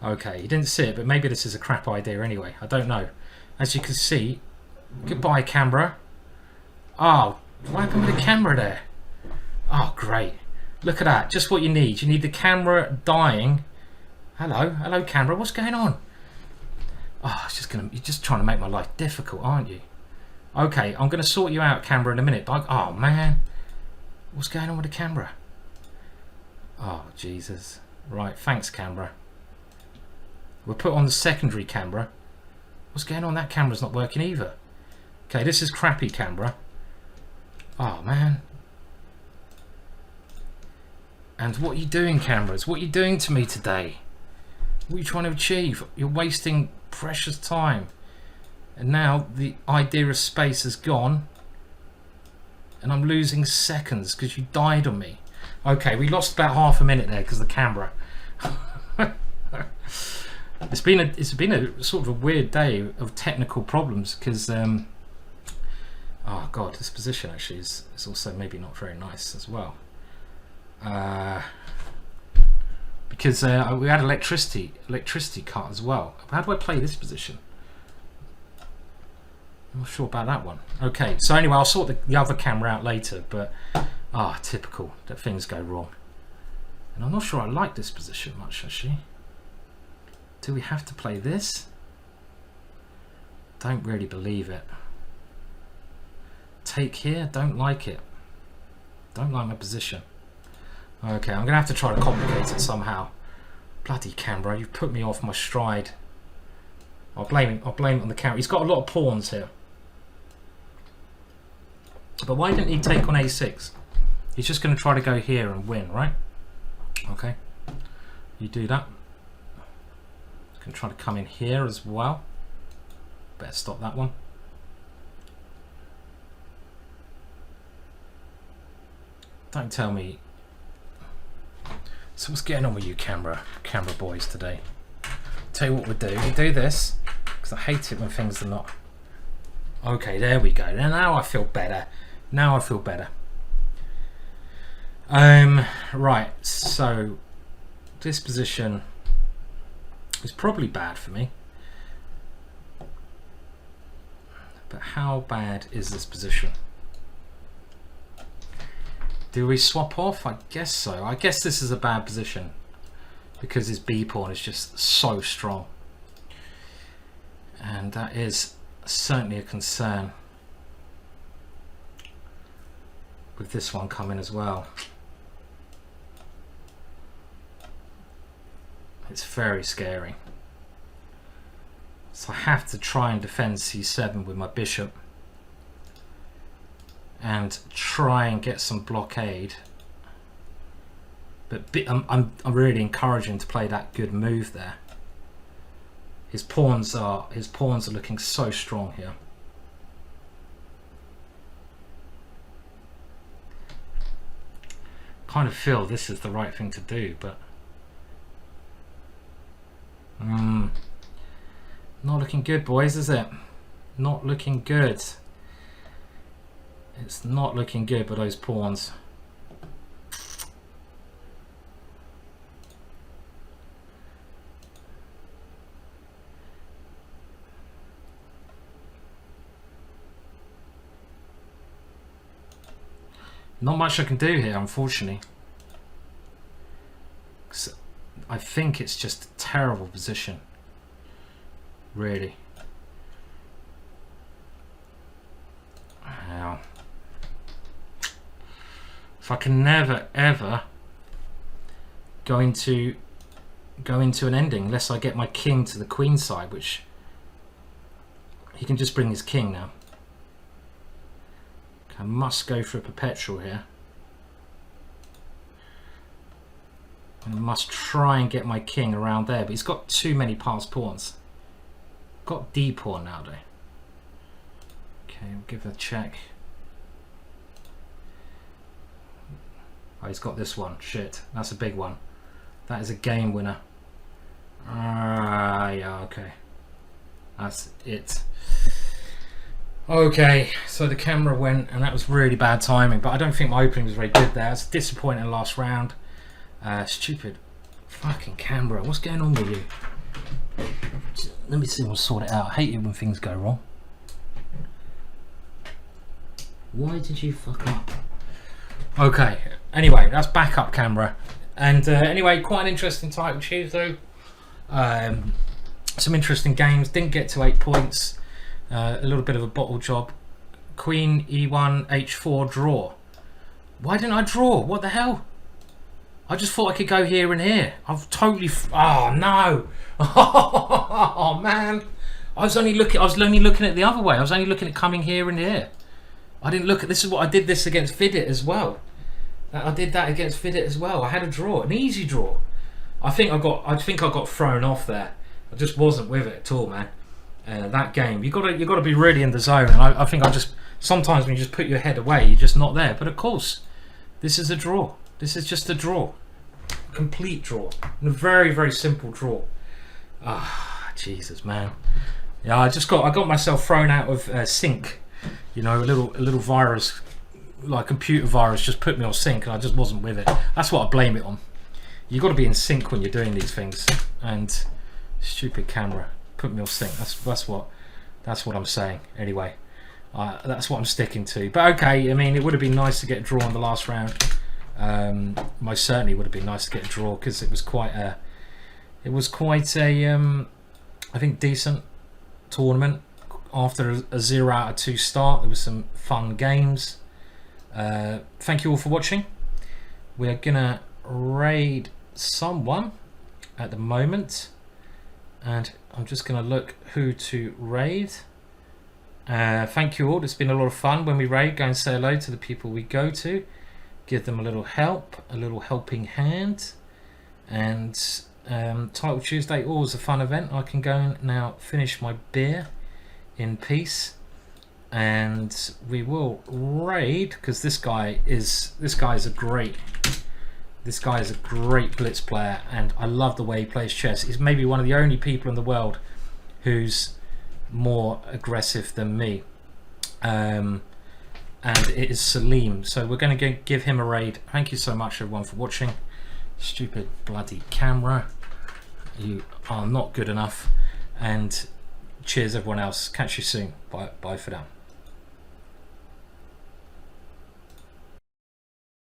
Okay, he didn't see it, but maybe this is a crap idea anyway. I don't know. As you can see, goodbye camera. Oh, what happened with the camera there? Oh, great. Look at that. Just what you need. You need the camera dying. Hello camera. What's going on? Oh, you're just trying to make my life difficult, aren't you? Okay, I'm going to sort you out, camera, in a minute. But oh man, what's going on with the camera? Oh Jesus. Right, thanks camera. We'll put on the secondary camera. What's going on? That camera's not working either. Okay, this is crappy camera. Oh man. And what are you doing, cameras? What are you doing to me today? What are you trying to achieve? You're wasting precious time. And now the idea of space is gone. And I'm losing seconds because you died on me. Okay, we lost about half a minute there because of the camera. It's been a sort of a weird day of technical problems because oh god, this position actually is also maybe not very nice as well. Because we had electricity cut as well. How do I play this position? I'm not sure about that one. Okay, so anyway, I'll sort the other camera out later, but typical that things go wrong. And I'm not sure I like this position much actually. Do we have to play this? Don't really believe it. Take here, don't like it. Don't like my position. Okay, I'm gonna have to try to complicate it somehow. Bloody camera, you've put me off my stride. I'll blame it on the camera. He's got a lot of pawns here. But why didn't he take on a6? He's just gonna try to go here and win, right? Okay. You do that. He's gonna try to come in here as well. Better stop that one. Don't tell me. So what's going on with you camera boys today? Tell you what we do. We do this because I hate it when things are not. Okay, there we go. Now I feel better. Now I feel better. Right. So this position is probably bad for me. But how bad is this position? Do we swap off? I guess so. I guess this is a bad position because his B pawn is just so strong. And that is certainly a concern with this one coming as well. It's very scary. So I have to try and defend c7 with my bishop and try and get some blockade. But I'm really encouraging to play that good move there. His pawns are looking so strong here. Kind of feel this is the right thing to do, but not looking good, boys, is it? Not looking good. It's not looking good with those pawns. Not much I can do here, unfortunately. I think it's just a terrible position. Really. Wow. If I can never ever go into an ending unless I get my king to the queen side, which he can just bring his king now. I must go for a perpetual here. I must try and get my king around there, but he's got too many passed pawns. Got D pawn now, though. Okay, we'll give it a check. Oh, he's got this one. Shit, that's a big one. That is a game winner. Yeah, okay. That's it. Okay, so the camera went, and that was really bad timing, but I don't think my opening was very good there. It's disappointing last round. Stupid fucking camera. What's going on with you? Let me see, we'll sort it out. I hate it when things go wrong. Why did you fuck up? Okay, anyway, that's backup camera. And anyway, quite an interesting title Tuesday. Some interesting games. Didn't get to 8 points. A little bit of a bottle job. Queen E1 H4 draw. Why didn't I draw? What the hell? I just thought I could go here and here. I've totally. Oh no! Oh man! I was only looking at the other way. I was only looking at coming here and here. I didn't look at. This is what I did this against Vidit as well. I did that against Vidit as well. I had a draw, an easy draw. I think I got thrown off there. I just wasn't with it at all, man. That game, you gotta be really in the zone. And I think sometimes when you just put your head away, you're just not there. But of course, this is a draw. This is just a draw, complete draw, and a very, very simple draw. Ah, Jesus, man. Yeah, I got myself thrown out of sync. You know, a little virus, like computer virus, just put me on sync, and I just wasn't with it. That's what I blame it on. You got to be in sync when you're doing these things, and stupid camera put me on sync. That's what I'm saying. Anyway, that's what I'm sticking to. But okay, I mean, it would have been nice to get a draw in the last round. Most certainly would have been nice to get a draw because it was quite a I think decent tournament. After a 0 out of 2 start, there was some fun games. Thank you all for watching. We're gonna raid someone at the moment, and I'm just gonna look who to raid. Thank you all. It's been a lot of fun when we raid. Go and say hello to the people we go to. Give them a little help, a little helping hand. And Title Tuesday, always a fun event. I can go and now finish my beer in peace. and we will raid, because this guy is a great blitz player, and I love the way he plays chess. He's maybe one of the only people in the world who's more aggressive than me, and it is Salim. So we're going to give him a raid. Thank you so much everyone for watching. Stupid bloody camera, you are not good enough. And cheers everyone else. Catch you soon. Bye for now.